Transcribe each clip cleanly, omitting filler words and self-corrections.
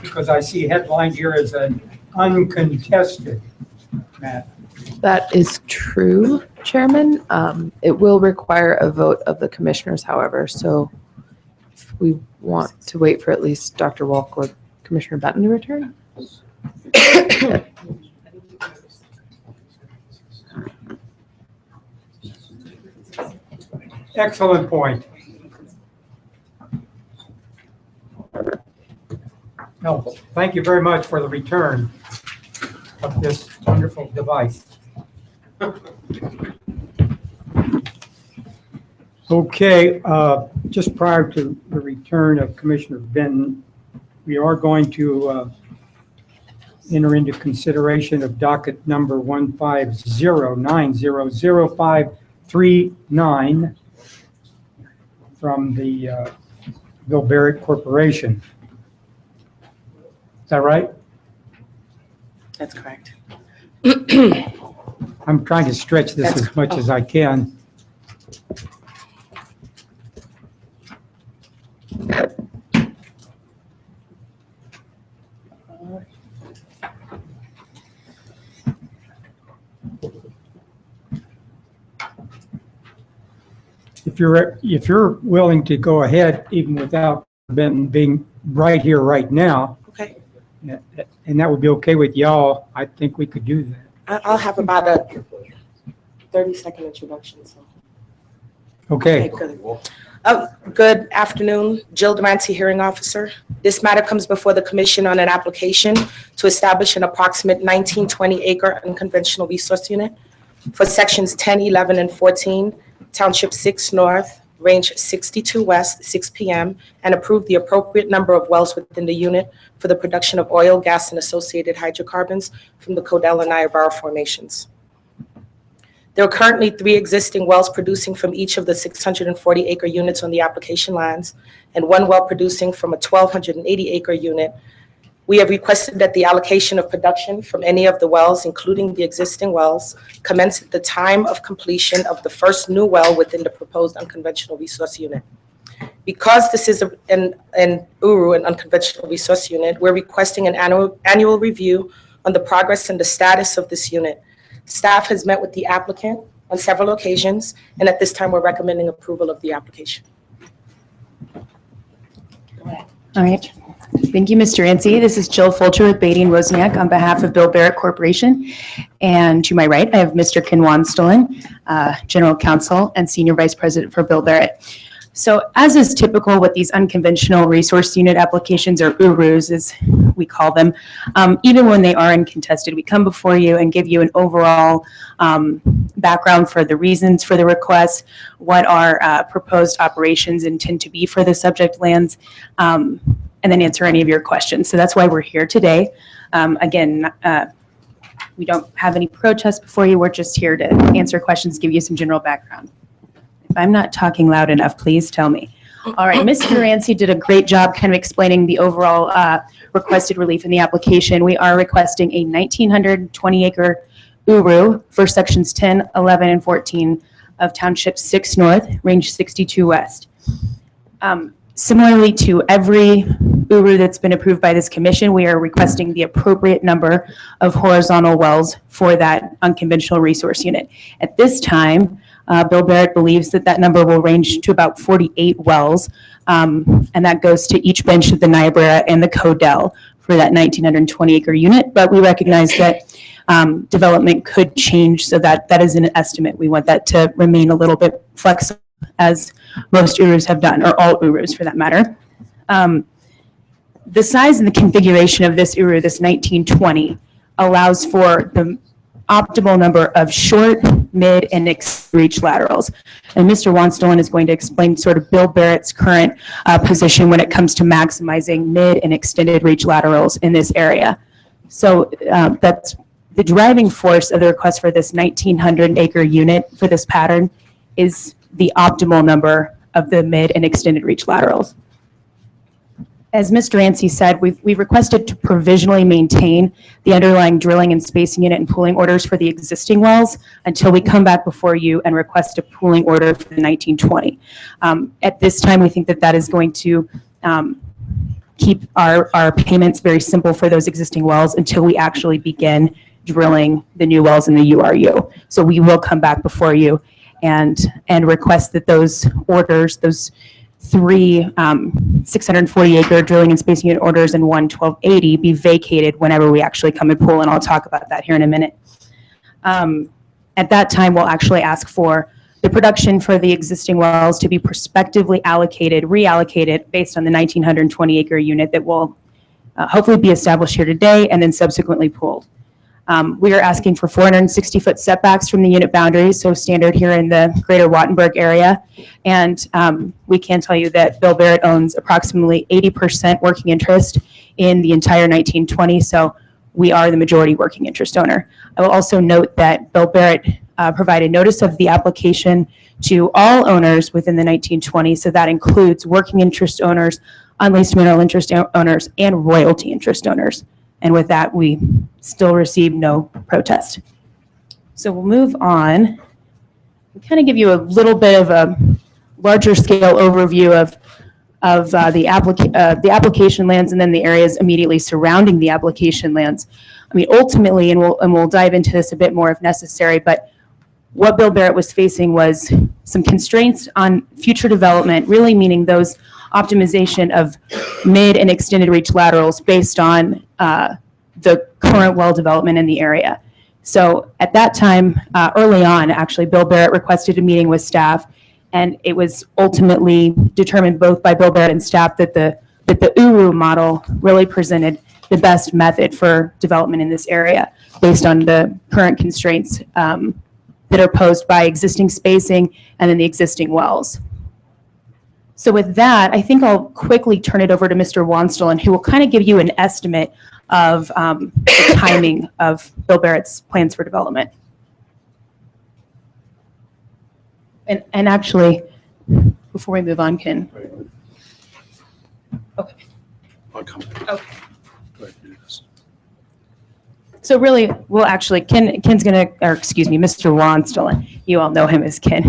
because I see headlined here as an uncontested matter. That is true, Chairman. It will require a vote of the commissioners, however, so if we want to wait for at least Dr. Walk or Commissioner Benton to return. Excellent point. No, thank you very much for the return of this wonderful device. Okay, just prior to the return of Commissioner Benton, we are going to enter into consideration of docket number 150900539 from the Bill Barrett Corporation. Is that right? That's correct. I'm trying to stretch this as much as I can. If you're willing to go ahead, even without Ben being right here, right now, Okay. and that would be okay with y'all, I think we could do that. I'll have about a 30-second introduction. So. Okay. Good. Good afternoon, Jill Durante, hearing officer. This matter comes before the commission on an application to establish an approximate 1920 acre unconventional resource unit for sections 10, 11, and 14, Township 6 North, Range 62 West, 6 p.m., and approve the appropriate number of wells within the unit for the production of oil, gas, and associated hydrocarbons from the Codell and Niobrara formations. There are currently 3 existing wells producing from each of the 640-acre units on the application lands, and 1 well producing from a 1,280-acre unit. We have requested that the allocation of production from any of the wells, including the existing wells, commence at the time of completion of the first new well within the proposed unconventional resource unit. Because this is an URU, an unconventional resource unit, we're requesting an annual review on the progress and the status of this unit. Staff has met with the applicant on several occasions, and at this time, we're recommending approval of the application. All right. Thank you, Mr. Yancey. This is Jill Fulcher with Beatty & Wozniak on behalf of Bill Barrett Corporation. And to my right, I have Mr. Ken Wanstolin, General Counsel and Senior Vice President for Bill Barrett. So as is typical with these unconventional resource unit applications, or URUs as we call them, even when they are uncontested, we come before you and give you an overall background for the reasons for the request, what our proposed operations intend to be for the subject lands, and then answer any of your questions. So that's why we're here today. Again, we don't have any protests before you. We're just here to answer questions, give you some general background. If I'm not talking loud enough, please tell me. All right, Mr. Yancey did a great job kind of explaining the overall requested relief in the application. We are requesting a 1,920-acre URU for sections 10, 11, and 14 of Township 6 North, Range 62 West. Similarly to every URU that's been approved by this commission, we are requesting the appropriate number of horizontal wells for that unconventional resource unit. At this time, Bill Barrett believes that that number will range to about 48 wells, and that goes to each bench of the Niobrara and the Codell for that 1,920-acre unit. But we recognize that development could change, so that is an estimate. We want that to remain a little bit flexible, as most URUs have done, or all URUs for that matter. The size and the configuration of this URU, this 1920, allows for the optimal number of short, mid, and reach laterals. And Mr. Wanstolin is going to explain sort of Bill Barrett's current position when it comes to maximizing mid and extended reach laterals in this area. So that's the driving force of the request for this 1,900-acre unit for this pattern is the optimal number of the mid and extended reach laterals. As Mr. Yancey said, we've requested to provisionally maintain the underlying drilling and spacing unit and pooling orders for the existing wells until we come back before you and request a pooling order for the 1920. At this time, we think that that is going to keep our payments very simple for those existing wells until we actually begin drilling the new wells in the URU. So we will come back before you and request that those orders, those 3 640-acre drilling and spacing unit orders and 1 1280 be vacated whenever we actually come and pull, and I'll talk about that here in a minute. At that time, we'll actually ask for the production for the existing wells to be prospectively reallocated based on the 1,920-acre unit that will hopefully be established here today and then subsequently pooled. We are asking for 460-foot setbacks from the unit boundaries, so standard here in the greater Wattenberg area. And we can tell you that Bill Barrett owns approximately 80% working interest in the entire 1920, so we are the majority working interest owner. I will also note that Bill Barrett provided notice of the application to all owners within the 1920, so that includes working interest owners, unleased mineral interest owners, and royalty interest owners. And with that, we still receive no protest. So we'll move on. We'll kind of give you a little bit of a larger scale overview of the application lands and then the areas immediately surrounding the application lands. I mean, ultimately, and we'll dive into this a bit more if necessary, but what Bill Barrett was facing was some constraints on future development, really meaning those optimization of mid and extended reach laterals based on the current well development in the area. So at that time, early on, actually, Bill Barrett requested a meeting with staff, and it was ultimately determined both by Bill Barrett and staff that the URU model really presented the best method for development in this area based on the current constraints that are posed by existing spacing and then the existing wells. So with that, I think I'll quickly turn it over to Mr. Wanstelen, who will kind of give you an estimate of the timing of Bill Barrett's plans for development. And actually, before we move on, Ken. Okay. I'll come back. Okay. Go ahead and do this. So really, well, actually, Ken's gonna, or excuse me, Mr. Wanstelen. You all know him as Ken.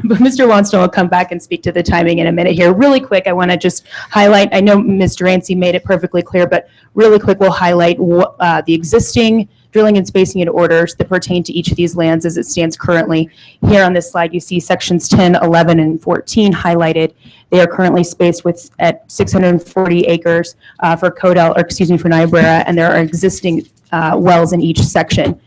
But Mr. Wanstelen will come back and speak to the timing in a minute here. Really quick, I want to just highlight, I know Mr. Yancey made it perfectly clear, but really quick, we'll highlight the existing drilling and spacing unit orders that pertain to each of these lands as it stands currently. Here on this slide, you see sections 10, 11, and 14 highlighted. They are currently spaced at 640 acres for Codell, or excuse me, for Niobrara, and there are existing wells in each section.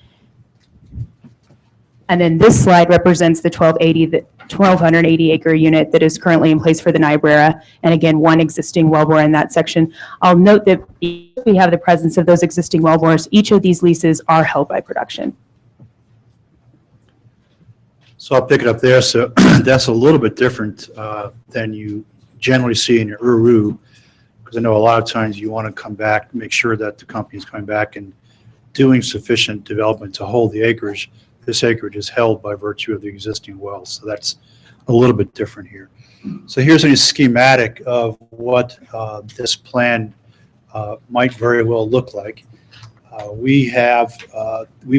And then this slide represents the 1,280 acre unit that is currently in place for the Niobrara, and again, one existing wellbore in that section. I'll note that we have the presence of those existing wellbores. Each of these leases are held by production. So I'll pick it up there. So that's a little bit different than you generally see in your URU, because I know a lot of times you want to come back, make sure that the company is coming back and doing sufficient development to hold the acreage. This acreage is held by virtue of the existing wells, so that's a little bit different here. So here's a schematic of what this plan might very well look like. We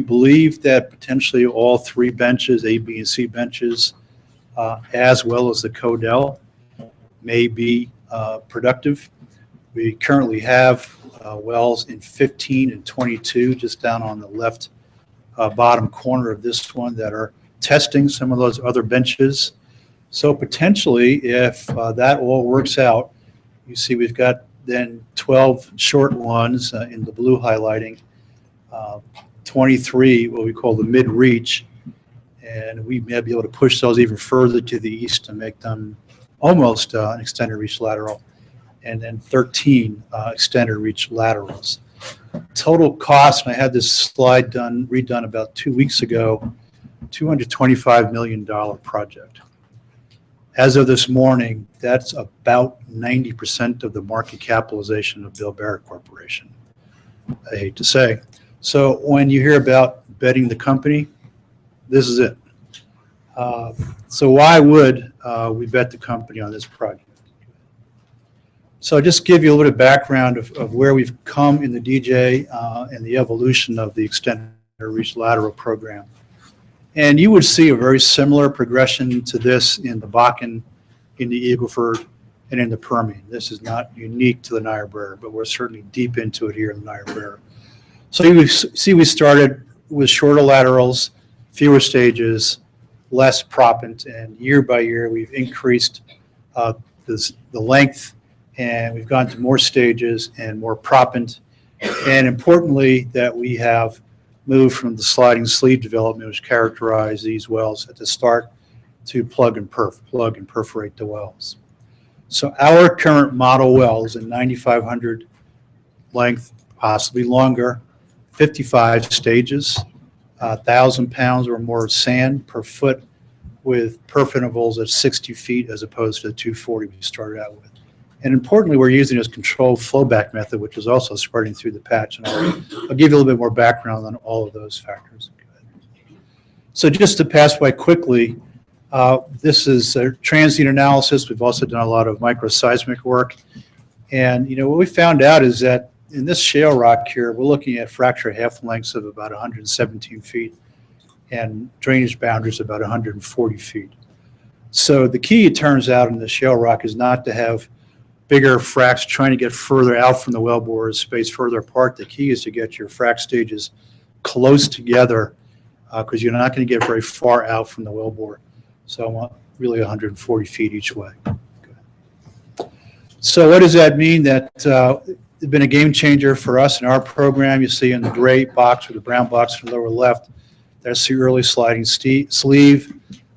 believe that potentially all 3 benches, A, B, and C benches, as well as the Codell, may be productive. We currently have wells in 15 and 22, just down on the left bottom corner of this one, that are testing some of those other benches. So potentially, if that all works out, you see we've got then 12 short ones in the blue highlighting, 23 what we call the mid-reach, and we may be able to push those even further to the east to make them almost an extended reach lateral, and then 13 extended reach laterals. Total cost, and I had this slide redone about 2 weeks ago, $225 million project. As of this morning, that's about 90% of the market capitalization of Bill Barrett Corporation. I hate to say. So when you hear about betting the company, this is it. So why would we bet the company on this project? So just give you a little bit of background of where we've come in the DJ and the evolution of the extended reach lateral program. And you would see a very similar progression to this in the Bakken, in the Eagle Ford, and in the Permian. This is not unique to the Niobrara, but we're certainly deep into it here in the Niobrara. So you see we started with shorter laterals, fewer stages, less proppant, and year by year we've increased the length, and we've gone to more stages and more proppant, and importantly that we have moved from the sliding sleeve development which characterized these wells at the start to plug and perforate the wells. So our current model wells in 9,500 length, possibly longer, 55 stages, 1,000 pounds or more of sand per foot with perf intervals at 60 feet as opposed to the 240 we started out with. And importantly, we're using this controlled flowback method, which is also spreading through the patch. And I'll give you a little bit more background on all of those factors. So just to pass by quickly, this is a transient analysis. We've also done a lot of microseismic work. And, you know, what we found out is that in this shale rock here, we're looking at fracture half lengths of about 117 feet and drainage boundaries about 140 feet. So the key, it turns out, in the shale rock is not to have bigger fracs trying to get further out from the wellbores, spaced further apart. The key is to get your frac stages close together because you're not going to get very far out from the wellbore. So I want really 140 feet each way. Okay. So what does that mean? That it's been a game changer for us in our program. You see in the gray box or the brown box in the lower left, that's the early sliding sleeve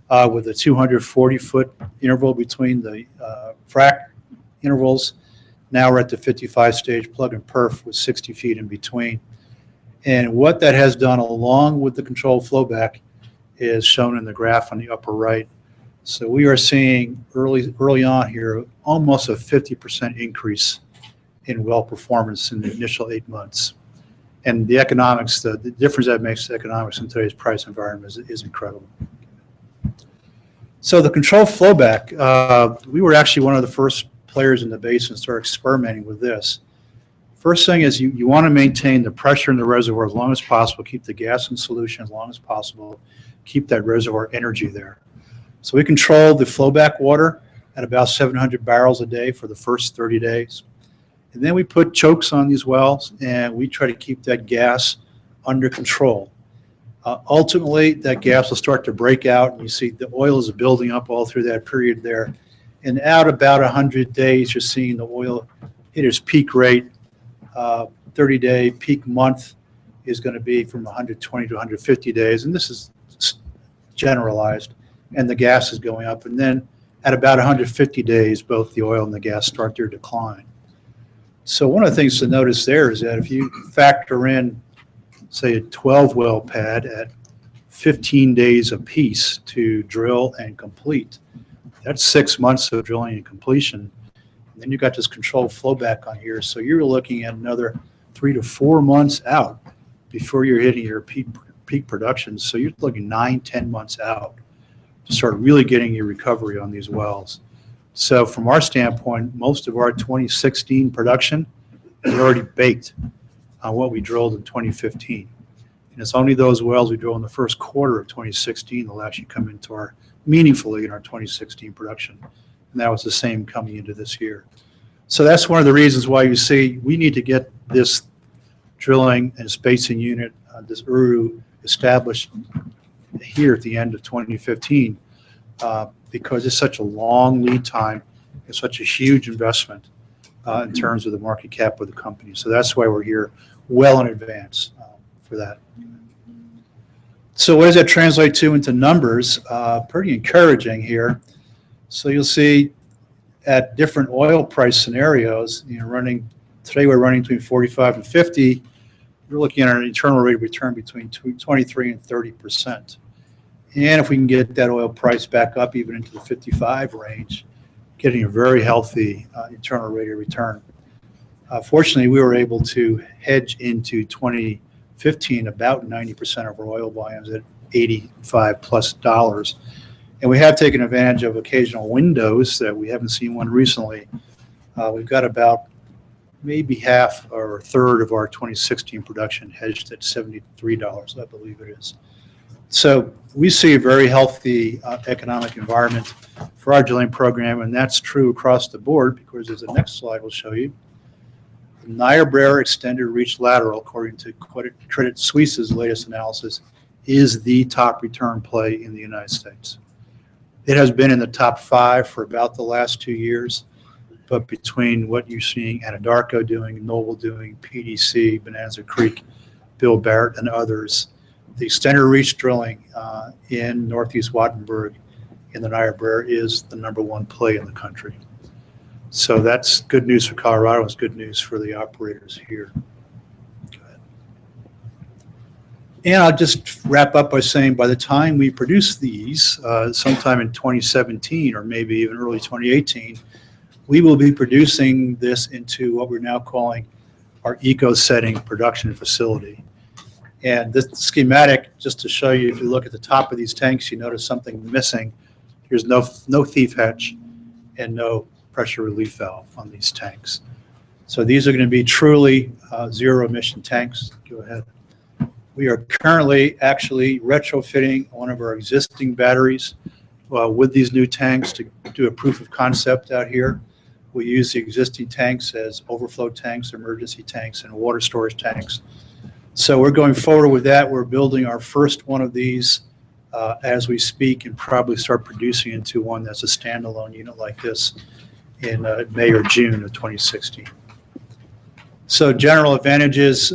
with a 240-foot interval between the frac intervals. Now we're at the 55-stage plug and perf with 60 feet in between. And what that has done along with the controlled flowback is shown in the graph on the upper right. So we are seeing early on here almost a 50% increase in well performance in the initial 8 months. And the economics, the difference that makes the economics in today's price environment is incredible. So the controlled flowback, we were actually one of the first players in the basin to start experimenting with this. First thing is you want to maintain the pressure in the reservoir as long as possible, keep the gas in solution as long as possible, keep that reservoir energy there. So we control the flowback water at about 700 barrels a day for the first 30 days. And then we put chokes on these wells and we try to keep that gas under control. Ultimately, that gas will start to break out and you see the oil is building up all through that period there. And out about 100 days, you're seeing the oil hit its peak rate. 30-day peak month is going to be from 120 to 150 days. And this is generalized. And the gas is going up. And then at about 150 days, both the oil and the gas start their decline. So one of the things to notice there is that if you factor in, say, a 12-well pad at 15 days apiece to drill and complete, that's 6 months of drilling and completion. And then you've got this controlled flowback on here. So you're looking at another 3 to 4 months out before you're hitting your peak production. So you're looking 9-10 months out to start really getting your recovery on these wells. So from our standpoint, most of our 2016 production is already baked on what we drilled in 2015. And it's only those wells we drill in the first quarter of 2016 that will actually come into our meaningfully in our 2016 production. And that was the same coming into this year. So that's one of the reasons why you see we need to get this drilling and spacing unit, this URU, established here at the end of 2015 because it's such a long lead time. It's such a huge investment in terms of the market cap of the company. So that's why we're here well in advance for that. So what does that translate to into numbers? Pretty encouraging here. So you'll see at different oil price scenarios, today we're running between 45 and 50. We're looking at an internal rate of return between 23 and 30%. And if we can get that oil price back up even into the 55 range, getting a very healthy internal rate of return. Fortunately, we were able to hedge into 2015 about 90% of our oil volumes at $85+. And we have taken advantage of occasional windows that we haven't seen one recently. We've got about maybe half or a third of our 2016 production hedged at $73, I believe it is. So we see a very healthy economic environment for our drilling program, and that's true across the board because, as the next slide will show you, the Niobrara extended reach lateral, according to Credit Suisse's latest analysis, is the top return play in the United States. It has been in the top 5 for about the last 2 years, but between what you're seeing Anadarko doing, Noble doing, PDC, Bonanza Creek, Bill Barrett, and others, the extended reach drilling in Northeast Wattenberg in the Niobrara is the #1 play in the country. So that's good news for Colorado. It's good news for the operators here. Go ahead. And I'll just wrap up by saying by the time we produce these, sometime in 2017 or maybe even early 2018, we will be producing this into what we're now calling our eco-setting production facility. And this schematic, just to show you, if you look at the top of these tanks, you notice something missing. There's no thief hatch and no pressure relief valve on these tanks. So these are going to be truly zero emission tanks. Go ahead. We are currently actually retrofitting one of our existing batteries with these new tanks to do a proof of concept out here. We use the existing tanks as overflow tanks, emergency tanks, and water storage tanks. So we're going forward with that. We're building our first one of these as we speak and probably start producing into one that's a standalone unit like this in May or June of 2016. So general advantages,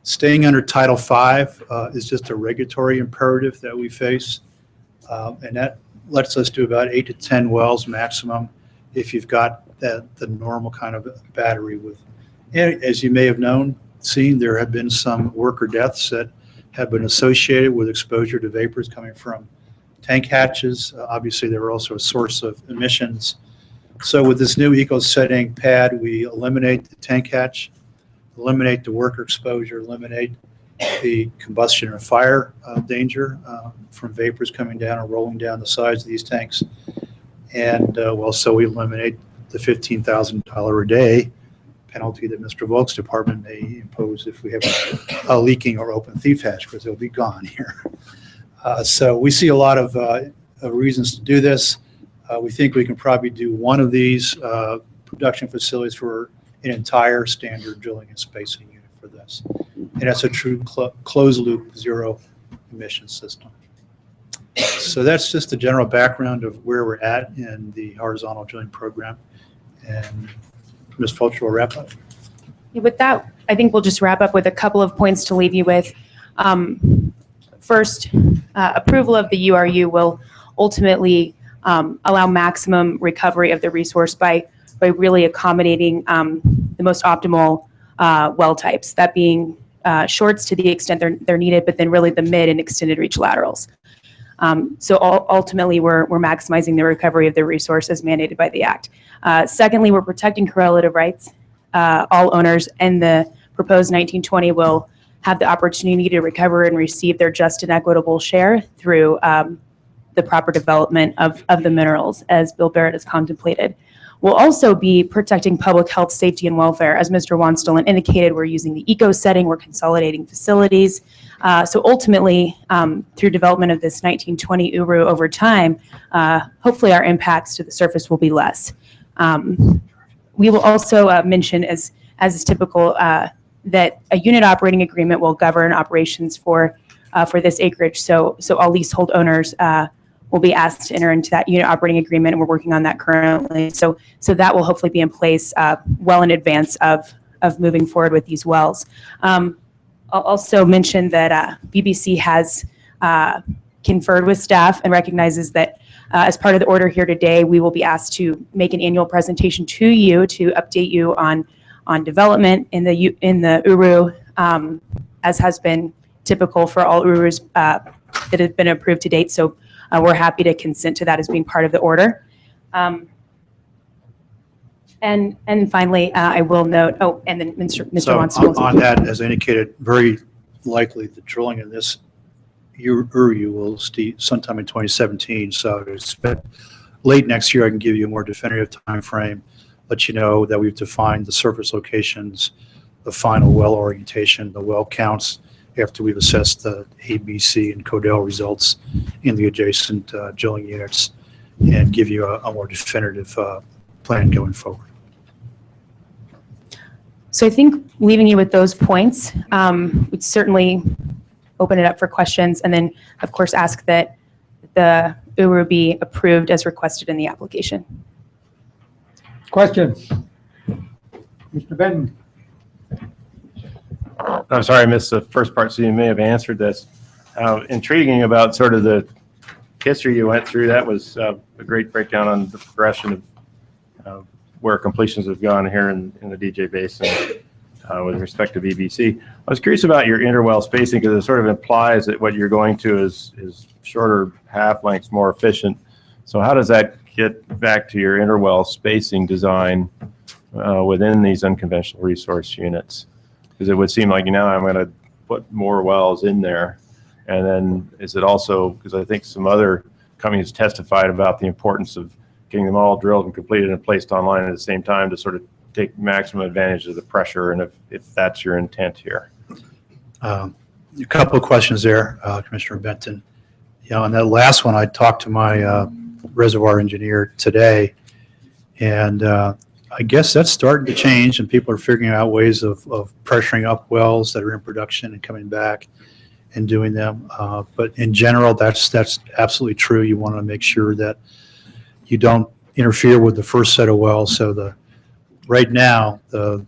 staying under Title V is just a regulatory imperative that we face. And that lets us do about 8 to 10 wells maximum if you've got the normal kind of battery with. And as you may have seen, there have been some worker deaths that have been associated with exposure to vapors coming from tank hatches. Obviously, they were also a source of emissions. So with this new eco-setting pad, we eliminate the tank hatch, eliminate the worker exposure, eliminate the combustion or fire danger from vapors coming down and rolling down the sides of these tanks. And so we eliminate the $15,000 a day penalty that Mr. Volk's department may impose if we have a leaking or open thief hatch, because they'll be gone here. So we see a lot of reasons to do this. We think we can probably do one of these production facilities for an entire standard drilling and spacing unit for this. And that's a true closed loop zero emission system. So that's just the general background of where we're at in the horizontal drilling program. And Ms. Fulcher will wrap up. With that, I think we'll just wrap up with a couple of points to leave you with. First, approval of the URU will ultimately allow maximum recovery of the resource by really accommodating the most optimal well types, that being shorts to the extent they're needed, but then really the mid and extended reach laterals. So ultimately, we're maximizing the recovery of the resource as mandated by the Act. Secondly, we're protecting correlative rights. All owners and the proposed 1920 will have the opportunity to recover and receive their just and equitable share through the proper development of the minerals, as Bill Barrett has contemplated. We'll also be protecting public health, safety, and welfare. As Mr. Wanstolin indicated, we're using the eco setting, we're consolidating facilities. So ultimately, through development of this 1920 URU over time, hopefully our impacts to the surface will be less. We will also mention, as is typical, that a unit operating agreement will govern operations for this acreage. So all leasehold owners will be asked to enter into that unit operating agreement, and we're working on that currently. So that will hopefully be in place well in advance of moving forward with these wells. I'll also mention that BBC has conferred with staff and recognizes that as part of the order here today, we will be asked to make an annual presentation to you to update you on development in the URU, as has been typical for all URUs that have been approved to date. So we're happy to consent to that as being part of the order. And finally, I will note, and then Mr. So Wanstolin. on that, as indicated, very likely the drilling in this URU will start sometime in 2017. So to expect late next year, I can give you a more definitive time frame, let you know that we've defined the surface locations, the final well orientation, the well counts, after we've assessed the ABC and Codell results in the adjacent drilling units and give you a more definitive plan going forward. So I think leaving you with those points, we'd certainly open it up for questions and then, of course, ask that the URU be approved as requested in the application. Questions? Mr. Benton? I'm sorry, I missed the first part, so you may have answered this. Intriguing about sort of the history you went through. That was a great breakdown on the progression of where completions have gone here in the DJ Basin with respect to BBC. I was curious about your interwell spacing because it sort of implies that what you're going to is shorter half lengths, more efficient. So how does that get back to your interwell spacing design within these unconventional resource units? Because it would seem like now I'm going to put more wells in there. And then is it also, because I think some other companies testified about the importance of getting them all drilled and completed and placed online at the same time to sort of take maximum advantage of the pressure, and if that's your intent here. A couple of questions there, Commissioner Benton. On that last one, I talked to my reservoir engineer today, and I guess that's starting to change, and people are figuring out ways of pressuring up wells that are in production and coming back and doing them. But in general, that's absolutely true. You want to make sure that you don't interfere with the first set of wells. So right now, the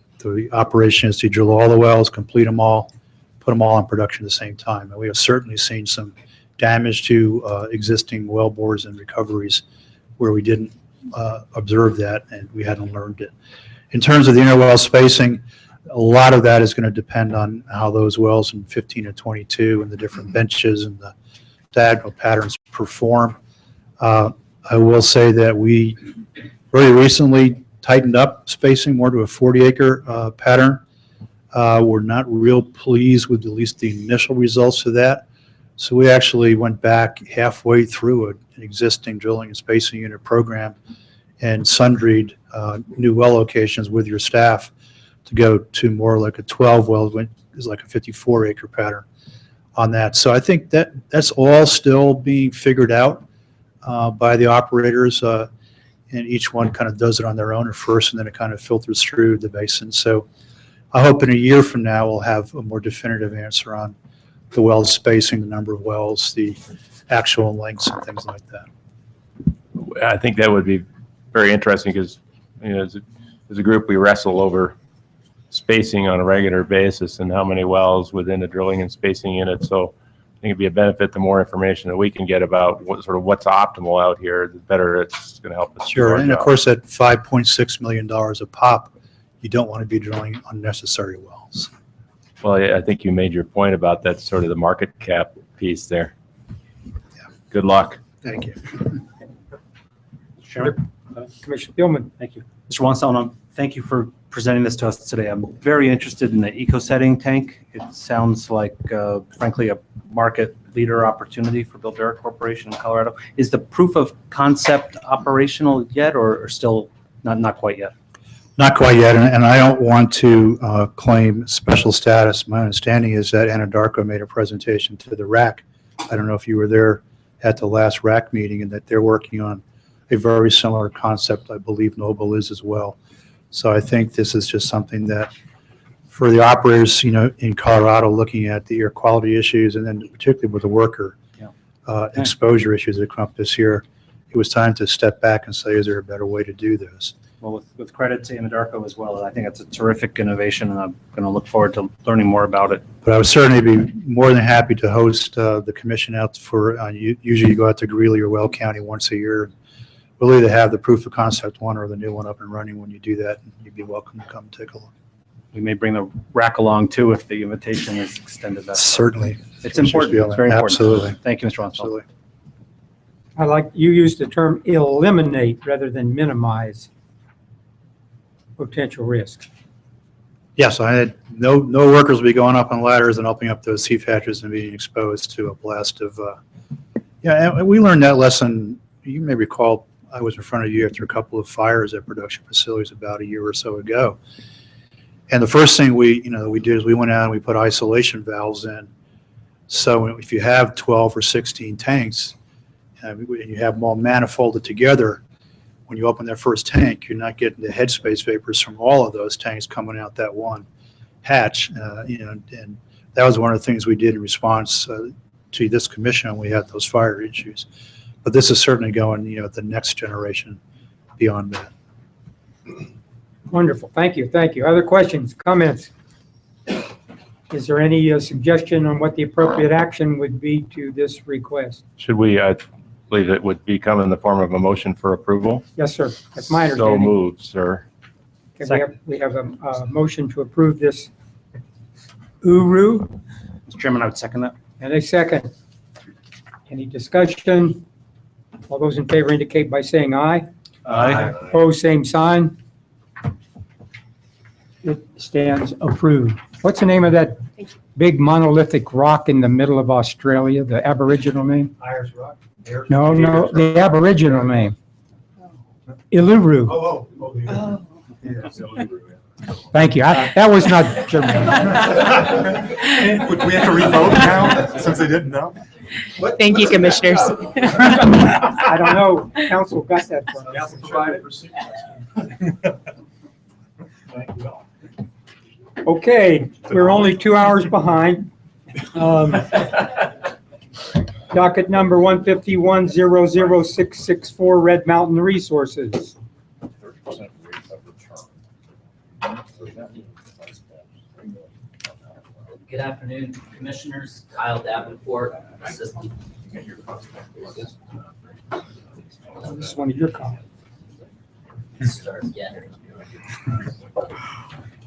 operation is to drill all the wells, complete them all, put them all in production at the same time. And we have certainly seen some damage to existing well bores and recoveries where we didn't observe that and we hadn't learned it. In terms of the interwell spacing, a lot of that is going to depend on how those wells in 15 and 22 and the different benches and the diagonal patterns perform. I will say that we very recently tightened up spacing more to a 40-acre pattern. We're not real pleased with at least the initial results of that. So we actually went back halfway through an existing drilling and spacing unit program and sundried new well locations with your staff to go to more like a 12 well, which is like a 54-acre pattern on that. So I think that's all still being figured out by the operators, and each one kind of does it on their own at first, and then it kind of filters through the basin. So I hope in a year from now we'll have a more definitive answer on the well spacing, the number of wells, the actual lengths, and things like that. I think that would be very interesting because, as a group, we wrestle over spacing on a regular basis and how many wells within the drilling and spacing unit. So I think it'd be a benefit the more information that we can get about what's optimal out here, the better it's going to help us. Sure, and of course at $5.6 million a pop, you don't want to be drilling unnecessary wells. Well, I think you made your point about that sort of the market cap piece there. Yeah. Good luck. Thank you. Chairman, Commissioner Billman? thank you. Mr. Wonstone, thank you for presenting this to us today. I'm very interested in the eco-setting tank. It sounds like, frankly, a market leader opportunity for Bill Barrett Corporation in Colorado. Is the proof of concept operational yet, or still not quite yet? Not quite yet, and I don't want to claim special status. My understanding is that Anadarko made a presentation to the RAC. I don't know if you were there at the last RAC meeting, and that they're working on a very similar concept. I believe Noble is as well. So I think this is just something that for the operators, in Colorado, looking at the air quality issues, and then particularly with the worker exposure issues that come up this year, it was time to step back and say, is there a better way to do this? Well, with credit to Anadarko as well, I think it's a terrific innovation, and I'm going to look forward to learning more about it. But I would certainly be more than happy to host the commission out for, usually you go out to Greeley or Weld County once a year. We'll either have the proof of concept one or the new one up and running when you do that. And you'd be welcome to come take a look. We may bring the rack along too if the invitation is extended. Certainly. It's important. It's very important. Absolutely. Thank you, Mr. Wonstone. Absolutely. I like, you used the term eliminate rather than minimize potential risks. Yes, I had no workers will be going up on ladders and opening up those seat hatches and being exposed to a blast of, and we learned that lesson. You may recall I was in front of you after a couple of fires at production facilities about a year or so ago. And the first thing we did is we went out and we put isolation valves in So if you have 12 or 16 tanks, and you have them all manifolded together, when you open that first tank, you're not getting the headspace vapors from all of those tanks coming out that one hatch. And that was one of the things we did in response to this commission when we had those fire issues. But this is certainly going, the next generation beyond that. Wonderful. Thank you. Thank you. Other questions, comments? Is there any suggestion on what the appropriate action would be to this request? Should we, I believe it would become in the form of a motion for approval? Yes, sir. That's my So understanding. moved, sir. Okay, we have a motion to approve this URU Mr. Chairman, I would second that. and a second. Any discussion? All those in favor indicate by saying aye. Aye. Opposed, same sign. It stands approved. What's the name of that big monolithic rock in the middle of Australia, the Aboriginal name? Ayers Rock? No, the Aboriginal name. Iluru. Thank you. That was not German. Would we have to revote now, since they didn't know? Thank you, commissioners. I don't know. Council got that for us. Okay, we're only 2 hours behind. Docket number 151-00664, Red Mountain Resources. Good afternoon, Commissioners. Kyle Davenport, Assistant. This is one of your comments. Start again.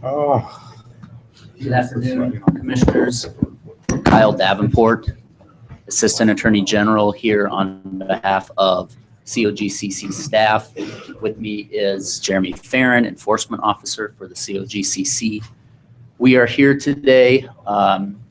Oh, Good afternoon, Commissioners. Kyle Davenport, Assistant Attorney General here on behalf of COGCC staff. With me is Jeremy Farron, Enforcement Officer for the COGCC. We are here today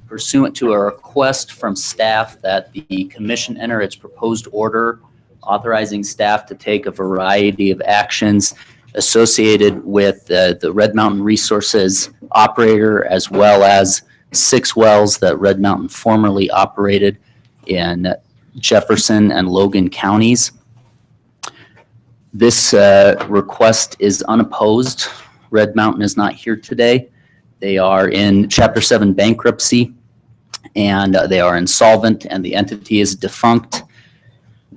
pursuant to a request from staff that the Commission enter its proposed order authorizing staff to take a variety of actions associated with the Red Mountain Resources operator, as well as 6 wells that Red Mountain formerly operated in Jefferson and Logan counties. This request is unopposed. Red Mountain is not here today. They are in Chapter 7 bankruptcy, and they are insolvent, and the entity is defunct.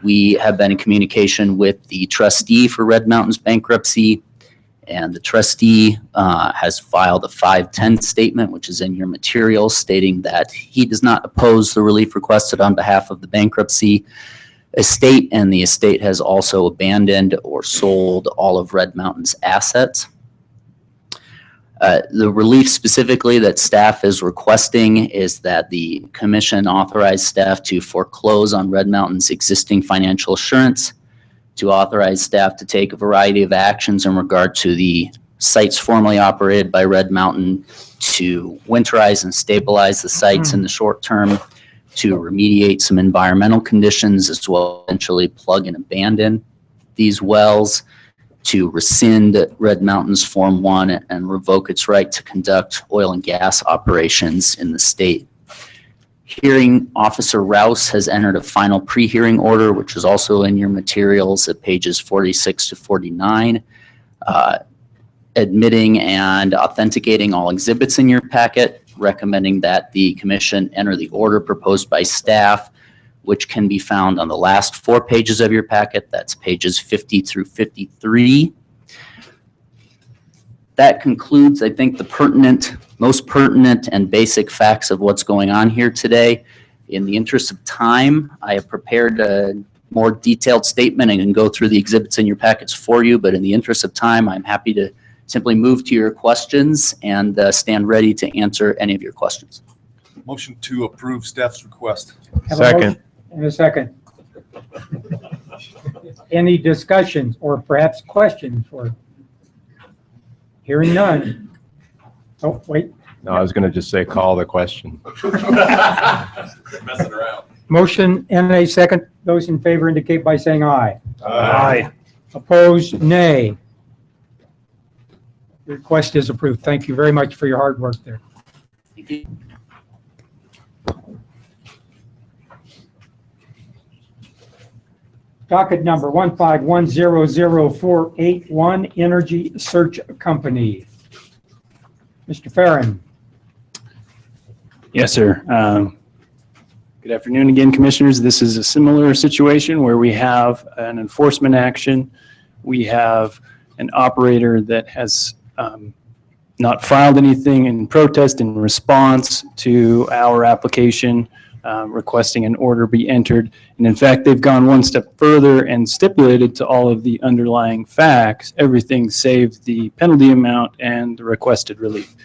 We have been in communication with the trustee for Red Mountain's bankruptcy, and the trustee has filed a 510 statement, which is in your materials, stating that he does not oppose the relief requested on behalf of the bankruptcy estate, and the estate has also abandoned or sold all of Red Mountain's assets. The relief specifically that staff is requesting is that the commission authorize staff to foreclose on Red Mountain's existing financial assurance, to authorize staff to take a variety of actions in regard to the sites formerly operated by Red Mountain, to winterize and stabilize the sites in the short term, to remediate some environmental conditions, as well as eventually plug and abandon these wells, to rescind Red Mountain's Form 1 and revoke its right to conduct oil and gas operations in the state. Hearing Officer Rouse has entered a final pre-hearing order, which is also in your materials at pages 46 to 49, admitting and authenticating all exhibits in your packet, recommending that the commission enter the order proposed by staff, which can be found on the last 4 pages of your packet. That's pages 50 through 53. That concludes, I think, the most pertinent and basic facts of what's going on here today. In the interest of time, I have prepared a more detailed statement and can go through the exhibits in your packets for you, but in the interest of time, I'm happy to simply move to your questions and stand ready to answer any of your questions. Motion to approve staff's request. have a Second. motion and a second. Any discussions or perhaps questions for? Hearing none. Oh, wait. No, I was going to just say call the question. Messing around. Motion and a second. Those in favor indicate by saying aye. Aye. Opposed, nay. Request is approved. Thank you very much for your hard work there. Thank you. Docket number 1510048, Energy Search Company. Mr. Farron. Yes, sir. Good afternoon again, Commissioners. This is a similar situation where we have an enforcement action. We have an operator that has not filed anything in protest in response to our application requesting an order be entered. And in fact, they've gone one step further and stipulated to all of the underlying facts, everything save the penalty amount and the requested relief.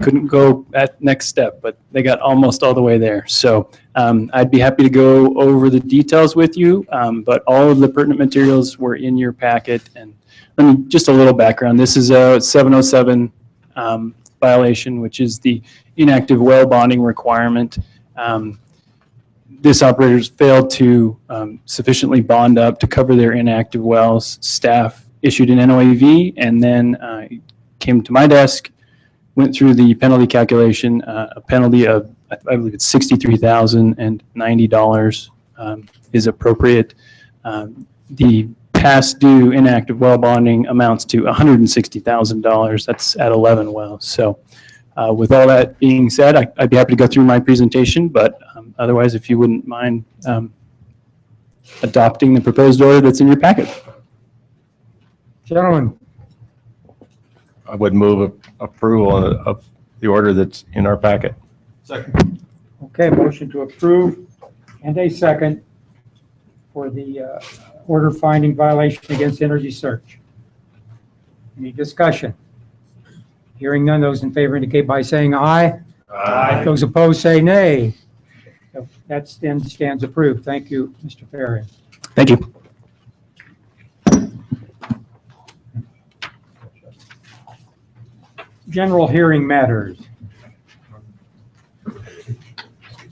Couldn't go that next step, but they got almost all the way there. So I'd be happy to go over the details with you, but all of the pertinent materials were in your packet. And let me, just a little background. This is a 707 violation, which is the inactive well bonding requirement. This operator's failed to sufficiently bond up to cover their inactive wells. Staff issued an NOAV and then came to my desk, went through the penalty calculation, a penalty of, I believe it's $63,090 is appropriate. The past due inactive well bonding amounts to $160,000. That's at 11 wells. So with all that being said, I'd be happy to go through my presentation, but otherwise, if you wouldn't mind adopting the proposed order that's in your packet. Gentlemen. I would move approval of the order that's in our packet. Second. Okay, motion to approve and a second for the order finding violation against Energy Search. Any discussion? Hearing none, those in favor indicate by saying aye. Aye. Those opposed say nay. That then stands approved. Thank you, Mr. Farron. Thank you. General hearing matters.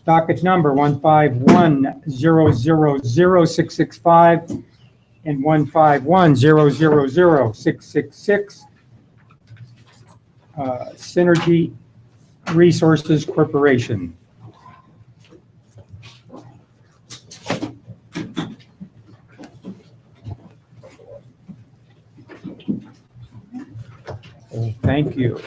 Docket number 151000665 and 151000666. Synergy Resources Corporation. Thank you.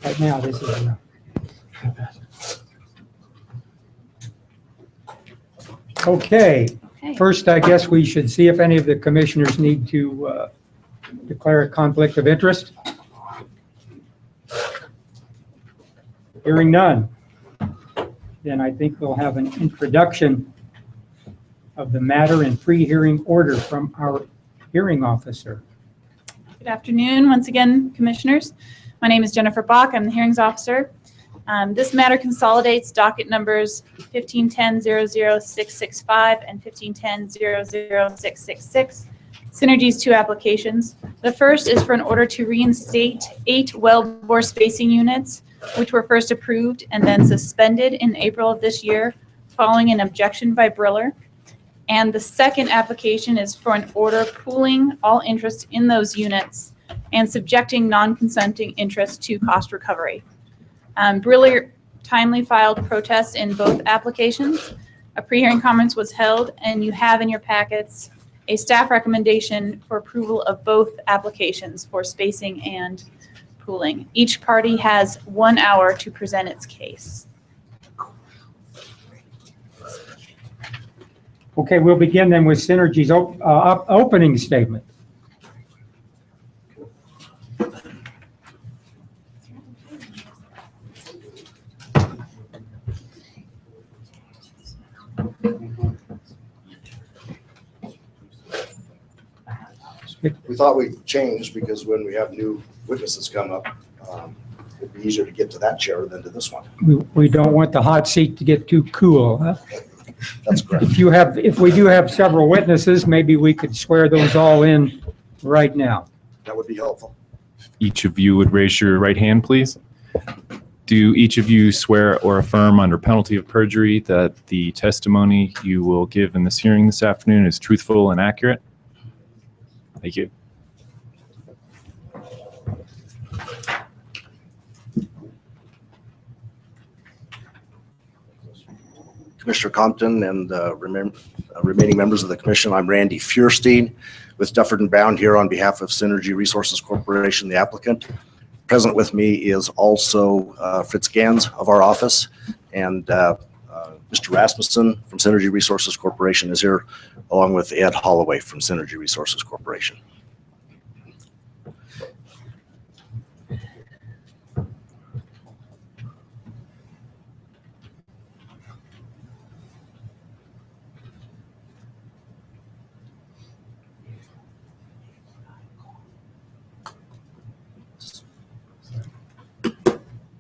Right now, this is okay. First, I guess we should see if any of the commissioners need to declare a conflict of interest. Hearing none, then I think we'll have an introduction of the matter in pre-hearing order from our hearing officer. Good afternoon, once again, Commissioners. My name is Jennifer Bach. I'm the hearings officer. This matter consolidates docket numbers 1510-00665 and 1510-00666, Synergy's two applications. The first is for an order to reinstate 8 wellbore spacing units, which were first approved and then suspended in April of this year following an objection by Briller. And the second application is for an order pooling all interest in those units and subjecting non-consenting interest to cost recovery. Briller timely filed protests in both applications. A pre-hearing conference was held, and you have in your packets a staff recommendation for approval of both applications for spacing and pooling. Each party has 1 hour to present its case. Okay, we'll begin then with Synergy's opening statement. We thought we'd change because when we have new witnesses come up, It'd be easier to get to that chair than to this one. We don't want the hot seat to get too cool, huh? That's correct. If we do have several witnesses, maybe we could swear those all in right now. That would be helpful. Each of you would raise your right hand, please. Do each of you swear or affirm under penalty of perjury that the testimony you will give in this hearing this afternoon is truthful and accurate? Thank you. Commissioner Compton and remaining members of the commission, I'm Randy Feuerstein with Dufford & Brown here on behalf of Synergy Resources Corporation, the applicant. Present with me is also Fritz Gans of our office, and Mr. Rasmussen from Synergy Resources Corporation is here, along with Ed Holloway from Synergy Resources Corporation.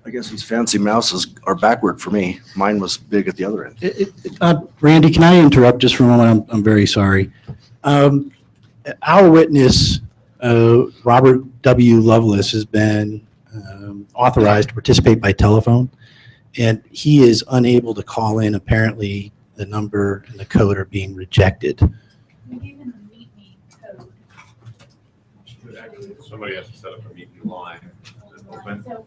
I guess these fancy mouses are backward for me. Mine was big at the other end. Randy, can I interrupt just for a moment? I'm very sorry. Our witness, Robert W. Lovelace, has been authorized to participate by telephone, and he is unable to call in. Apparently, the number and the code are being rejected. We gave him a meet me code. Somebody has to set up a meeting line. So,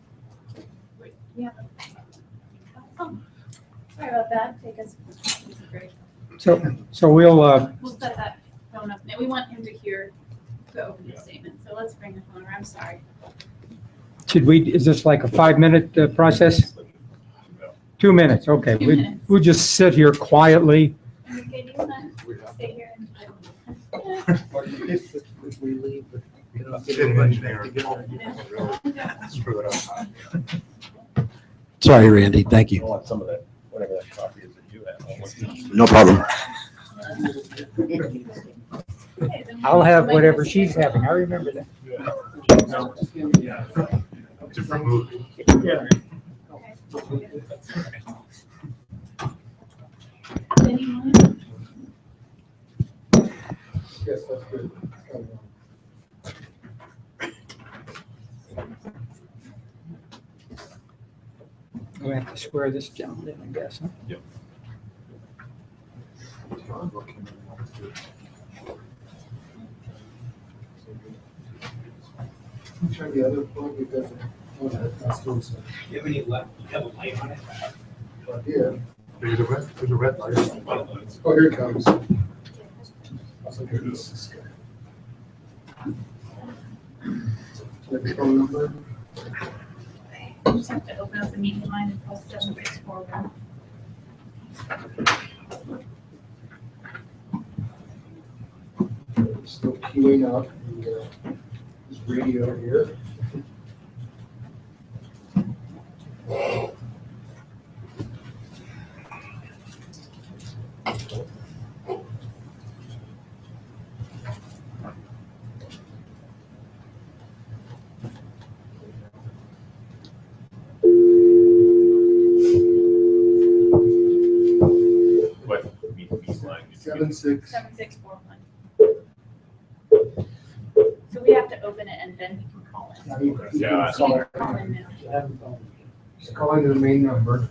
wait, yeah. Oh, sorry about that. Take us. Great. So we'll Set that phone up. We want him to hear the opening statement. So let's bring the phone around. I'm sorry. is this like a 5-minute process? 2 minutes, okay. 2 minutes. We'll just sit here quietly. Okay, do you want to stay here? If we leave, civil engineer. Screw it up. Sorry, Randy. Thank you. I want some of that, whatever that copy is that you have. No problem. I'll have whatever she's having, I remember that. Different movie. Yeah. Anyone? Yes, that's good. We have to swear this gentleman in, I guess, huh? Yep. Try the other plug because that's cool. You have any left? You have a light on it? Yeah. There's a red light. Oh, here it comes. I was like, this is good. Like phone number? You just have to open up the meeting line and press 7641. Still queuing up this radio here. What? Meet line. 7641. So we have to open it and then we can call in. Yeah. So you can call in now. Just calling to the main number.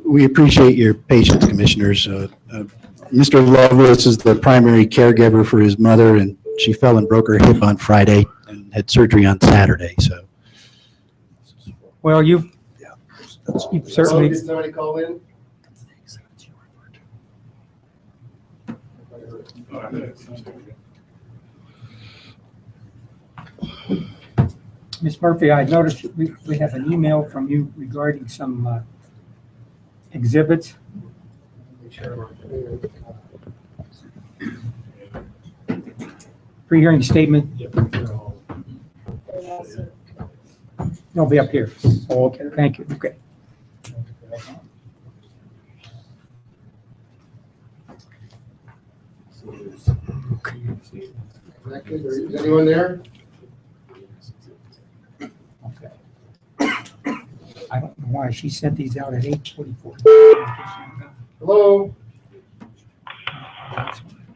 We appreciate your patience, commissioners. Mr. Lovelace is the primary caregiver for his mother, and she fell and broke her hip on Friday and had surgery on Saturday, so. Well, you certainly, Did somebody call in? Ms. Murphy, I noticed we have an email from you regarding some exhibits. Pre-hearing statement. They'll be up here. Oh, okay, thank you, okay. Connected, or is anyone there? Okay. I don't know why she sent these out at 8:44. Hello?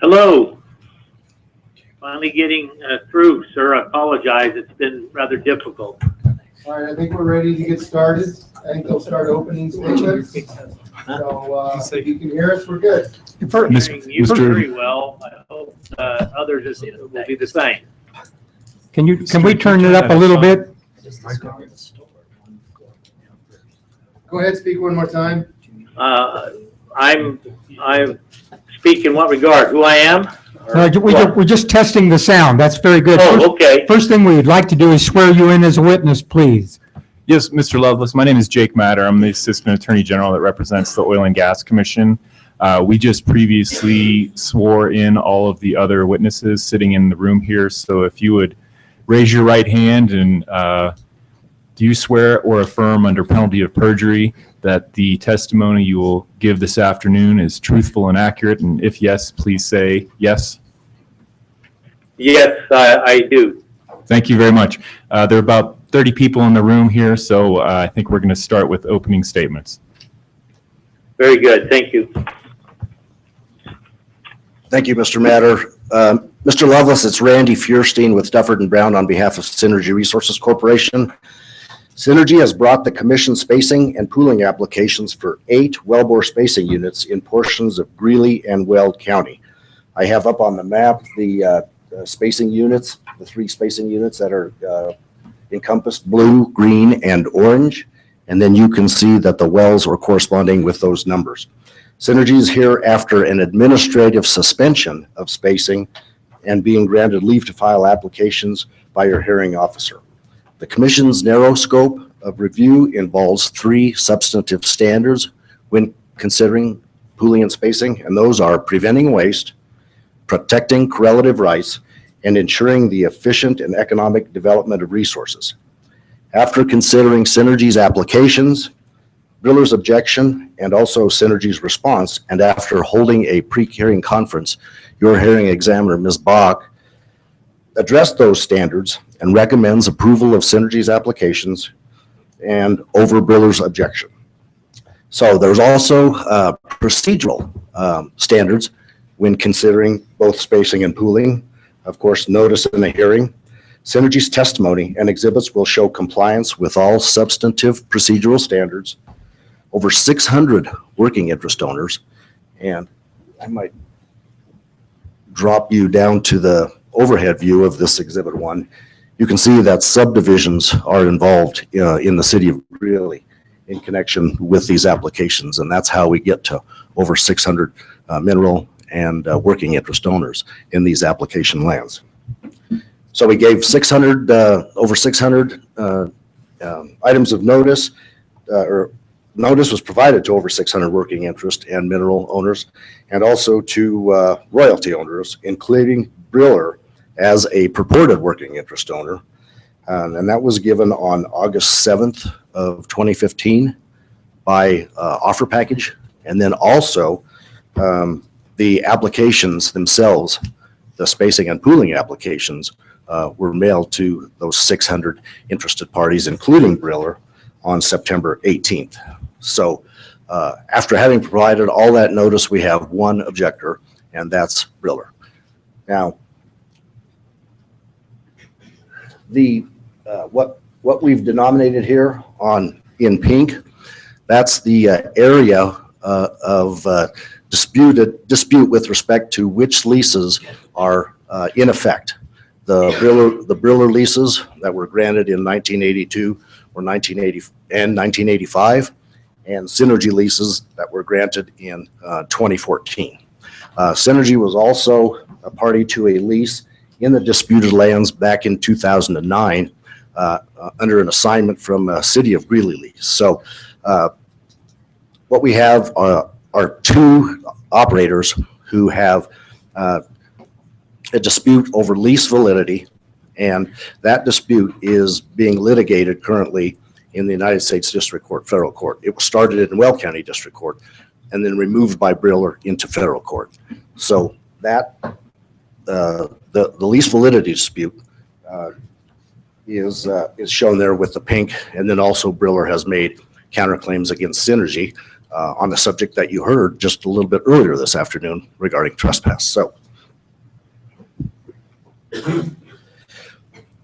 Hello. Finally getting through, sir. I apologize. It's been rather difficult. All right, I think we're ready to get started. I think they'll start opening statements. So if you can hear us, we're good. Hearing you very well. I hope others will be the same. Can we turn it up a little bit? Go ahead, speak one more time. I'm speak in what regard? Who I am? We're just testing the sound. That's very good. Oh, okay. First thing we would like to do is swear you in as a witness, please. Yes, Mr. Lovelace, my name is Jake Matter. I'm the Assistant Attorney General that represents the Oil and Gas Commission. We just previously swore in all of the other witnesses sitting in the room here. So if you would raise your right hand and do you swear or affirm under penalty of perjury that the testimony you will give this afternoon is truthful and accurate? And if yes, please say yes. Yes, I do. Thank you very much. There are about 30 people in the room here, so I think we're going to start with opening statements. Very good. Thank you. Thank you, Mr. Matter. Mr. Lovelace, it's Randy Feuerstein with Dufford & Brown on behalf of Synergy Resources Corporation. Synergy has brought the commission spacing and pooling applications for 8 wellbore spacing units in portions of Greeley and Weld County. I have up on the map the spacing units, the 3 spacing units that are encompassed blue, green, and orange. And then you can see that the wells are corresponding with those numbers. Synergy is here after an administrative suspension of spacing and being granted leave to file applications by your hearing officer. The commission's narrow scope of review involves 3 substantive standards when considering pooling and spacing, and those are preventing waste, protecting correlative rights, and ensuring the efficient and economic development of resources. After considering Synergy's applications, Briller's objection, and also Synergy's response, and after holding a pre-hearing conference, your hearing examiner, Ms. Bach, addressed those standards and recommends approval of Synergy's applications and over Briller's objection. So there's also procedural standards when considering both spacing and pooling. Of course, notice in the hearing. Synergy's testimony and exhibits will show compliance with all substantive procedural standards. Over 600 working interest owners, and I might drop you down to the overhead view of this Exhibit 1. You can see that subdivisions are involved in the city of Greeley in connection with these applications, and that's how we get to over 600 mineral and working interest owners in these application lands. So we gave over 600 items of notice, or notice was provided to over 600 working interest and mineral owners, and also to royalty owners, including Briller as a purported working interest owner. And that was given on August 7th of 2015 by offer package. And then also the applications themselves, the spacing and pooling applications, were mailed to those 600 interested parties, including Briller, on September 18th. So after having provided all that notice, we have one objector, and that's Briller. Now, the what we've denominated here in pink, that's the area of dispute with respect to which leases are in effect. The Briller leases that were granted in 1982 or 1980 and 1985, and Synergy leases that were granted in 2014. Synergy was also a party to a lease in the disputed lands back in 2009 under an assignment from City of Greeley lease. So what we have are 2 operators who have a dispute over lease validity, and that dispute is being litigated currently in the United States District Court, federal court. It was started in Weld County District Court and then removed by Briller into federal court. So that the lease validity dispute is shown there with the pink, and then also Briller has made counterclaims against Synergy on the subject that you heard just a little bit earlier this afternoon regarding trespass. So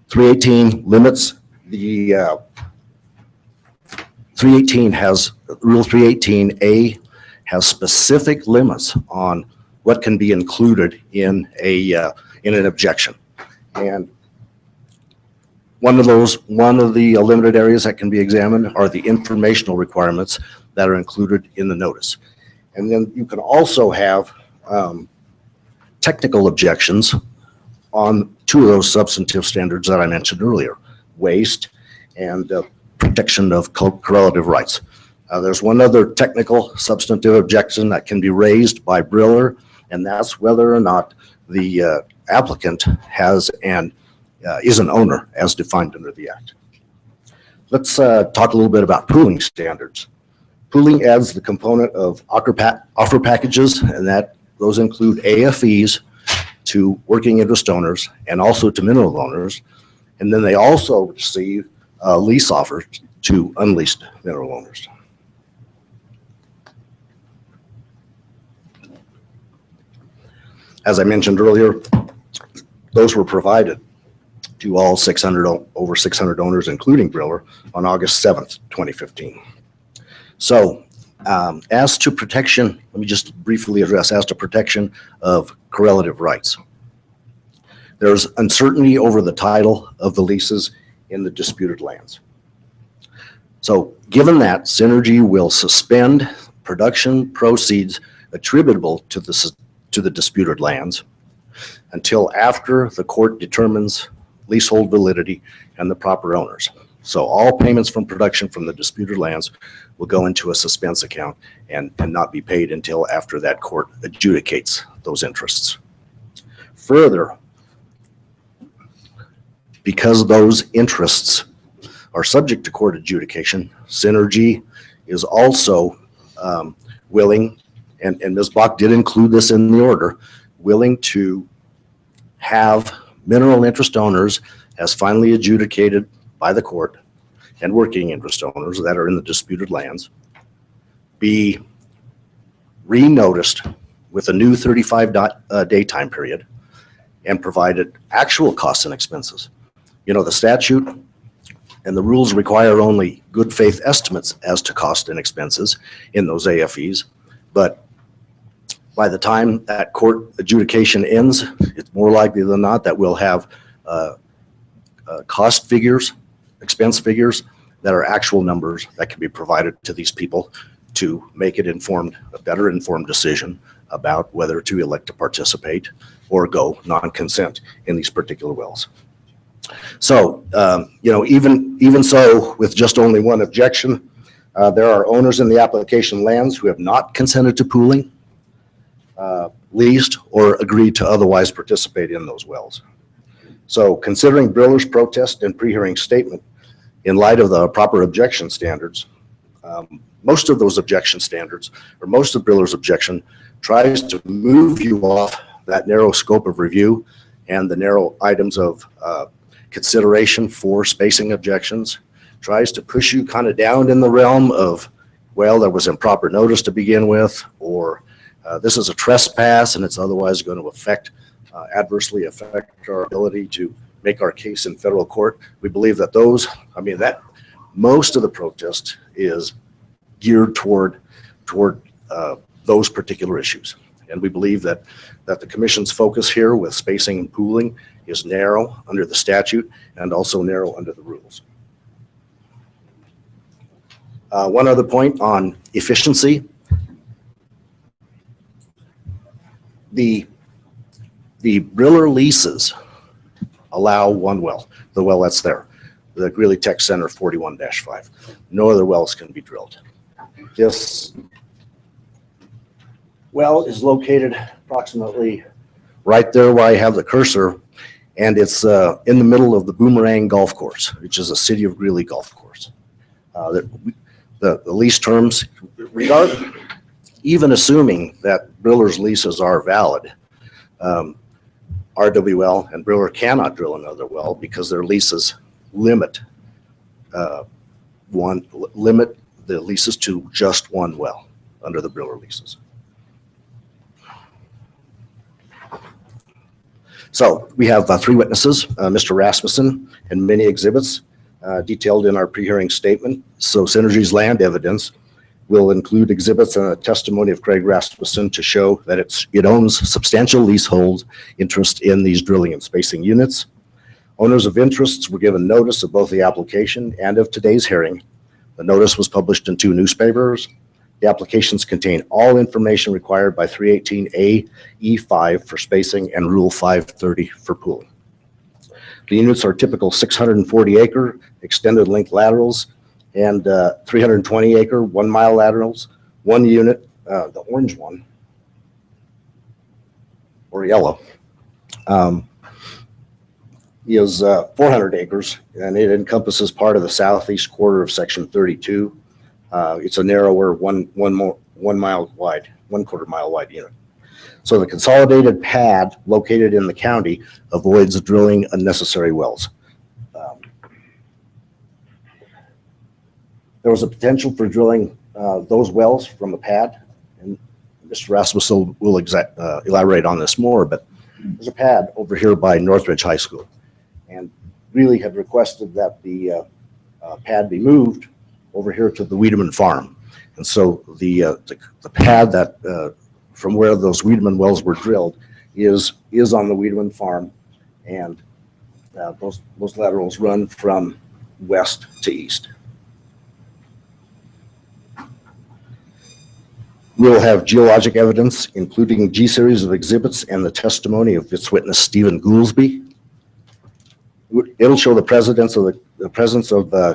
318 limits the 318 has Rule 318A has specific limits on what can be included in an objection, and one of the limited areas that can be examined are the informational requirements that are included in the notice. And then you can also have technical objections on two of those substantive standards that I mentioned earlier, waste and protection of correlative rights. There's one other technical substantive objection that can be raised by Briller, and that's whether or not the applicant has is an owner as defined under the Act. Let's talk a little bit about pooling standards. Pooling adds the component of offer packages, and those include AFEs to working interest owners and also to mineral owners. And then they also receive lease offers to unleased mineral owners. As I mentioned earlier, those were provided to all over 600 owners, including Briller, on August 7th, 2015. So as to protection, let me just briefly address as to protection of correlative rights. There's uncertainty over the title of the leases in the disputed lands. So given that, Synergy will suspend production proceeds attributable to the disputed lands until after the court determines leasehold validity and the proper owners. So all payments from production from the disputed lands will go into a suspense account and not be paid until after that court adjudicates those interests. Further, because those interests are subject to court adjudication, Synergy is also willing, and Ms. Bach did include this in the order, willing to have mineral interest owners as finally adjudicated by the court and working interest owners that are in the disputed lands be re-noticed with a new 35-day time period and provided actual costs and expenses. You know, the statute and the rules require only good faith estimates as to cost and expenses in those AFEs, but by the time that court adjudication ends, it's more likely than not that we'll have cost figures, expense figures that are actual numbers that can be provided to these people to make it a better informed decision about whether to elect to participate or go non-consent in these particular wells. So, even so, with just only one objection, there are owners in the application lands who have not consented to pooling, leased, or agreed to otherwise participate in those wells. So considering Briller's protest and pre-hearing statement in light of the proper objection standards, most of those objection standards, or most of Briller's objection, tries to move you off that narrow scope of review and the narrow items of consideration for spacing objections, tries to push you kind of down in the realm of, well, there was improper notice to begin with, or this is a trespass and it's otherwise going to adversely affect our ability to make our case in federal court. We believe that most of the protest is geared toward those particular issues. And we believe that the commission's focus here with spacing and pooling is narrow under the statute and also narrow under the rules. One other point on efficiency. The Briller leases allow one well, the well that's there, the Greeley Tech Center 41-5. No other wells can be drilled. This well is located approximately right there where I have the cursor, and it's in the middle of the Boomerang Golf Course, which is a City of Greeley golf course. The lease terms, even assuming that Briller's leases are valid, RWL and Brewer cannot drill another well because their leases limit the leases to just one well under the Brewer leases. So we have 3 witnesses, Mr. Rasmussen, and many exhibits detailed in our pre-hearing statement. So Synergy's land evidence will include exhibits and a testimony of Craig Rasmussen to show that it owns substantial leasehold interest in these drilling and spacing units. Owners of interests were given notice of both the application and of today's hearing. The notice was published in 2 newspapers. The applications contain all information required by 318A E5 for spacing and Rule 530 for pooling. The units are typical 640-acre extended length laterals and 320-acre 1-mile laterals. One unit, the orange one, or yellow, is 400 acres, and it encompasses part of the southeast quarter of Section 32. It's a narrower 1 mile wide, 1/4 mile wide unit. So the consolidated pad located in the county avoids drilling unnecessary wells. There was a potential for drilling those wells from a pad, and Mr. Rasmussen will elaborate on this more, but there's a pad over here by Northridge High School, and really had requested that the pad be moved over here to the Wiedemann farm. And so the pad that from where those Wiedemann wells were drilled is on the Wiedemann farm, and those laterals run from west to east. We'll have geologic evidence, including G-series of exhibits and the testimony of its witness, Stephen Goolsby. It'll show the presence of the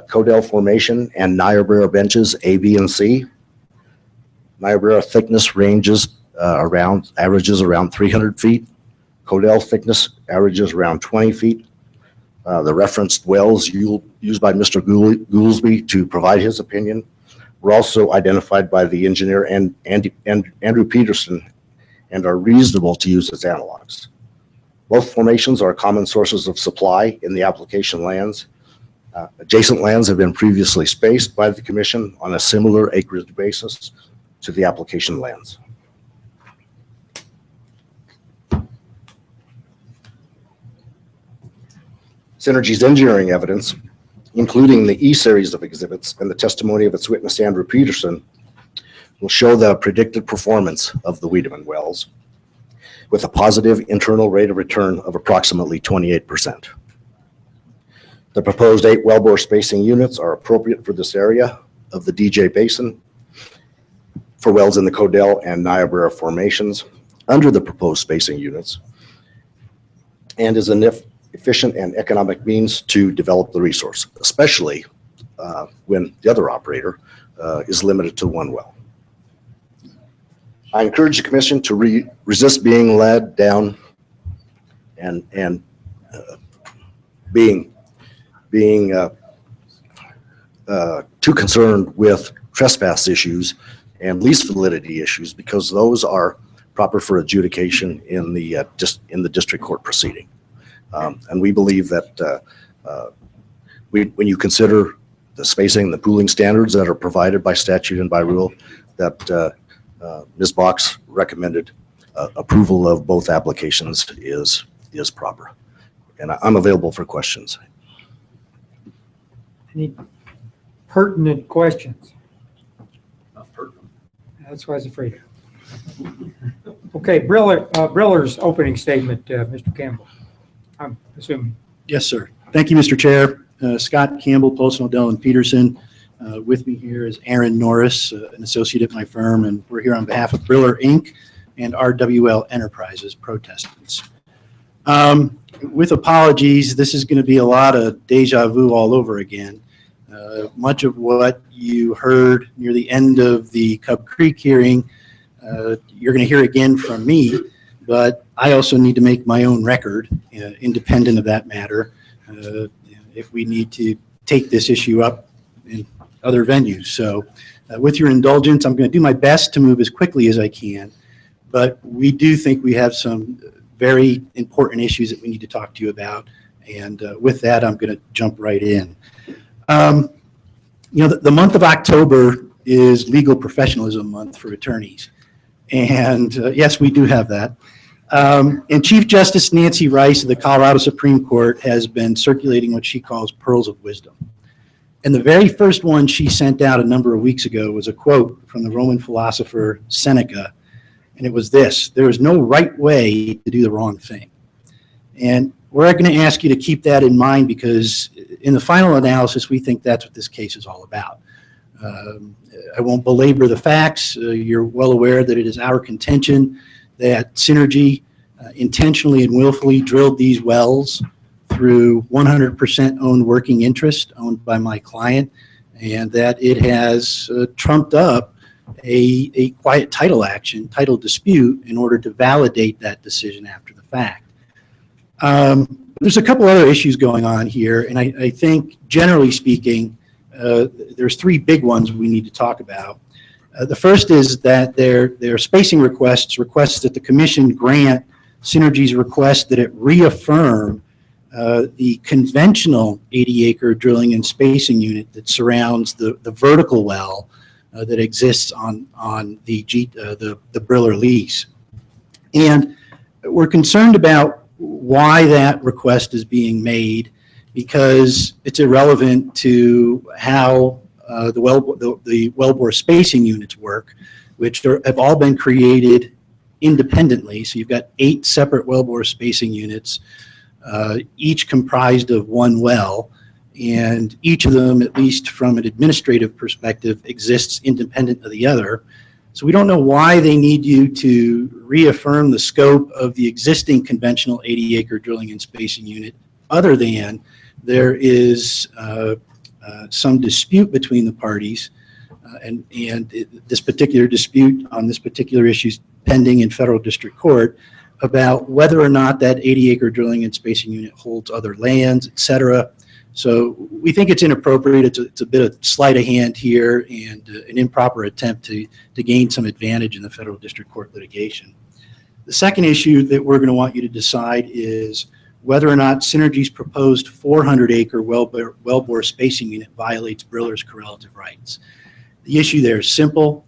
Codell Formation and Niobrara benches A, B, and C. Niobrara thickness averages around 300 feet. Codell thickness averages around 20 feet. The referenced wells used by Mr. Goolsby to provide his opinion were also identified by the engineer and Andrew Peterson and are reasonable to use as analogs. Both formations are common sources of supply in the application lands. Adjacent lands have been previously spaced by the commission on a similar acreage basis to the application lands. Synergy's engineering evidence, including the E-series of exhibits and the testimony of its witness, Andrew Peterson, will show the predicted performance of the Wiedemann wells with a positive internal rate of return of approximately 28%. The proposed 8 wellbore spacing units are appropriate for this area of the DJ Basin for wells in the Codell and Niobrara formations under the proposed spacing units, and is an efficient and economic means to develop the resource, especially when the other operator is limited to 1 well. I encourage the commission to resist being led down and being too concerned with trespass issues and lease validity issues, because those are proper for adjudication in the district court proceeding. And we believe that when you consider the spacing, the pooling standards that are provided by statute and by rule, that Ms. Box recommended approval of both applications is proper. And I'm available for questions. Any pertinent questions? Not pertinent. That's what I was afraid of. Okay, Briller's opening statement, Mr. Campbell, I'm assuming. Yes, sir. Thank you, Mr. Chair. Scott Campbell, Poston, O'Dell, and Peterson. With me here is Aaron Norris, an associate at my firm, and we're here on behalf of Briller, Inc. and RWL Enterprises protestants. With apologies, this is going to be a lot of deja vu all over again. Much of what you heard near the end of the Cub Creek hearing, you're going to hear again from me, but I also need to make my own record, independent of that matter, if we need to take this issue up in other venues. So with your indulgence, I'm going to do my best to move as quickly as I can, but we do think we have some very important issues that we need to talk to you about. And with that, I'm going to jump right in. The month of October is Legal Professionalism Month for attorneys. And yes, we do have that. And Chief Justice Nancy Rice of the Colorado Supreme Court has been circulating what she calls pearls of wisdom. And the very first one she sent out a number of weeks ago was a quote from the Roman philosopher Seneca. And it was this: there is no right way to do the wrong thing. And we're going to ask you to keep that in mind, because in the final analysis, we think that's what this case is all about. I won't belabor the facts. You're well aware that it is our contention that Synergy intentionally and willfully drilled these wells through 100% owned working interest owned by my client, and that it has trumped up a quiet title dispute in order to validate that decision after the fact. There's a couple other issues going on here, and I think, generally speaking, there's three big ones we need to talk about. The first is that their spacing requests that the commission grant Synergy's request that it reaffirm the conventional 80-acre drilling and spacing unit that surrounds the vertical well that exists on the Briller lease. And we're concerned about why that request is being made, because it's irrelevant to how the wellbore spacing units work, which have all been created independently. So you've got 8 separate wellbore spacing units, each comprised of one well, and each of them, at least from an administrative perspective, exists independent of the other. So we don't know why they need you to reaffirm the scope of the existing conventional 80-acre drilling and spacing unit, other than there is some dispute between the parties, and this particular dispute on this particular issue is pending in federal district court about whether or not that 80-acre drilling and spacing unit holds other lands, et cetera. So we think it's inappropriate. It's a bit of sleight of hand here and an improper attempt to gain some advantage in the federal district court litigation. The second issue that we're going to want you to decide is whether or not Synergy's proposed 400-acre wellbore spacing unit violates Briller's correlative rights. The issue there is simple.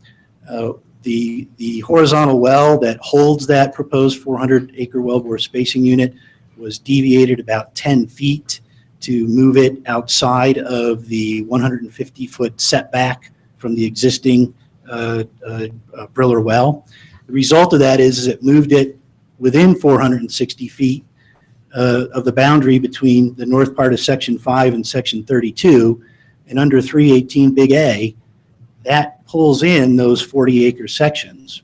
The horizontal well that holds that proposed 400-acre wellbore spacing unit was deviated about 10 feet to move it outside of the 150-foot setback from the existing Briller well. The result of that is it moved it within 460 feet of the boundary between the north part of Section 5 and Section 32, and under 318 Big A, that pulls in those 40-acre sections.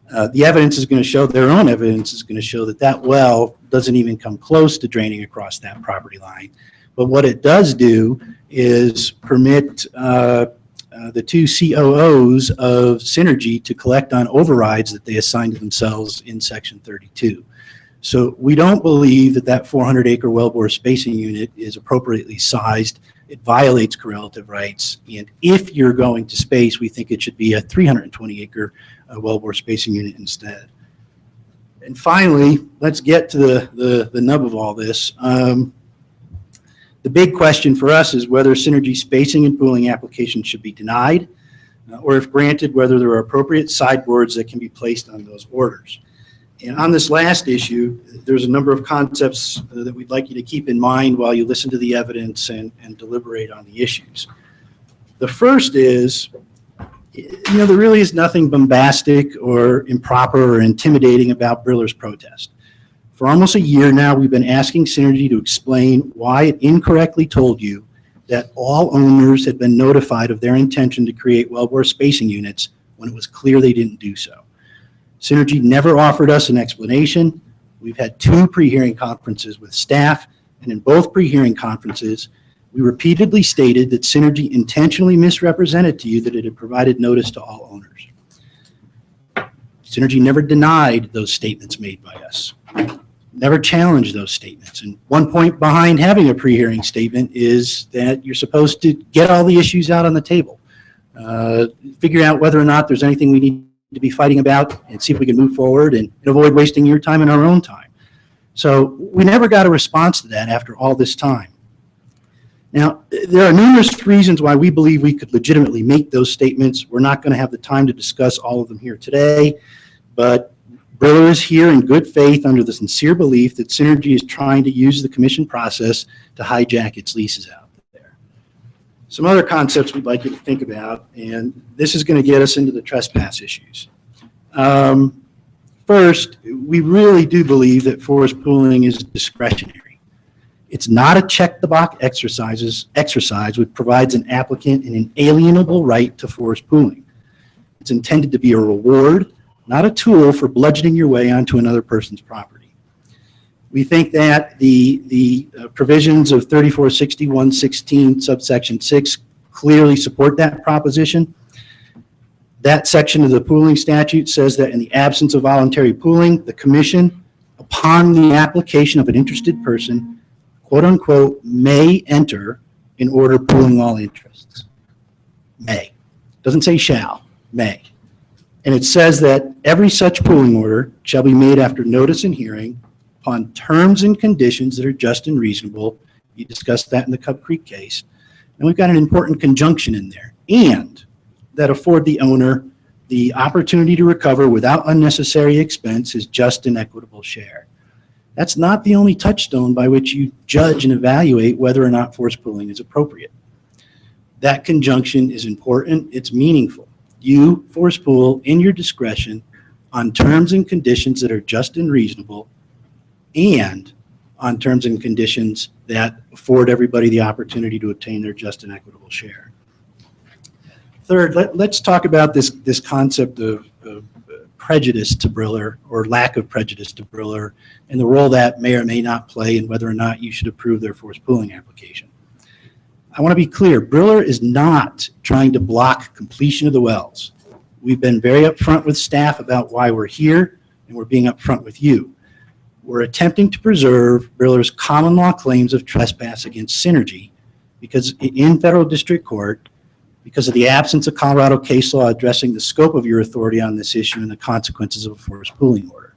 The evidence is going to show, their own evidence is going to show that that well doesn't even come close to draining across that property line. But what it does do is permit the 2 COOs of Synergy to collect on overrides that they assigned to themselves in Section 32. So we don't believe that that 400-acre wellbore spacing unit is appropriately sized. It violates correlative rights. And if you're going to space, we think it should be a 320-acre wellbore spacing unit instead. And finally, let's get to the nub of all this. The big question for us is whether Synergy spacing and pooling applications should be denied, or if granted, whether there are appropriate sideboards that can be placed on those orders. And on this last issue, there's a number of concepts that we'd like you to keep in mind while you listen to the evidence and deliberate on the issues. The first is, there really is nothing bombastic or improper or intimidating about Briller's protest. For almost a year now, we've been asking Synergy to explain why it incorrectly told you that all owners had been notified of their intention to create wellbore spacing units when it was clear they didn't do so. Synergy never offered us an explanation. We've had 2 pre-hearing conferences with staff, and in both pre-hearing conferences, we repeatedly stated that Synergy intentionally misrepresented to you that it had provided notice to all owners. Synergy never denied those statements made by us, never challenged those statements. And one point behind having a pre-hearing statement is that you're supposed to get all the issues out on the table, figure out whether or not there's anything we need to be fighting about and see if we can move forward and avoid wasting your time and our own time. So we never got a response to that after all this time. Now, there are numerous reasons why we believe we could legitimately make those statements. We're not going to have the time to discuss all of them here today, but Briller is here in good faith under the sincere belief that Synergy is trying to use the commission process to hijack its leases out there. Some other concepts we'd like you to think about, and this is going to get us into the trespass issues. First, we really do believe that forest pooling is discretionary. It's not a check-the-box exercise which provides an applicant an inalienable right to forest pooling. It's intended to be a reward, not a tool for bludgeoning your way onto another person's property. We think that the provisions of 3461.16 subsection 6 clearly support that proposition. That section of the pooling statute says that in the absence of voluntary pooling, the commission, upon the application of an interested person, quote unquote, may enter in order pooling all interests. May. Doesn't say shall, may. And it says that every such pooling order shall be made after notice and hearing upon terms and conditions that are just and reasonable. You discussed that in the Cub Creek case. And we've got an important conjunction in there. And that afford the owner the opportunity to recover without unnecessary expense his just and equitable share. That's not the only touchstone by which you judge and evaluate whether or not forest pooling is appropriate. That conjunction is important. It's meaningful. You forest pool in your discretion on terms and conditions that are just and reasonable, and on terms and conditions that afford everybody the opportunity to obtain their just and equitable share. Third, let's talk about this concept of prejudice to Briller, or lack of prejudice to Briller, and the role that may or may not play in whether or not you should approve their forest pooling application. I want to be clear, Briller is not trying to block completion of the wells. We've been very upfront with staff about why we're here, and we're being upfront with you. We're attempting to preserve Briller's common law claims of trespass against Synergy because in federal district court, because of the absence of Colorado case law addressing the scope of your authority on this issue and the consequences of a forest pooling order.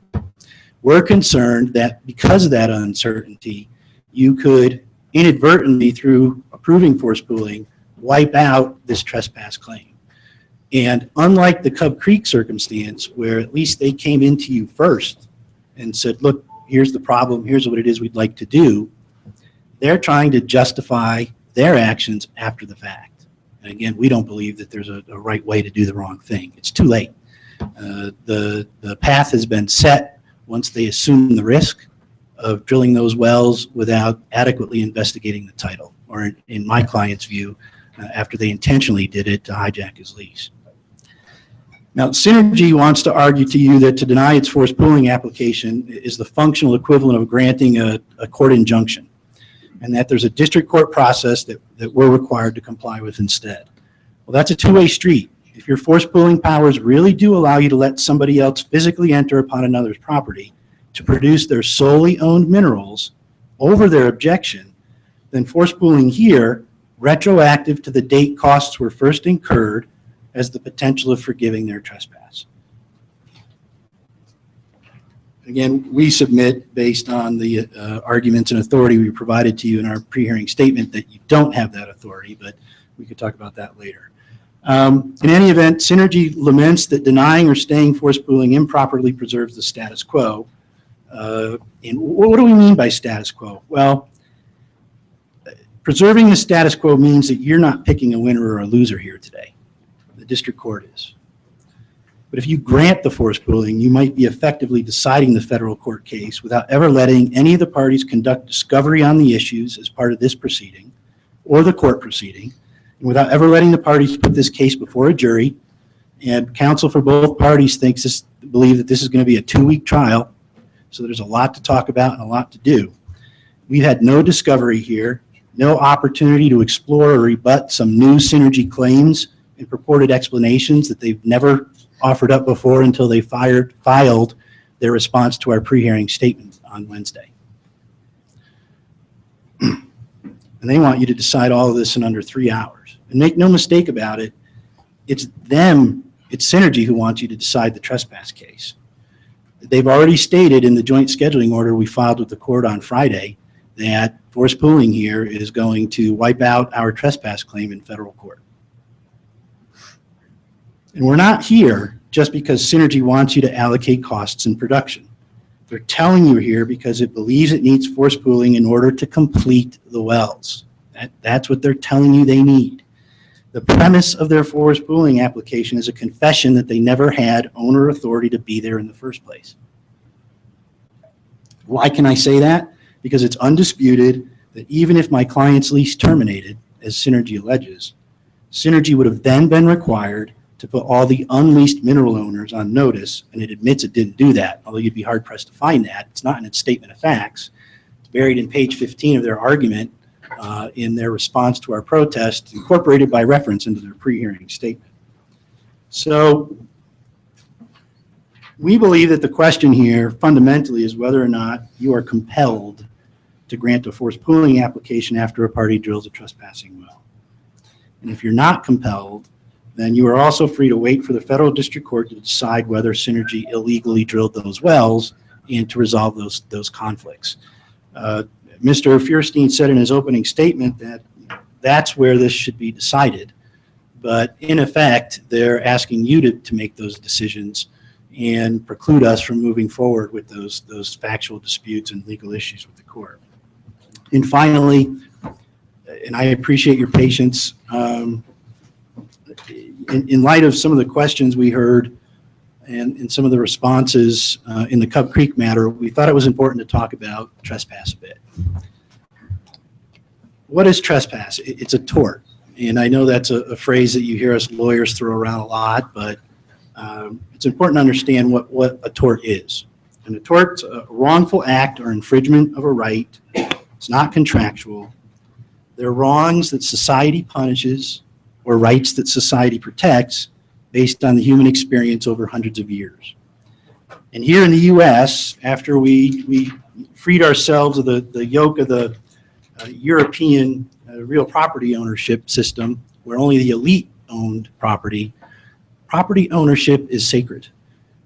We're concerned that because of that uncertainty, you could inadvertently, through approving forest pooling, wipe out this trespass claim. And unlike the Cub Creek circumstance, where at least they came into you first and said, look, here's the problem, here's what it is we'd like to do, they're trying to justify their actions after the fact. And again, we don't believe that there's a right way to do the wrong thing. It's too late. The path has been set once they assume the risk of drilling those wells without adequately investigating the title, or in my client's view, after they intentionally did it to hijack his lease. Now, Synergy wants to argue to you that to deny its forest pooling application is the functional equivalent of granting a court injunction, and that there's a district court process that we're required to comply with instead. Well, that's a two-way street. If your forest pooling powers really do allow you to let somebody else physically enter upon another's property to produce their solely owned minerals over their objection, then forest pooling here, retroactive to the date costs were first incurred, has the potential of forgiving their trespass. Again, we submit, based on the arguments and authority we provided to you in our pre-hearing statement, that you don't have that authority, but we could talk about that later. In any event, Synergy laments that denying or staying forest pooling improperly preserves the status quo. And what do we mean by status quo? Well, preserving the status quo means that you're not picking a winner or a loser here today. The district court is. But if you grant the forest pooling, you might be effectively deciding the federal court case without ever letting any of the parties conduct discovery on the issues as part of this proceeding or the court proceeding, and without ever letting the parties put this case before a jury. And counsel for both parties believe that this is going to be a 2-week trial, so there's a lot to talk about and a lot to do. We've had no discovery here, no opportunity to explore or rebut some new Synergy claims and purported explanations that they've never offered up before until they filed their response to our pre-hearing statement on Wednesday. And they want you to decide all of this in under 3 hours. And make no mistake about it, it's them It's Synergy who wants you to decide the trespass case. They've already stated in the joint scheduling order we filed with the court on Friday that forced pooling here is going to wipe out our trespass claim in federal court. And we're not here just because Synergy wants you to allocate costs in production. They're telling you here because it believes it needs forced pooling in order to complete the wells. That's what they're telling you they need. The premise of their forced pooling application is a confession that they never had owner authority to be there in the first place. Why can I say that? Because it's undisputed that even if my client's lease terminated, as Synergy alleges, Synergy would have then been required to put all the unleased mineral owners on notice, and it admits it didn't do that, although you'd be hard-pressed to find that. It's not in its statement of facts. It's buried in page 15 of their argument in their response to our protest, incorporated by reference into their pre-hearing statement. So we believe that the question here fundamentally is whether or not you are compelled to grant a forced pooling application after a party drills a trespassing well. And if you're not compelled, then you are also free to wait for the federal district court to decide whether Synergy illegally drilled those wells and to resolve those conflicts. Mr. Feuerstein said in his opening statement that that's where this should be decided. But in effect, they're asking you to make those decisions and preclude us from moving forward with those factual disputes and legal issues with the court. And finally, and I appreciate your patience, in light of some of the questions we heard and some of the responses in the Cub Creek matter, we thought it was important to talk about trespass a bit. What is trespass? It's a tort. And I know that's a phrase that you hear us lawyers throw around a lot, but it's important to understand what a tort is. And a tort's a wrongful act or infringement of a right. It's not contractual. They're wrongs that society punishes or rights that society protects based on the human experience over hundreds of years. And here in the U.S., after we freed ourselves of the yoke of the European real property ownership system, where only the elite owned property ownership is sacred.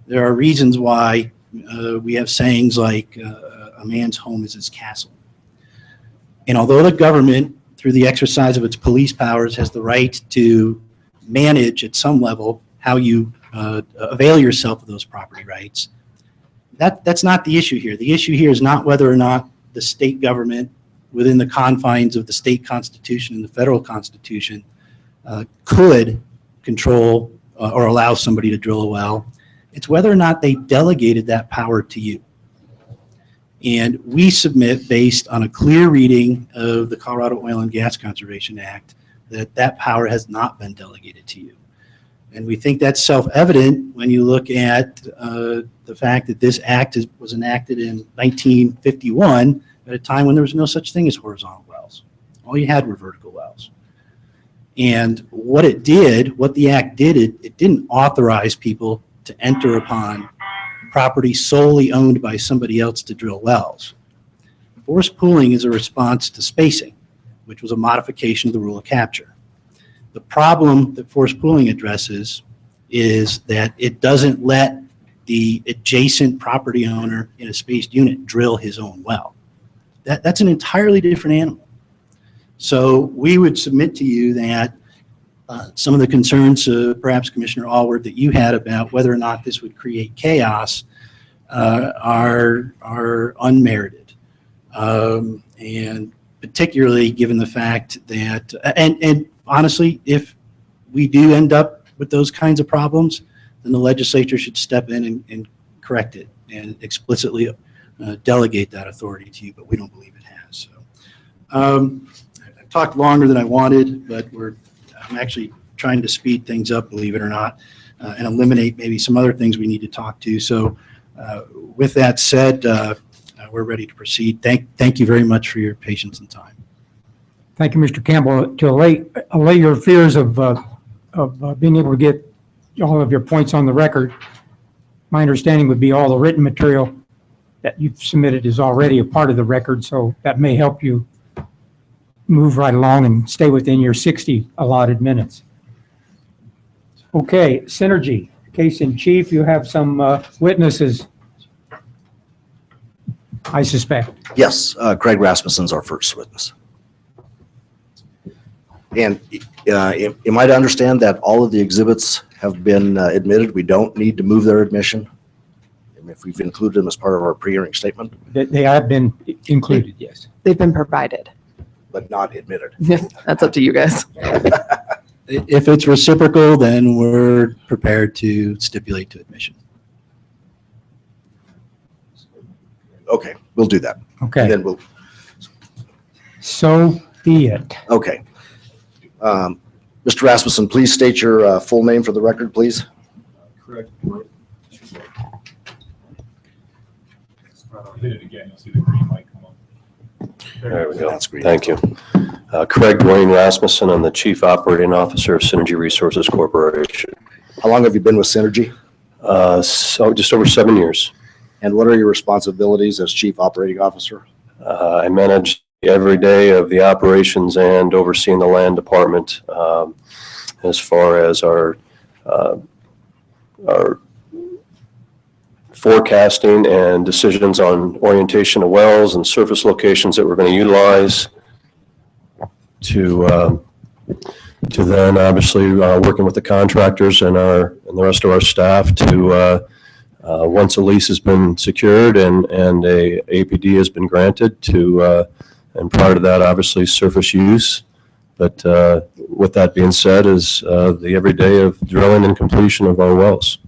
There are reasons why we have sayings like a man's home is his castle. And although the government, through the exercise of its police powers, has the right to manage at some level how you avail yourself of those property rights, that's not the issue here. The issue here is not whether or not the state government, within the confines of the state constitution and the federal constitution, could control or allow somebody to drill a well. It's whether or not they delegated that power to you. And we submit, based on a clear reading of the Colorado Oil and Gas Conservation Act, that power has not been delegated to you. And we think that's self-evident when you look at the fact that this act was enacted in 1951 at a time when there was no such thing as horizontal wells. All you had were vertical wells. And what the act did, it didn't authorize people to enter upon property solely owned by somebody else to drill wells. Forced pooling is a response to spacing, which was a modification of the rule of capture. The problem that forced pooling addresses is that it doesn't let the adjacent property owner in a spaced unit drill his own well. That's an entirely different animal. So we would submit to you that some of the concerns, perhaps Commissioner Allward, that you had about whether or not this would create chaos are unmerited. And particularly given the fact that, and honestly, if we do end up with those kinds of problems, then the legislature should step in and correct it and explicitly delegate that authority to you, but we don't believe it has. So I've talked longer than I wanted, but I'm actually trying to speed things up, believe it or not, and eliminate maybe some other things we need to talk to. So with that said, we're ready to proceed. Thank you very much for your patience and time. Thank you, Mr. Campbell. To allay your fears of being able to get all of your points on the record, my understanding would be all the written material that you've submitted is already a part of the record, so that may help you move right along and stay within your 60 allotted minutes. Okay, Synergy, case in chief, you have some witnesses, I suspect. Yes, Craig Rasmussen's our first witness. And am I to understand that all of the exhibits have been admitted? We don't need to move their admission? And if we've included them as part of our pre-hearing statement, They have been included, yes. They've been provided. but not admitted? That's up to you guys. If it's reciprocal, then we're prepared to stipulate to admission. Okay, we'll do that. And Okay, then we'll, so be it. okay. Mr. Rasmussen, please state your full name for the record, please. Correct. Hit it again, you'll see the green light come on. There we go. That's great. Thank you. Craig Dwayne Rasmussen, I'm the Chief Operating Officer of Synergy Resources Corporation. How long have you been with Synergy? So just over 7 years. And what are your responsibilities as Chief Operating Officer? I manage every day of the operations and overseeing the land department as far as our forecasting and decisions on orientation of wells and surface locations that we're going to utilize to then obviously working with the contractors and the rest of our staff to once a lease has been secured and a APD has been granted to and prior to that obviously surface use. But with that being said is the everyday of drilling and completion of our wells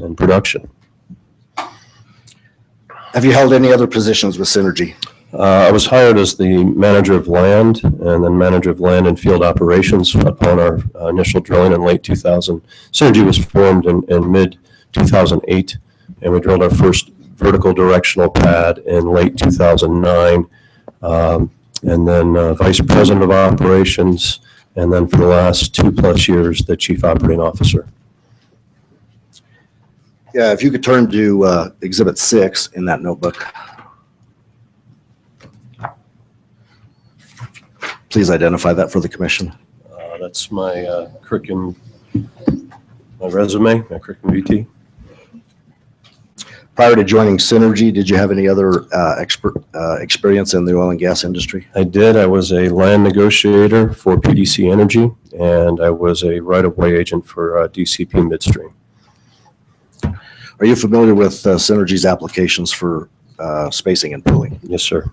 and production. Have you held any other positions with Synergy? I was hired as the manager of land and then manager of land and field operations upon our initial drilling in late 2000. Synergy was formed in mid 2008, and we drilled our first vertical directional pad in late 2009. And then vice president of operations, and then for the last 2+ years, the chief operating officer. Yeah, if you could turn to Exhibit 6 in that notebook. Please identify that for the commission. That's my curriculum, my resume, my curriculum VT. Prior to joining Synergy, did you have any other experience in the oil and gas industry? I did. I was a land negotiator for PDC Energy, and I was a right-of-way agent for DCP Midstream. Are you familiar with Synergy's applications for spacing and pooling? Yes, sir.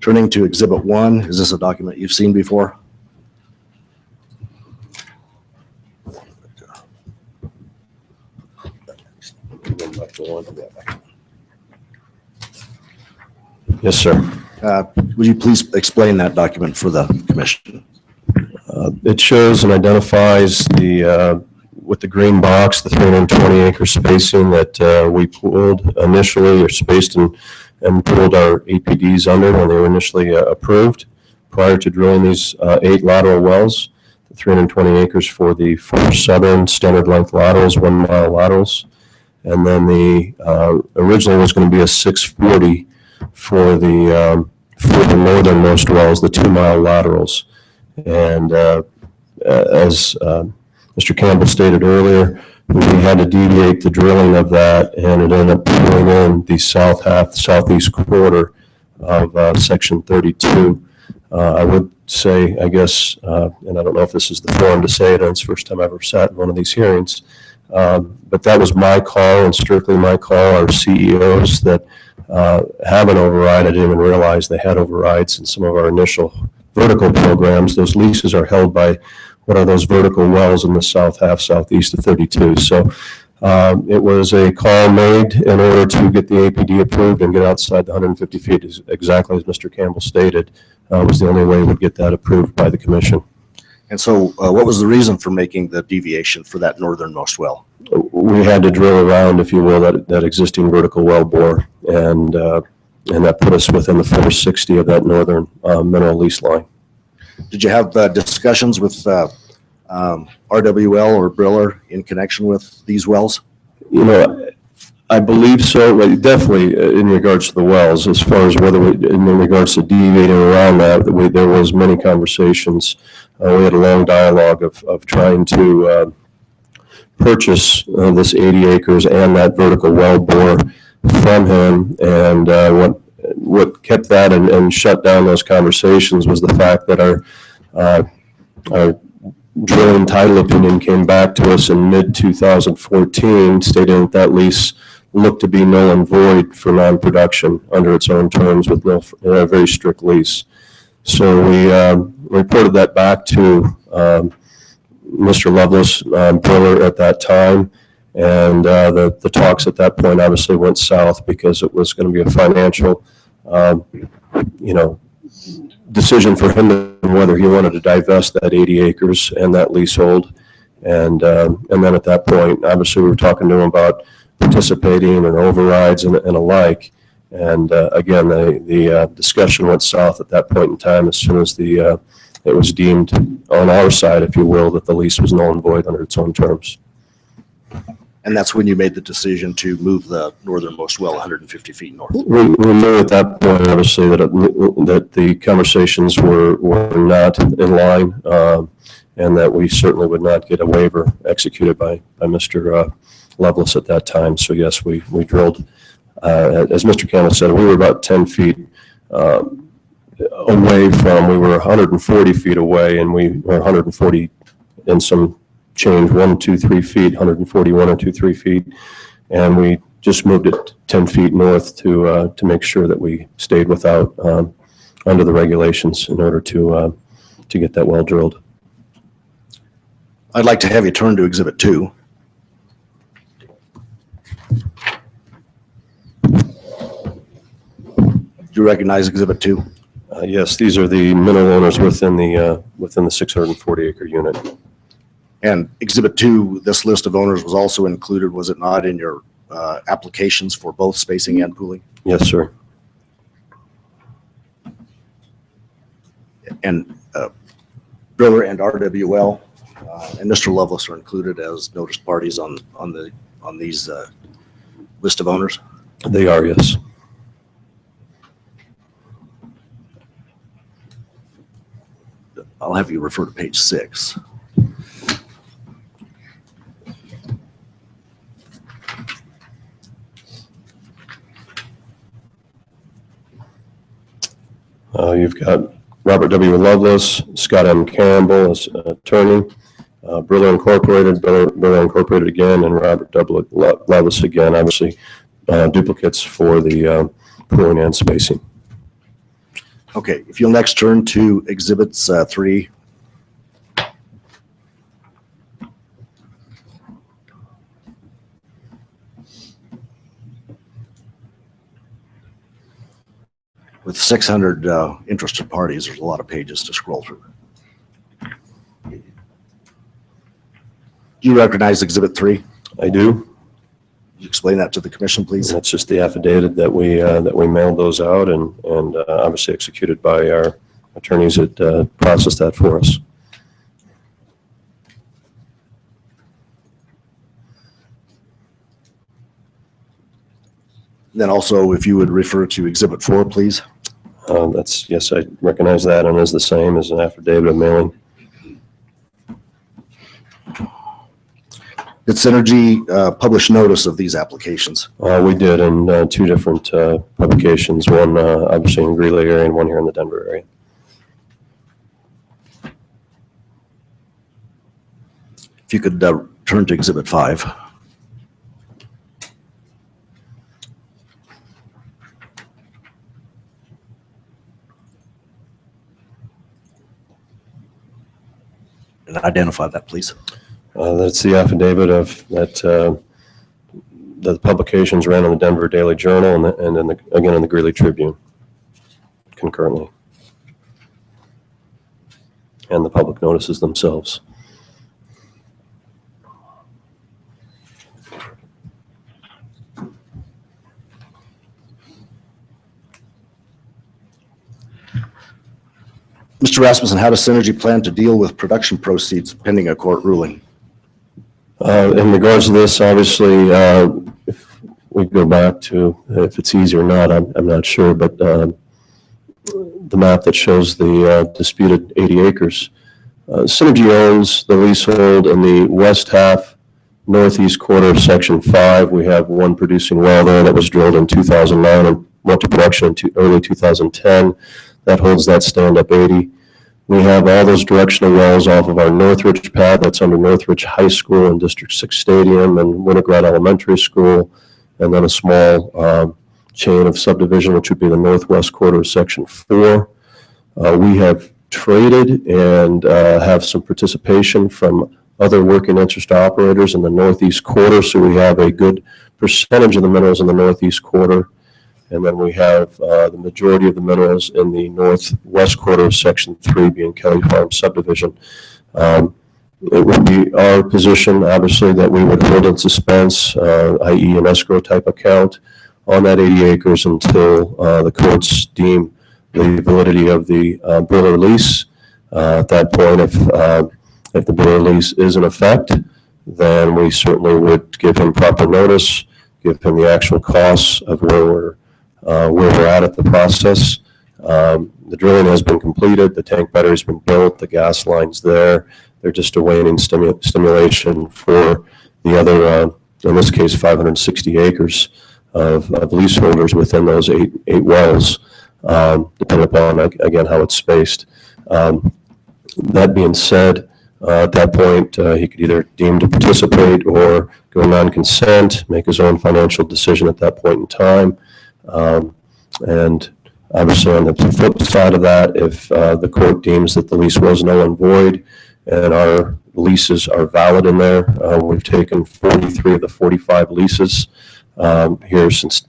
Turning to Exhibit 1, is this a document you've seen before? Yes, sir. Would you please explain that document for the commission? It shows and identifies with the green box, the 320 acre spacing that we pooled initially or spaced and pooled our APDs under when they were initially approved prior to drilling these 8 lateral wells, the 320 acres for the 4 southern standard length laterals, 1 mile laterals. And then the originally was going to be a 640 for the northernmost wells, the 2 mile laterals. And as Mr. Campbell stated earlier, we had to deviate the drilling of that, and it ended up pulling in the southeast quarter of Section 32. I would say, I guess, and I don't know if this is the forum to say it, and it's the first time I've ever sat in one of these hearings, but that was my call and strictly my call. Our CEOs that have an override, I didn't even realize they had overrides in some of our initial vertical programs. Those leases are held by what are those vertical wells in the southeast of 32. So it was a call made in order to get the APD approved and get outside the 150 feet, exactly as Mr. Campbell stated, was the only way we would get that approved by the commission. And so what was the reason for making the deviation for that northernmost well? We had to drill around, if you will, that existing vertical well bore, and that put us within the 460 of that northern mineral lease line. Did you have discussions with RWL or Briller in connection with these wells? You know, I believe so, but definitely in regards to the wells, as far as whether in regards to deviating around that, there was many conversations. We had a long dialogue of trying to purchase this 80 acres and that vertical well bore from him. And what kept that and shut down those conversations was the fact that our drilling title opinion came back to us in mid-2014 stating that that lease looked to be null and void for non-production under its own terms with a very strict lease. So we reported that back to Mr. Lovelace, Briller at that time, and the talks at that point obviously went south because it was going to be a financial, decision for him whether he wanted to divest that 80 acres and that leasehold. And then at that point, obviously we were talking to him about participating and overrides and alike. And again, the discussion went south at that point in time as soon as it was deemed on our side, if you will, that the lease was null and void under its own terms. And that's when you made the decision to move the northernmost well 150 feet north. We knew at that point, obviously, that the conversations were not in line, and that we certainly would not get a waiver executed by Mr. Lovelace at that time. So yes, we drilled, as Mr. Campbell said, we were about 10 feet away from, we were 140 feet away, and we were 140 and some change, 1, 2, 3 feet, 141 or 2, 3 feet, and we just moved it 10 feet north to make sure that we stayed without under the regulations in order to get that well drilled. I'd like to have you turn to Exhibit 2. Do you recognize Exhibit 2? Yes, these are the mineral owners within the 640 acre unit. And Exhibit 2, this list of owners was also included, was it not, in your applications for both spacing and pooling? Yes, sir. And Briller and RWL and Mr. Lovelace are included as noticed parties on these list of owners? They are, yes. I'll have you refer to page 6. You've got Robert W. Lovelace, Scott M. Campbell as attorney, Briller Incorporated, Briller Incorporated again, and Robert W. Lovelace again, obviously duplicates for the pooling and spacing. Okay, if you'll next turn to Exhibits 3. With 600 interested parties, there's a lot of pages to scroll through. Do you recognize Exhibit 3? I do. Could you explain that to the commission, please? That's just the affidavit that we mailed those out and obviously executed by our attorneys that processed that for us. Then also, if you would refer to Exhibit 4, please. Yes, I recognize that, and is the same as an affidavit of mailing. Did Synergy publish notice of these applications? We did in 2 different publications, one obviously in the Greeley area and one here in the Denver area. If you could turn to Exhibit 5. And identify that, please. That's the affidavit of that the publications ran in the Denver Daily Journal and again in the Greeley Tribune concurrently, and the public notices themselves. Mr. Rasmussen, how does Synergy plan to deal with production proceeds pending a court ruling? In regards to this, obviously, if we go back to, if it's easy or not, I'm not sure, but the map that shows the disputed 80 acres, Synergy owns the leasehold in the west half northeast quarter of Section 5, we have one producing well there that was drilled in 2009 and went to production in early 2010. That holds that stand up 80. We have all those directional wells off of our Northridge pad that's under Northridge High School and District 6 Stadium and Winograd Elementary School, and then a small chain of subdivision, which would be the northwest quarter of Section 4. We have traded and have some participation from other working interest operators in the northeast quarter, so we have a good percentage of the minerals in the northeast quarter. And then we have the majority of the minerals in the northwest quarter of Section 3 being Kelly Farm subdivision. It would be our position, obviously, that we would hold in suspense, i.e. an escrow type account on that 80 acres until the courts deem the validity of the Brewer lease. At that point, if the Brewer lease is in effect, then we certainly would give him proper notice, give him the actual costs of where we're at the process. The drilling has been completed, the tank battery's been built, the gas line's there. They're just awaiting stimulation for the other, in this case, 560 acres of leaseholders within those eight wells, depending upon, again, how it's spaced. That being said, at that point, he could either deem to participate or go non-consent, make his own financial decision at that point in time. And obviously on the flip side of that, if the court deems that the lease was null and void and our leases are valid in there, we've taken 43 of the 45 leases here since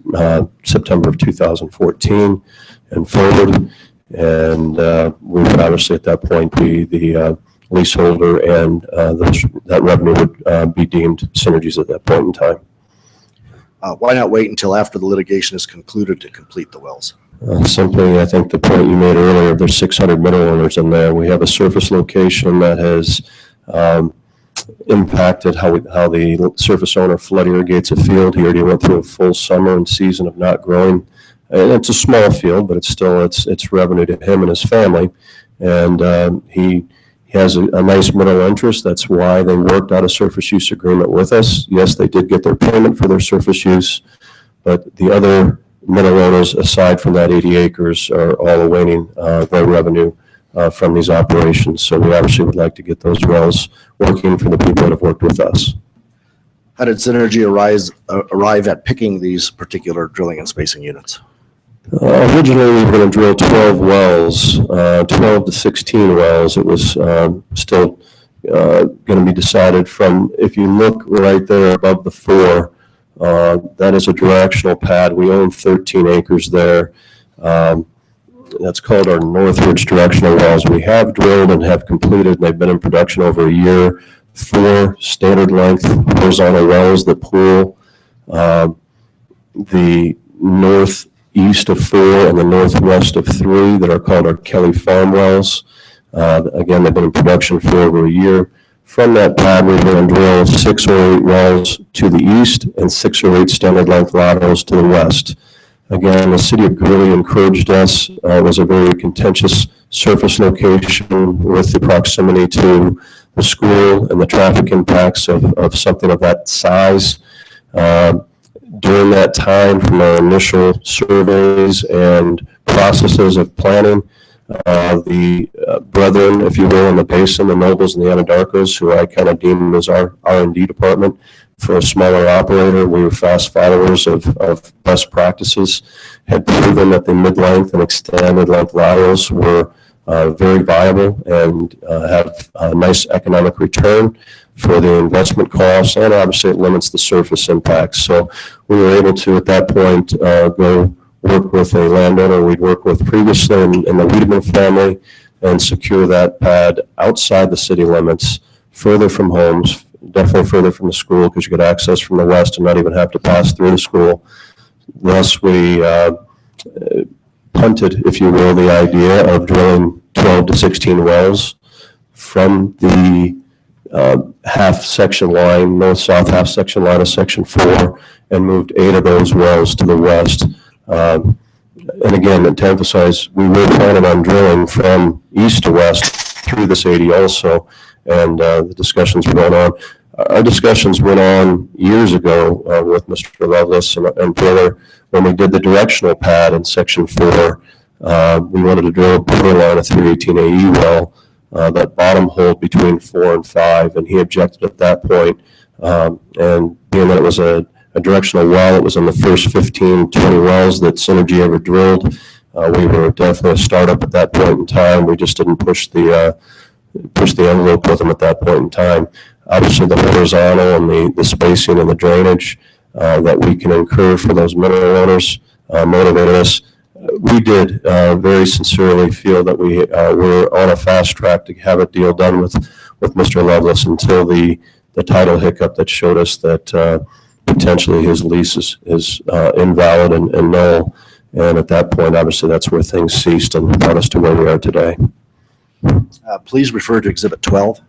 September of 2014 and forward. And we would obviously at that point be the leaseholder, and that revenue would be deemed synergies at that point in time. Why not wait until after the litigation is concluded to complete the wells? Simply, I think the point you made earlier, there's 600 mineral owners in there. We have a surface location that has impacted how the surface owner flood irrigates a field. He already went through a full summer and season of not growing. And it's a small field, but it's still, it's revenue to him and his family. And he has a nice mineral interest. That's why they worked out a surface use agreement with us. Yes, they did get their payment for their surface use, but the other mineral owners, aside from that 80 acres, are all awaiting their revenue from these operations. So we obviously would like to get those wells working for the people that have worked with us. How did Synergy arrive at picking these particular drilling and spacing units? Originally, we were going to drill 12 wells, 12 to 16 wells. It was still going to be decided from, if you look right there above the 4, that is a directional pad. We own 13 acres there. That's called our Northridge directional wells. We have drilled and have completed, and they've been in production over a year, 4 standard length horizontal wells that pool the northeast of 4 and the northwest of 3 that are called our Kelly Farm wells. Again, they've been in production for over a year. From that pad, we're going to drill 6 or 8 wells to the east and 6 or 8 standard length laterals to the west. Again, the city of Greeley encouraged us. It was a very contentious surface location with the proximity to the school and the traffic impacts of something of that size. During that time, from our initial surveys and processes of planning, the brethren, if you will, in the basin, the Nobles and the Anadarkos, who I kind of deem as our R&D department for a smaller operator, we were fast followers of best practices, had proven that the mid-length and extended length laterals were very viable and have a nice economic return for the investment costs, and obviously it limits the surface impacts. So we were able to, at that point, go work with a landowner we'd worked with previously in the Wiedemann family and secure that pad outside the city limits, further from homes, definitely further from the school, because you could access from the west and not even have to pass through the school. Thus, we punted, if you will, the idea of drilling 12 to 16 wells from the half section line, north-south half section line of Section 4, and moved 8 of those wells to the west. And again, to emphasize, we were planning on drilling from east to west through this 80 also, and the discussions were going on. our discussions went on years ago with Mr. Lovelace and Taylor when we did the directional pad in section 4. We wanted to drill a borderline of 318 AE well, that bottom hole between 4 and 5, and he objected at that point. And being that it was a directional well, it was in the first 15, 20 wells that Synergy ever drilled. We were definitely a startup at that point in time. We just didn't push the envelope with them at that point in time. Obviously, the horizontal and the spacing and the drainage that we can incur for those mineral owners motivated us. We did very sincerely feel that we were on a fast track to have a deal done with Mr. Lovelace until the title hiccup that showed us that potentially his lease is invalid and null. And at that point, obviously, that's where things ceased and brought us to where we are today. Please refer to Exhibit 12.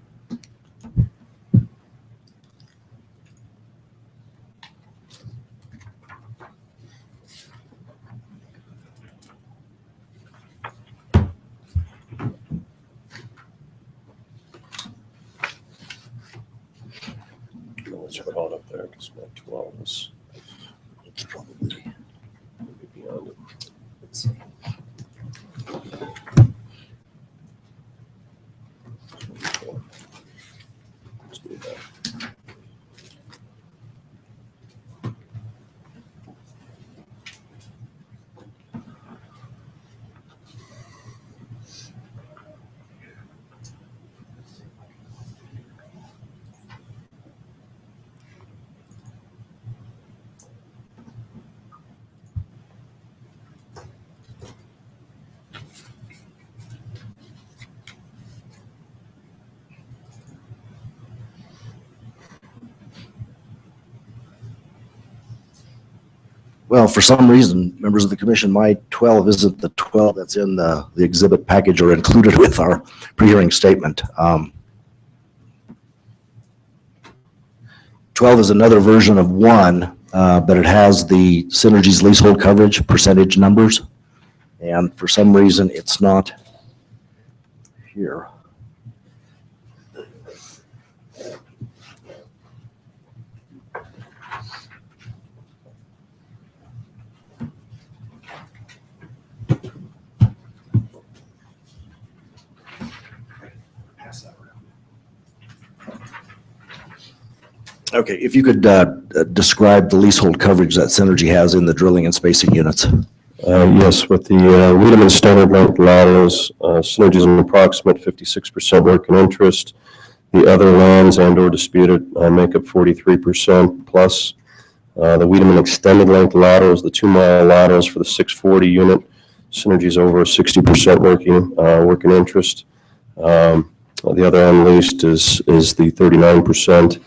Let's call it up there because my 12 is probably beyond it. Let's see. Let's do that. Well, for some reason, members of the commission, my 12 isn't the 12 that's in the exhibit package or included with our pre-hearing statement. 12 is another version of 1, but it has the Synergy's leasehold coverage percentage numbers. And for some reason, it's not here. Okay, if you could describe the leasehold coverage that Synergy has in the drilling and spacing units. Yes, with the Wiedemann standard length laterals, Synergy is an approximate 56% working interest. The other lands and or disputed make up 43% plus. The Wiedemann extended length laterals, the 2-mile laterals for the 640 unit, Synergy is over 60% working interest. The other unleased is the 39%.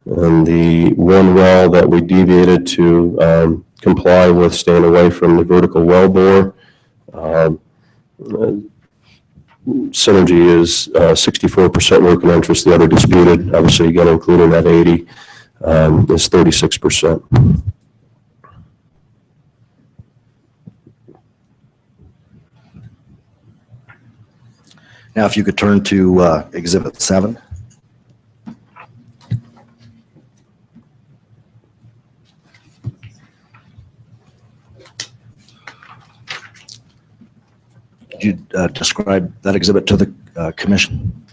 And the one well that we deviated to comply with staying away from the vertical well bore, Synergy is 64% working interest. The other disputed, obviously again including that 80, is 36%. Now, if you could turn to Exhibit 7. Could you describe that exhibit to the commission?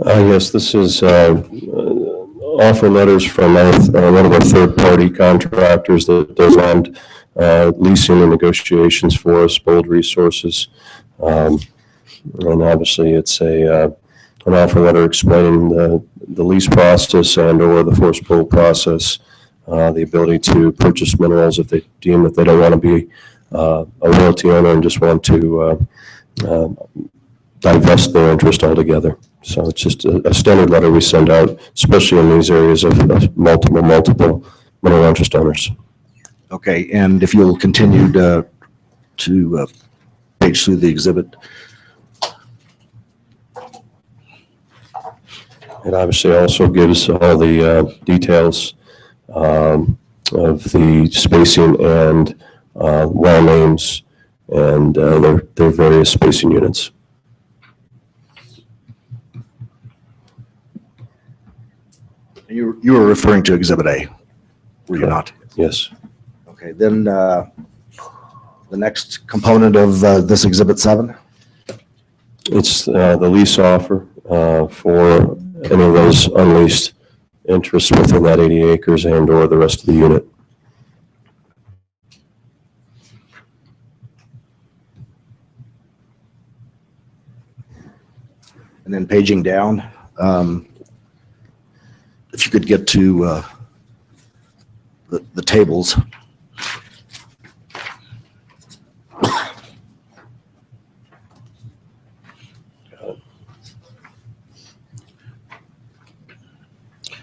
Yes, this is offer letters from one of our third-party contractors that does land leasing and negotiations for us, Bold Resources. And obviously, it's an offer letter explaining the lease process and or the forced pull process, the ability to purchase minerals if they deem that they don't want to be a royalty owner and just want to divest their interest altogether. So it's just a standard letter we send out, especially in these areas of multiple mineral interest owners. Okay, and if you'll continue to page through the exhibit. It obviously also gives all the details of the spacing and well names and their various spacing units. You were referring to Exhibit A, were you not? Yes. Okay, then the next component of this Exhibit 7? It's the lease offer for any of those unleased interests within that 80 acres and/or the rest of the unit. And then paging down, if you could get to the tables.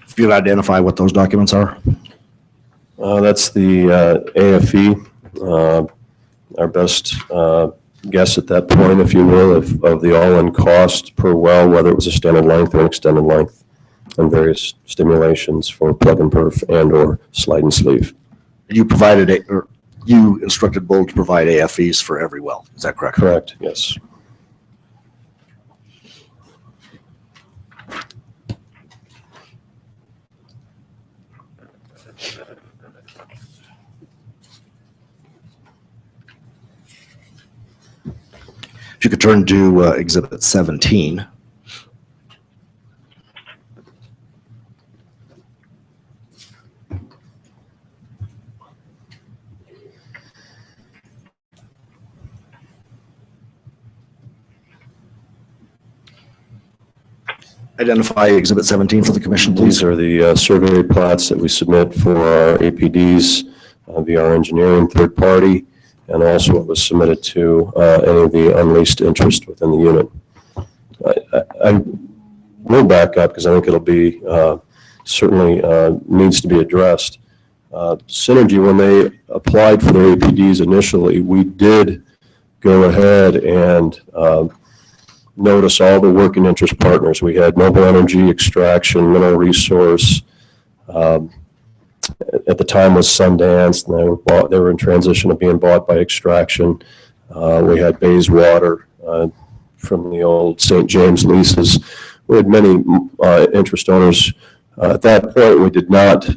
If you'd identify what those documents are. That's the AFE, our best guess at that point, if you will, of the all-in cost per well, whether it was a standard length or an extended length, and various stimulations for plug and perf and/or slide and sleeve. You provided, or you instructed Bull to provide AFEs for every well, is that correct? Correct, yes. If you could turn to Exhibit 17. Identify Exhibit 17 for the commission, please. These are the survey plots that we submit for our APDs via our engineering third party, and also what was submitted to any of the unleased interest within the unit. I will back up because I think it'll be certainly needs to be addressed. Synergy, when they applied for their APDs initially, we did go ahead and notice all the working interest partners. We had Noble Energy, Extraction, Mineral Resource. At the time was Sundance, and they were in transition of being bought by Extraction. We had Bayswater from the old St. James leases. We had many interest owners. At that point, we did not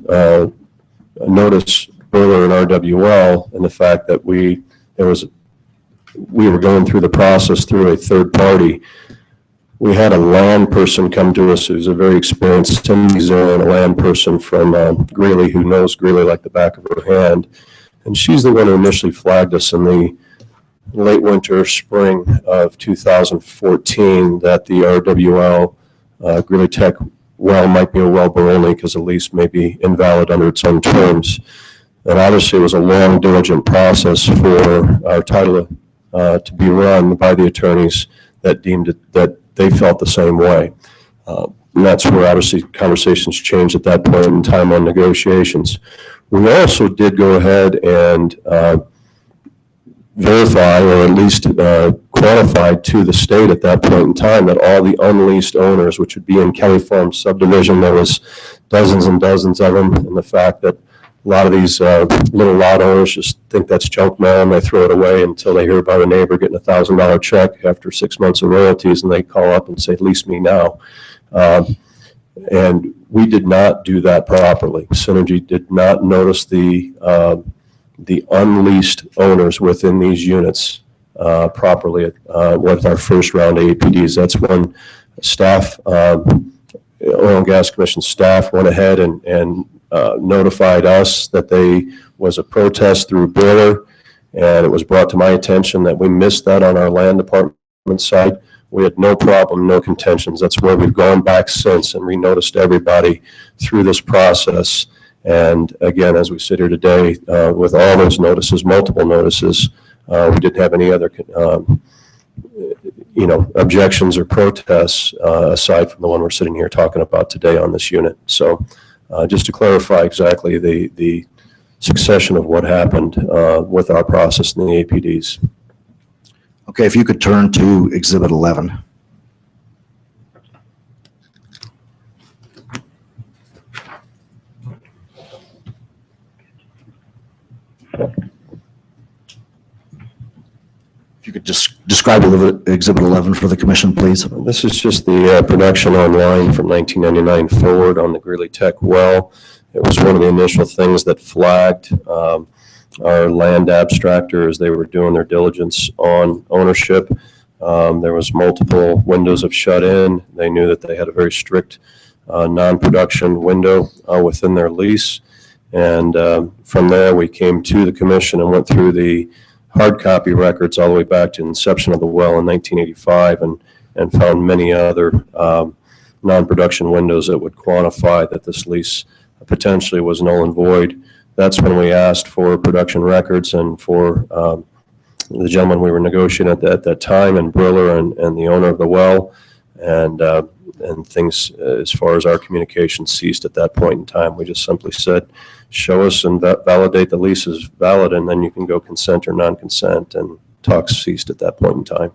notice Burler and RWL, and the fact that we were going through the process through a third party. We had a land person come to us who's a very experienced zone, a land person from Greeley, who knows Greeley like the back of her hand. And she's the one who initially flagged us in the late winter, spring of 2014 that the RWL Greeley Tech well might be a well bore only because the lease may be invalid under its own terms. And obviously it was a long, diligent process for our title to be run by the attorneys that deemed it, that they felt the same way. And that's where obviously conversations changed at that point in time on negotiations. We also did go ahead and verify, or at least qualified to the state at that point in time, that all the unleased owners, which would be in Kelly Farm subdivision, there was dozens and dozens of them, and the fact that a lot of these little lot owners just think that's junk mail and they throw it away until they hear about a neighbor getting $1,000 check after 6 months of royalties, and they call up and say, lease me now. And we did not do that properly. Synergy did not notice the unleased owners within these units properly with our first round of APDs. That's when staff, Oil and Gas Commission staff went ahead and notified us that there was a protest through Baylor, and it was brought to my attention that we missed that on our land department side. We had no problem, no contentions. That's where we've gone back since and re-noticed everybody through this process. And again, as we sit here today, with all those notices, multiple notices, we didn't have any other objections or protests aside from the one we're sitting here talking about today on this unit. So just to clarify exactly the succession of what happened with our process in the APDs. Okay, if you could turn to Exhibit 11. If you could just Describe Exhibit 11 for the commission, please. This is just the production online from 1999 forward on the Greeley Tech well. It was one of the initial things that flagged our land abstractor as they were doing their diligence on ownership. There was multiple windows of shut-in. They knew that they had a very strict non-production window within their lease. And from there, we came to the commission and went through the hard copy records all the way back to inception of the well in 1985 and found many other non-production windows that would quantify that this lease potentially was null and void. That's when we asked for production records and for the gentleman we were negotiating at that time, and Briller and the owner of the well, and things as far as our communication ceased at that point in time. We just simply said, show us and validate the lease is valid, and then you can go consent or non-consent, and talks ceased at that point in time.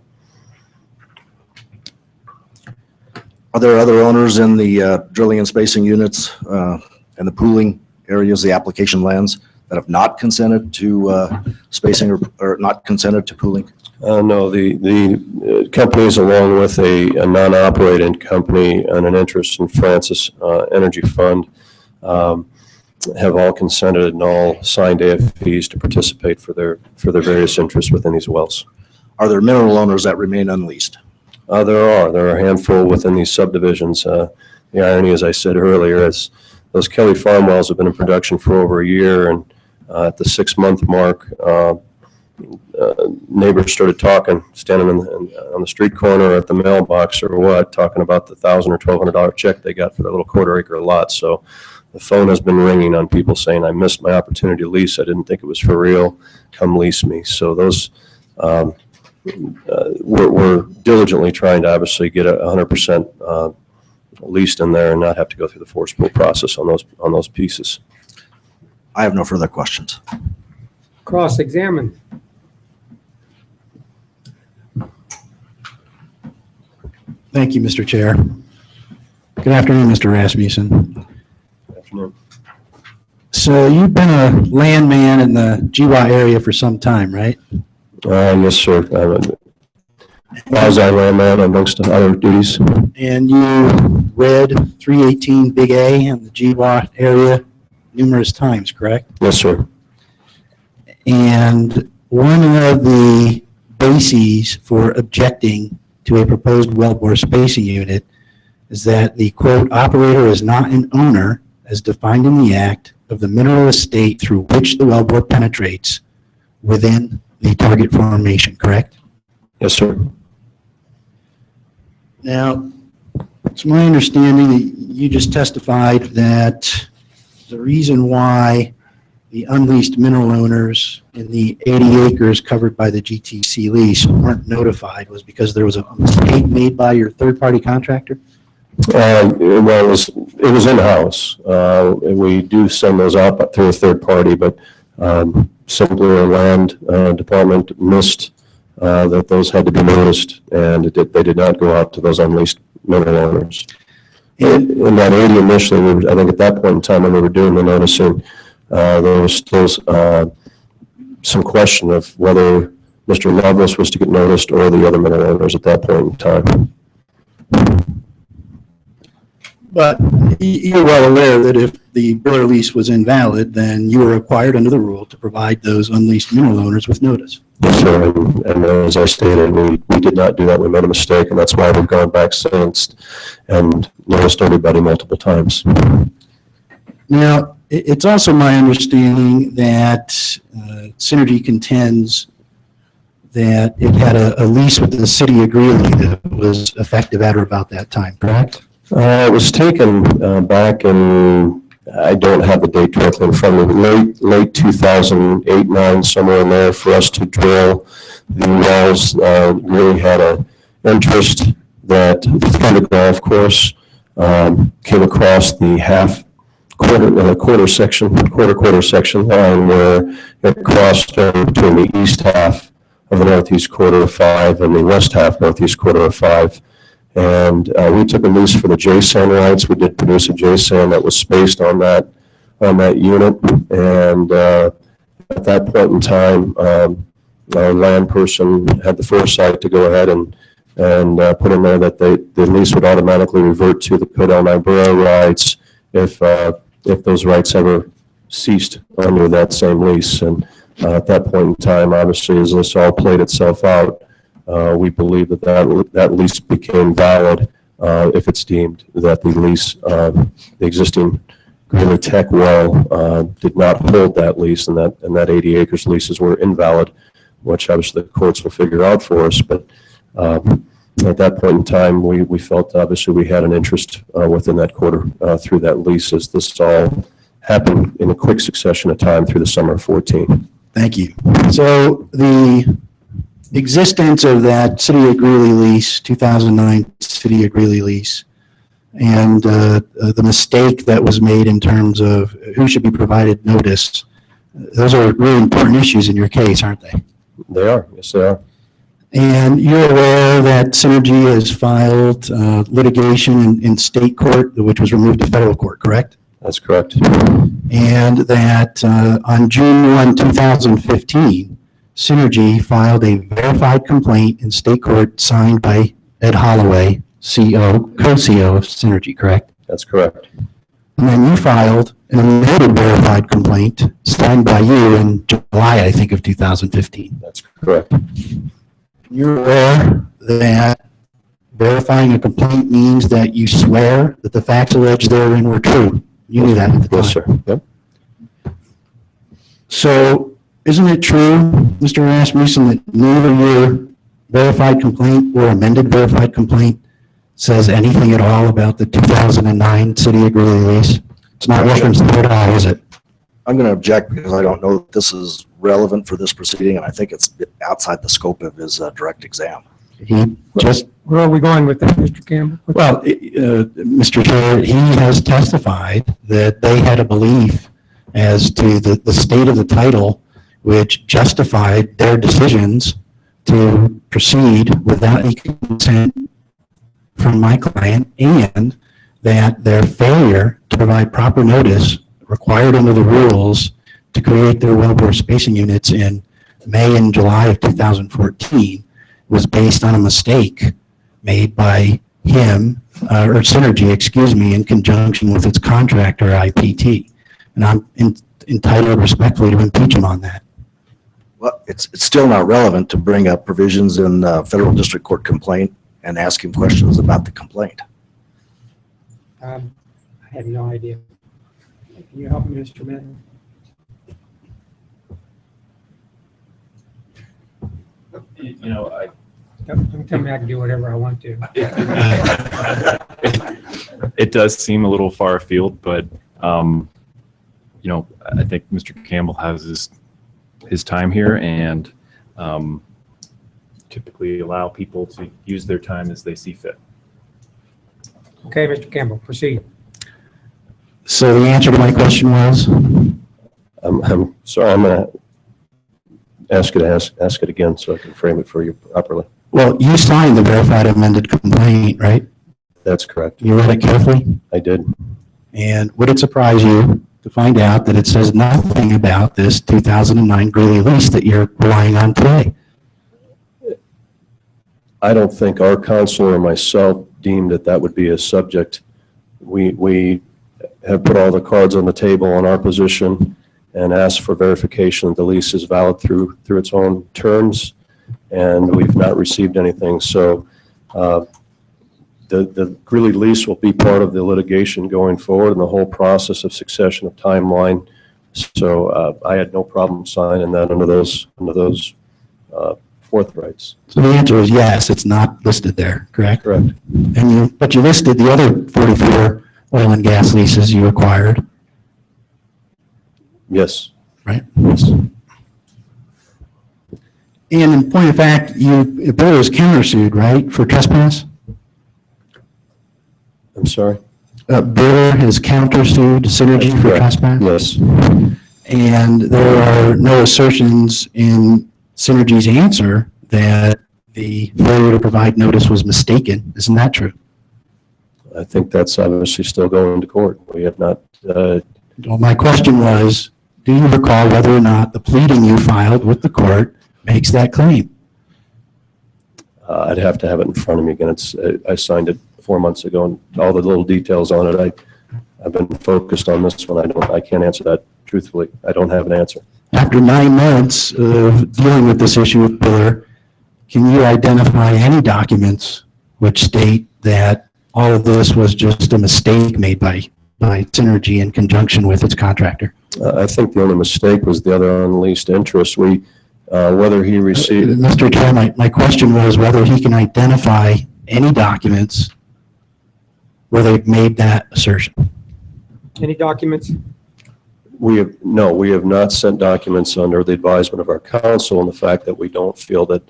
Are there other owners in the drilling and spacing units and the pooling areas, the application lands, that have not consented to spacing or not consented to pooling? No, the companies, along with a non-operating company and an interest in Francis Energy Fund, have all consented and all signed AFPs to participate for their various interests within these wells. Are there mineral owners that remain unleased? There are a handful within these subdivisions. The irony, as I said earlier, is those Kelly Farm wells have been in production for over a year, and at the 6-month mark, neighbors started talking, standing on the street corner at the mailbox or what, talking about the $1,000 or $1,200 check they got for that little quarter-acre lot. So the phone has been ringing on people saying, I missed my opportunity to lease. I didn't think it was for real. Come lease me. So those, we're diligently trying to obviously get 100% leased in there and not have to go through the forced pool process on those pieces. I have no further questions. Cross-examine. Thank you, Mr. Chair. Good afternoon, Mr. Rasmussen. Good afternoon. So you've been a landman in the GWA area for some time, right? Yes, sir. Quasi landman amongst other duties. And you read 318 Big A in the GWA area numerous times, correct? Yes, sir. And one of the bases for objecting to a proposed wellbore spacing unit is that the quote, operator is not an owner as defined in the act of the mineral estate through which the wellbore penetrates within the target formation, correct? Yes, sir. Now, it's my understanding that you just testified that the reason why the unleased mineral owners in the 80 acres covered by the GTC lease weren't notified was because there was a mistake made by your third-party contractor? Well, it was in-house. We do send those out through a third party, but simply our land department missed that those had to be noticed, and they did not go out to those unleased mineral owners. In that 80 initially, I think at that point in time when we were doing the noticing, there was still some question of whether Mr. Lovelace was to get noticed or the other mineral owners at that point in time. But you're well aware that if the Briller lease was invalid, then you were required under the rule to provide those unleased mineral owners with notice. Yes, sir. And as I stated, we did not do that. We made a mistake, and that's why we've gone back since and noticed everybody multiple times. Now, it's also my understanding that Synergy contends that it had a lease with the city of Greeley that was effective at or about that time, correct? It was taken back in, I don't have the date directly in front of me, late 2008, 9, somewhere in there, for us to drill the wells. Really had an interest that through the golf course came across the quarter section line where it crossed between the east half of the northeast quarter of 5 and the west half northeast quarter of 5. And we took a lease for the JSAN rights. We did produce a JSAN that was spaced on that unit. And at that point in time, our land person had the foresight to go ahead and put in there that the lease would automatically revert to the Codell Niobrara rights if those rights ever ceased under that same lease. And at that point in time, obviously, as this all played itself out, we believe that lease became valid if it's deemed that the lease, the existing Greeley Tech well did not hold that lease, and that 80 acres leases were invalid, which obviously the courts will figure out for us. But at that point in time, we felt obviously we had an interest within that quarter through that lease, as this all happened in a quick succession of time through the summer of 14. Thank you. So the existence of that City of Greeley lease, 2009 City of Greeley lease, and the mistake that was made in terms of who should be provided notice, those are really important issues in your case, aren't they? They are, yes they are. And you're aware that Synergy has filed litigation in state court, which was removed to federal court, correct? That's correct. And that on June 1, 2015, Synergy filed a verified complaint in state court signed by Ed Holloway, co-CEO of Synergy, correct? That's correct. And then you filed an amended verified complaint signed by you in July, I think, of 2015. That's correct. You're aware that verifying a complaint means that you swear that the facts alleged therein were true. You knew that at the time. Yes, sir. Yep. So isn't it true, Mr. Rasmussen, that neither your verified complaint or amended verified complaint says anything at all about the 2009 City of Greeley lease? It's not referenced there at all, is it? I'm going to object because I don't know that this is relevant for this proceeding, and I think it's outside the scope of his direct exam. He just, Where are we going with that, Mr. Campbell? well, Mr. Chair, he has testified that they had a belief as to the state of the title, which justified their decisions to proceed without any consent from my client, and that their failure to provide proper notice required under the rules to create their wellbore spacing units in May and July of 2014 was based on a mistake made by him, or Synergy, excuse me, in conjunction with its contractor, IPT. And I'm entitled respectfully to impeach him on that. Well, it's still not relevant to bring up provisions in the federal district court complaint and ask him questions about the complaint. I have no idea. Can you help me, Mr. Mann? You know, Don't tell me I can do whatever I want to. it does seem a little far afield, but you know, I think Mr. Campbell has his time here, and typically allow people to use their time as they see fit. Okay, Mr. Campbell, proceed. So the answer to my question was? I'm sorry, I'm going to ask you to ask it again so I can frame it for you properly. Well, you signed the verified amended complaint, right? That's correct. You read it carefully? I did. And would it surprise you to find out that it says nothing about this 2009 Greeley lease that you're relying on today? I don't think our counsel or myself deemed that would be a subject. We have put all the cards on the table on our position and asked for verification that the lease is valid through its own terms, and we've not received anything. So the Greeley lease will be part of the litigation going forward and the whole process of succession of timeline. So I had no problem signing that under those forthrights. So the answer is yes, it's not listed there, correct? Correct. But you listed the other 44 oil and gas leases you acquired. Yes. Right? Yes. And in point of fact, Bill was countersued, right, for trespass? I'm sorry? Bill has countersued Synergy for trespass? Yes. And there are no assertions in Synergy's answer that the failure to provide notice was mistaken. Isn't that true? I think that's obviously still going to court. We have not. Well, my question was, do you recall whether or not the pleading you filed with the court makes that claim? I'd have to have it in front of me again. I signed it 4 months ago, and all the little details on it, I've been focused on this one. I can't answer that truthfully. I don't have an answer. After 9 months of dealing with this issue with Biller, can you identify any documents which state that all of this was just a mistake made by Synergy in conjunction with its contractor? I think the only mistake was the other unleased interest. Whether he received. Mr. Chair, my question was whether he can identify any documents where they've made that assertion. Any documents? We have not sent documents under the advisement of our counsel, and the fact that we don't feel that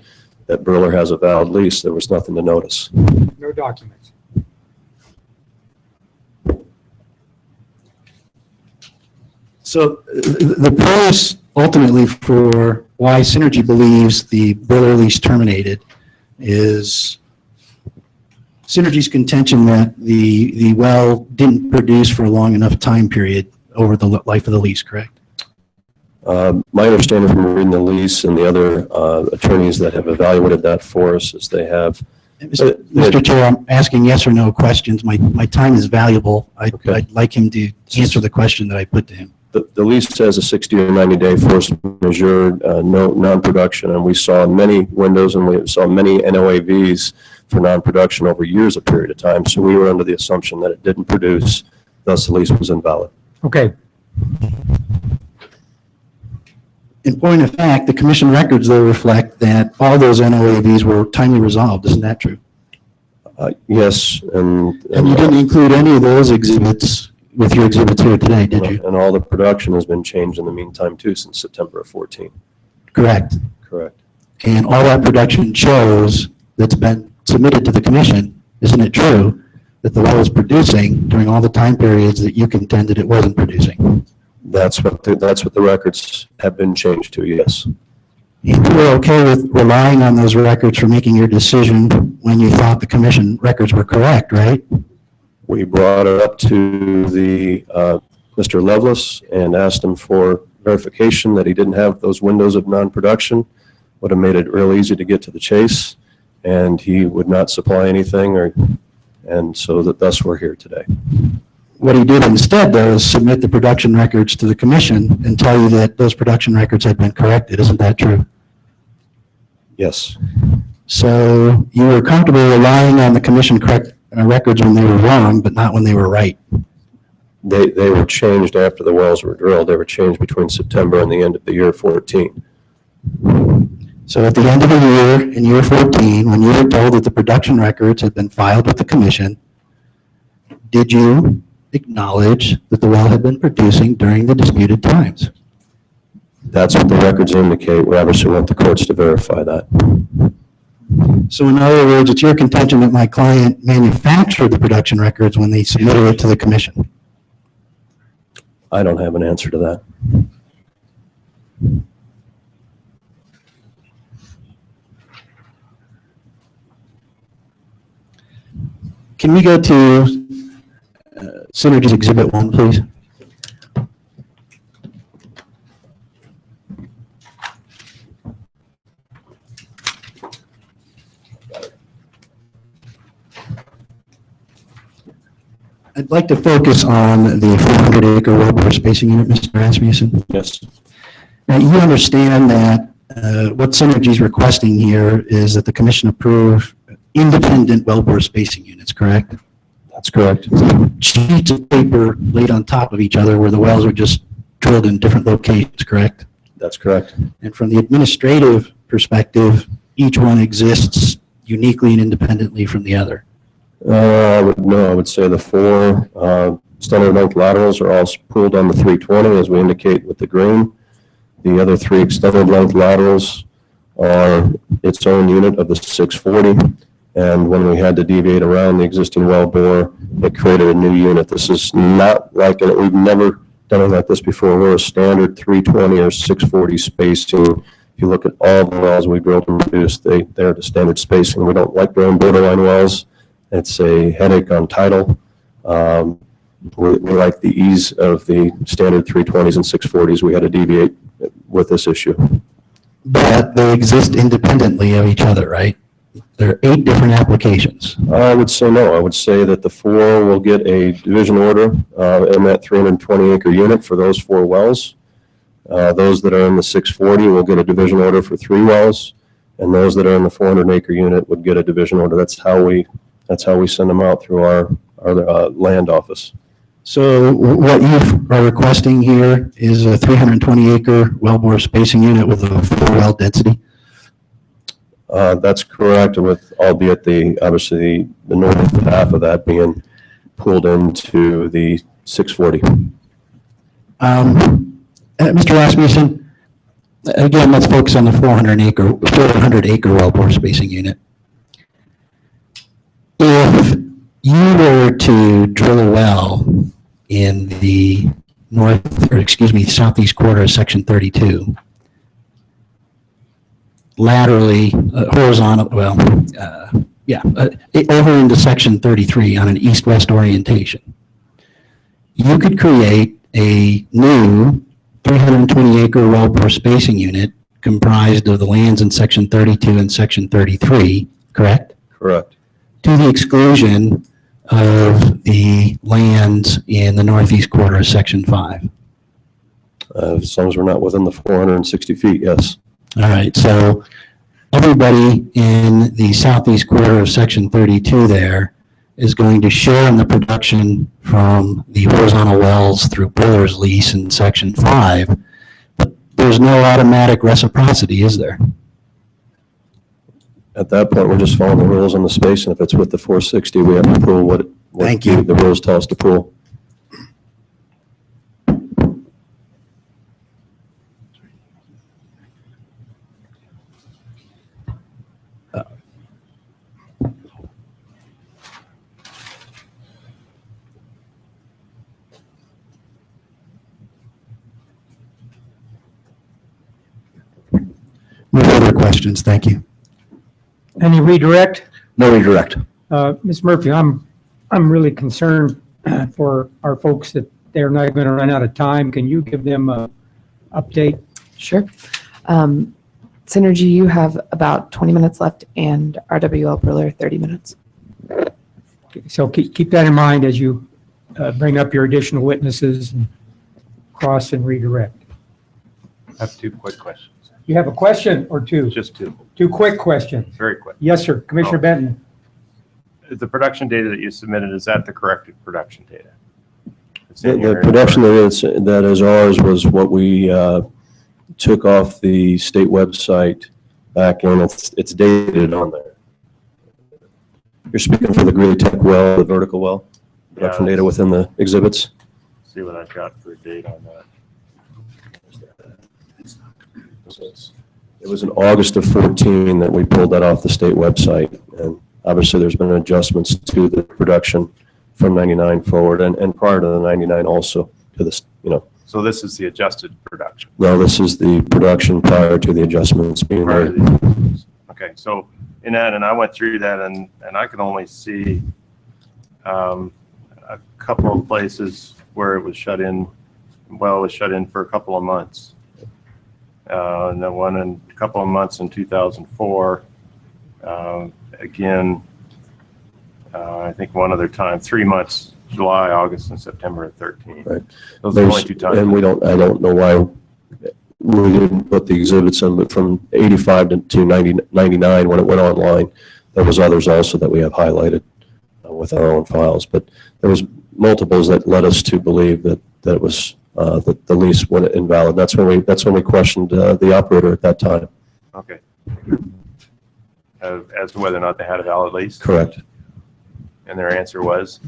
Burler has a valid lease. There was nothing to notice. No documents. So the premise ultimately for why Synergy believes the Burler lease terminated is Synergy's contention that the well didn't produce for a long enough time period over the life of the lease, correct? My understanding from reading the lease and the other attorneys that have evaluated that for us is they have. Mr. Chair, I'm asking yes or no questions. My time is valuable. I'd like him to answer the question that I put to him. The lease says a 60 or 90-day force majeure, no non-production, and we saw many windows and we saw many NOAVs for non-production over years of period of time. So we were under the assumption that it didn't produce, thus the lease was invalid. Okay. In point of fact, the commission records, though, reflect that all those NOAVs were timely resolved. Isn't that true? Yes, and you didn't include any of those exhibits with your exhibits here today, did you? And all the production has been changed in the meantime, too, since September of 14. Correct. Correct. And all that production shows that's been submitted to the commission, isn't it true, that the well was producing during all the time periods that you contended it wasn't producing? That's what the records have been changed to, yes. And you were okay with relying on those records for making your decision when you thought the commission records were correct, right? We brought it up to the Mr. Lovelace and asked him for verification that he didn't have those windows of non-production. Would have made it real easy to get to the chase, and he would not supply anything, and so thus we're here today. What he did instead, though, is submit the production records to the commission and tell you that those production records had been corrected. Isn't that true? Yes. So you were comfortable relying on the commission correct records when they were wrong, but not when they were right? They were changed after the wells were drilled. They were changed between September and the end of the year 14. So at the end of the year, in year 14, when you were told that the production records had been filed with the commission, did you acknowledge that the well had been producing during the disputed times? That's what the records indicate. We obviously want the courts to verify that. So in other words, it's your contention that my client manufactured the production records when they submitted it to the commission? I don't have an answer to that. Can we go to Synergy's Exhibit 1, please? I'd like to focus on the 400-acre wellbore spacing unit, Mr. Rasmussen. Yes. Now, you understand that what Synergy is requesting here is that the commission approve independent wellbore spacing units, correct? That's correct. Sheets of paper laid on top of each other where the wells are just drilled in different locations, correct? That's correct. And from the administrative perspective, each one exists uniquely and independently from the other. I would say the four standard length laterals are all pooled on the 320 as we indicate with the green. The other three extended length laterals are its own unit of the 640. And when we had to deviate around the existing well bore, it created a new unit. This is not like it. We've never done anything like this before. We're a standard 320 or 640 spacing. If you look at all the wells we drilled and produced, they're the standard spacing. We don't like drilling borderline wells. It's a headache on title. We like the ease of the standard 320s and 640s. We had to deviate with this issue. but they exist independently of each other, right? There are 8 different applications. I would say no. I would say that the 4 will get a division order in that 320 acre unit for those 4 wells. Those that are in the 640 will get a division order for 3 wells, and those that are in the 400 acre unit would get a division order. That's how we send them out through our land office. So what you are requesting here is a 320 acre wellbore spacing unit with a 4-well density? That's correct, with albeit obviously the north half of that being pulled into the 640. Mr. Rasmussen, again, let's focus on the 400 acre wellbore spacing unit. If you were to drill a well in the southeast quarter of section 32, laterally, horizontal, over into section 33 on an east-west orientation, you could create a new 320 acre wellbore spacing unit comprised of the lands in section 32 and section 33, correct? Correct. To the exclusion of the lands in the northeast quarter of section 5. As long as we're not within the 460 feet, yes. All right, so everybody in the southeast quarter of section 32 there is going to share in the production from the horizontal wells through Buller's lease in section 5, but there's no automatic reciprocity, is there? At that point, we're just following the rules on the space, and if it's with the 460, we have to pull what Thank you. The rules tell us to pull. No further questions, thank you. Any redirect? No redirect. Ms. Murphy, I'm really concerned for our folks that they're not going to run out of time. Can you give them an update? Sure. Synergy, you have about 20 minutes left, and RWL Briller, 30 minutes. So keep that in mind as you bring up your additional witnesses and cross and redirect. I have 2 quick questions. You have a question or 2? Just 2. 2 quick questions. Very quick. Yes, sir. Commissioner Benton. The production data that you submitted, is that the corrected production data? The production that is ours was what we took off the state website back in. It's dated on there. You're speaking for the Greeley Tech well, the vertical well, production data within the exhibits. See what I've got for a date on that. It was in August of 14 that we pulled that off the state website, and obviously there's been adjustments to the production from 99 forward and prior to the 99 also to this, So this is the adjusted production? No, this is the production prior to the adjustments being made. Okay, so in that, and I went through that, and I could only see a couple of places where it was shut in, well, it was shut in for a couple of months. And then one in a couple of months in 2004. Again, I think one other time, 3 months, July, August, and September of 13. Right. Those are the only 2 times. And I don't know why we didn't put the exhibits in, but from 85 to 99 when it went online, there was others also that we have highlighted with our own files. But there was multiples that led us to believe that it was that the lease went invalid. That's when we questioned the operator at that time. Okay. As to whether or not they had a valid lease? Correct. And their answer was?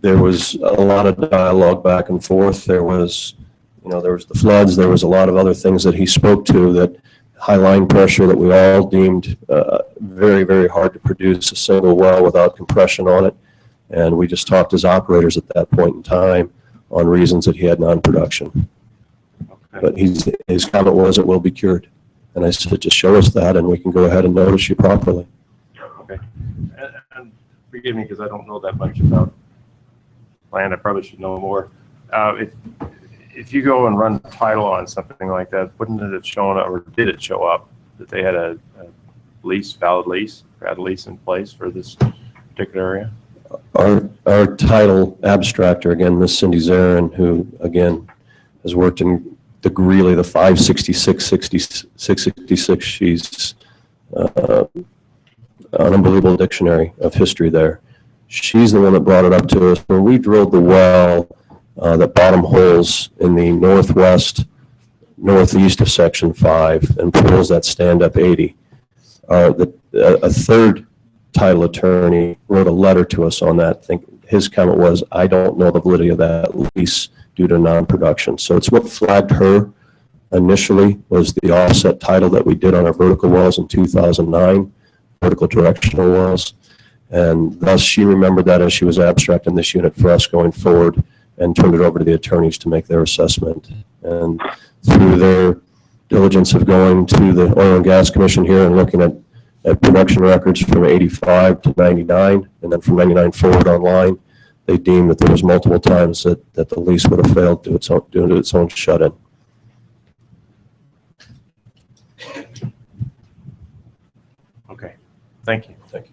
There was a lot of dialogue back and forth. There was the floods. There was a lot of other things that he spoke to, that high line pressure that we all deemed very, very hard to produce a single well without compression on it. And we just talked as operators at that point in time on reasons that he had non-production. Okay. But his comment was it will be cured. And I said, just show us that and we can go ahead and notice you properly. Okay. And forgive me because I don't know that much about land. I probably should know more. if you go and run title on something like that, wouldn't it have shown up, or did it show up, that they had a valid lease, had a lease in place for this particular area? Our title abstractor, again, Miss Cindy Zarin, who, again, has worked in the Greeley, the 566, 666. She's an unbelievable dictionary of history there. She's the one that brought it up to us. When we drilled the well, the bottom holes in the northeast of Section 5 and pools that stand up 80, a third title attorney wrote a letter to us on that. His comment was, I don't know the validity of that lease due to non-production. So it's what flagged her initially was the offset title that we did on our vertical wells in 2009, vertical directional wells. And thus she remembered that as she was abstracting this unit for us going forward and turned it over to the attorneys to make their assessment. And through their diligence of going to the Oil and Gas Commission here and looking at production records from 85 to 99, and then from 99 forward online, they deemed that there was multiple times that the lease would have failed due to its own shut-in. Okay, thank you. Thank you.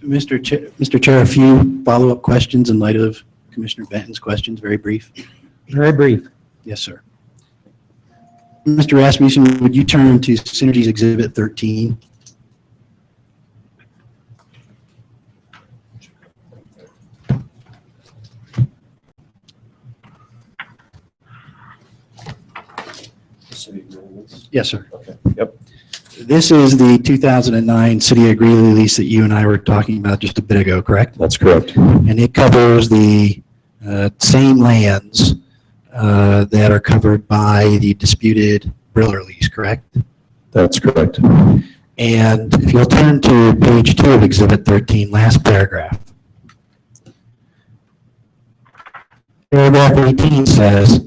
Mr. Chair, a few follow-up questions in light of Commissioner Benton's questions, very brief. Very brief. Yes, sir. Mr. Rasmussen, would you turn to Synergy's Exhibit 13? Yes, sir. Okay. Yep. This is the 2009 City of Greeley lease that you and I were talking about just a bit ago, correct? That's correct. And it covers the same lands that are covered by the disputed Briller lease, correct? That's correct. And if you'll turn to page 2 of Exhibit 13, last paragraph. Paragraph 18 says,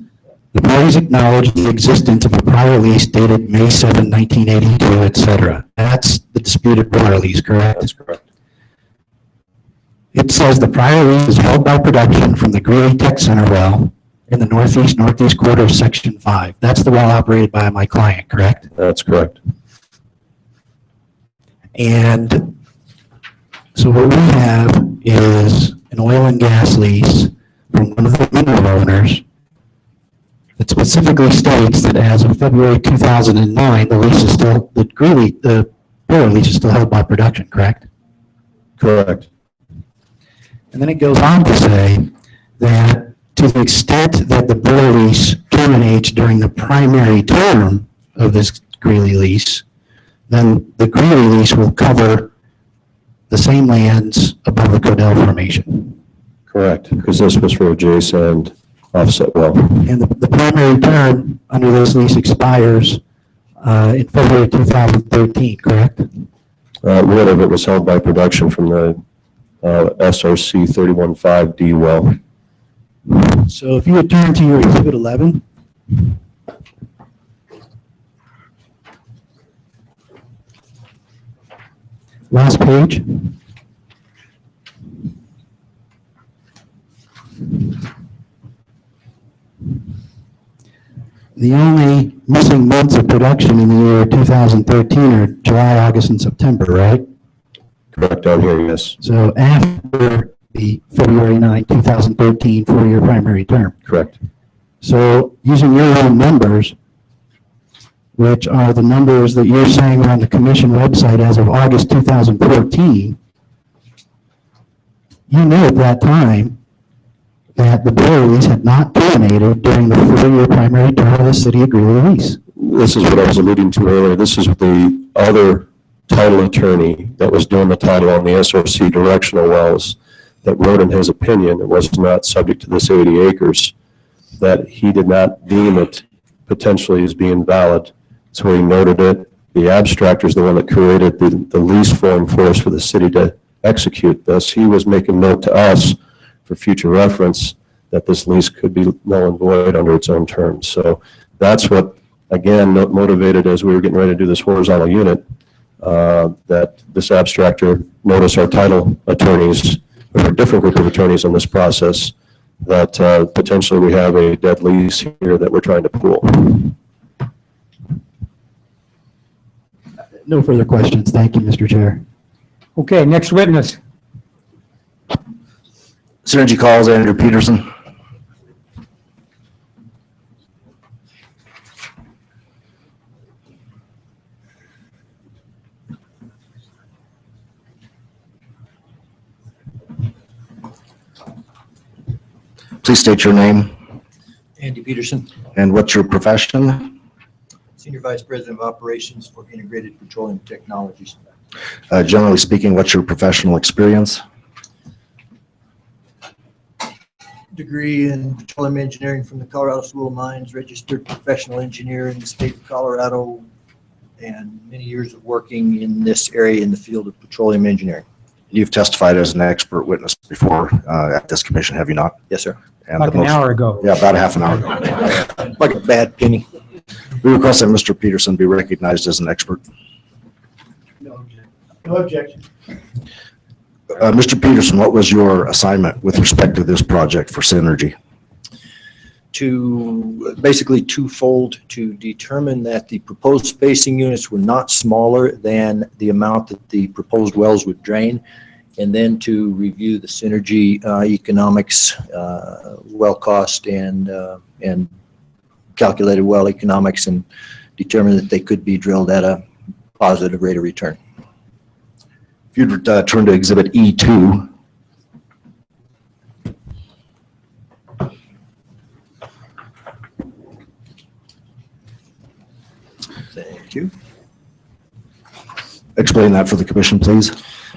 the parties acknowledge the existence of a prior lease dated May 7, 1982, etc. That's the disputed Briller lease, correct? That's correct. It says the prior lease is held by production from the Greeley Tech Center well in the northeast quarter of Section 5. That's the well operated by my client, correct? That's correct. And so what we have is an oil and gas lease from one of the mineral owners that specifically states that as of February 2009, the Briller lease is still held by production, correct? Correct. And then it goes on to say that to the extent that the Briller lease terminates during the primary term of this Greeley lease, then the Greeley lease will cover the same lands above the Codell Formation. Correct, because this was for a J-sand offset well. And the primary term under this lease expires in February 2013, correct? Would have, it was held by production from the SRC 31.5D well. So if you would turn to your Exhibit 11. Last page. The only missing months of production in the year 2013 are July, August, and September, right? Correct, down here, yes. So after the February 9, 2013 four-year primary term. Correct. So using your own numbers, which are the numbers that you're saying are on the commission website as of August 2014, you knew at that time that the Briller lease had not terminated during the four-year primary term of the City of Greeley lease. This is what I was alluding to earlier. This is the other title attorney that was doing the title on the SRC directional wells that wrote in his opinion it was not subject to this 80 acres, that he did not deem it potentially as being valid. So he noted it. The abstractor is the one that created the lease form for us for the city to execute this. He was making note to us for future reference that this lease could be null and void under its own terms. So that's what, again, motivated as we were getting ready to do this horizontal unit, that this abstractor noticed our title attorneys, or a different group of attorneys on this process, that potentially we have a dead lease here that we're trying to pool. No further questions. Thank you, Mr. Chair. Okay, next witness. Synergy calls Andrew Peterson. Please state your name Andy Peterson, and what's your profession. Senior Vice President of Operations for Integrated Petroleum Technologies. Generally speaking, what's your professional experience? Degree in petroleum engineering from the Colorado School of Mines, registered professional engineer in the state of Colorado, and many years of working in this area in the field of petroleum engineering. You've testified as an expert witness before at this commission, have you not? Yes, sir. And Like an hour ago. Yeah, about a half an hour ago. Like a bad penny. We request that Mr. Peterson be recognized as an expert. No objection. Mr. Peterson, what was your assignment with respect to this project for Synergy? To basically twofold, to determine that the proposed spacing units were not smaller than the amount that the proposed wells would drain, and then to review the synergy economics, well cost, and calculated well economics, and determine that they could be drilled at a positive rate of return. If you'd turn to Exhibit E2. Thank you. Explain that for the commission, please.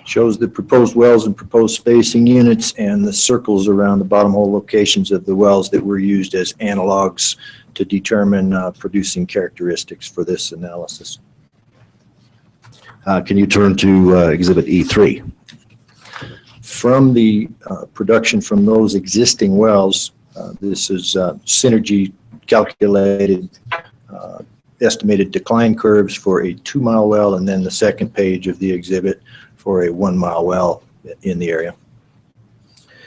Shows the proposed wells and proposed spacing units and the circles around the bottom hole locations of the wells that were used as analogs to determine producing characteristics for this analysis. Can you turn to Exhibit E3? From the production from those existing wells, this is synergy calculated estimated decline curves for a 2-mile well, and then the second page of the exhibit for a 1-mile well in the area.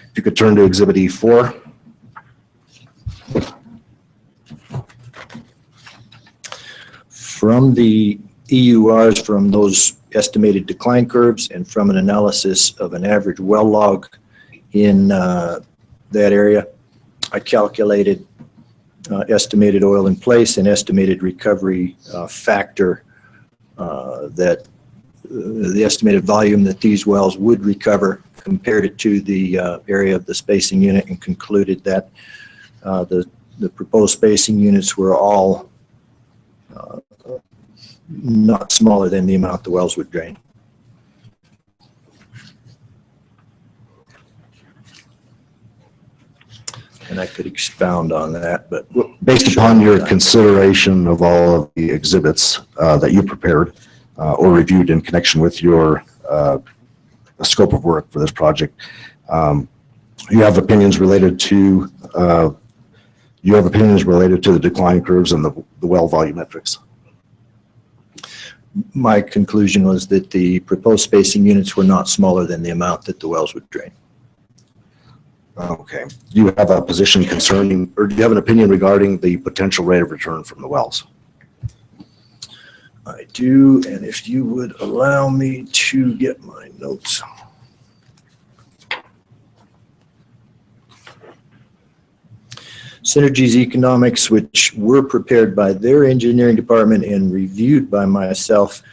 If you could turn to Exhibit E4. From the EURs from those estimated decline curves and from an analysis of an average well log in that area, I calculated estimated oil in place and estimated recovery factor that the estimated volume that these wells would recover, compared it to the area of the spacing unit, and concluded that the proposed spacing units were all not smaller than the amount the wells would drain. And I could expound on that, but based upon your consideration of all of the exhibits that you prepared or reviewed in connection with your scope of work for this project, you have opinions related to the decline curves and the well volumetrics. My conclusion was that the proposed spacing units were not smaller than the amount that the wells would drain. Okay. Do you have a position concerning, or do you have an opinion regarding the potential rate of return from the wells? I do, and if you would allow me to get my notes. Synergy's economics, which were prepared by their engineering department and reviewed by myself,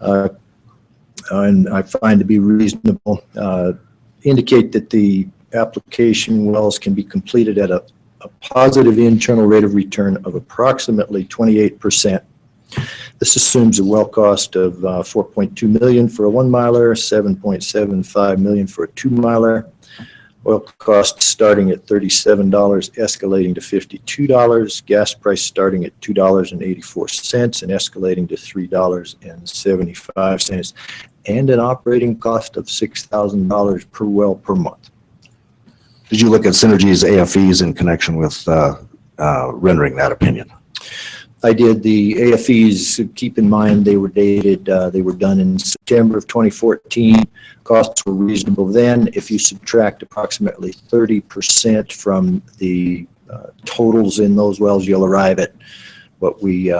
and I find to be reasonable, indicate that the application wells can be completed at a positive internal rate of return of approximately 28%. This assumes a well cost of $4.2 million for a 1-miler, $7.75 million for a 2-miler. Oil cost starting at $37, escalating to $52. Gas price starting at $2.84 and escalating to $3.75, and an operating cost of $6,000 per well per month. Did you look at Synergy's AFEs in connection with rendering that opinion? I did the AFEs, keep in mind they were dated, they were done in September of 2014. Costs were reasonable then. If you subtract approximately 30% from the totals in those wells, you'll arrive at what we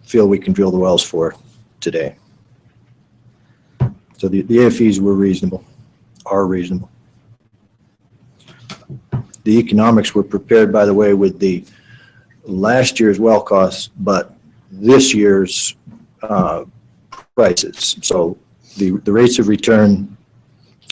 feel we can drill the wells for today. So the AFEs were reasonable, are reasonable. The economics were prepared, by the way, with the last year's well costs, but this year's prices. So the rates of return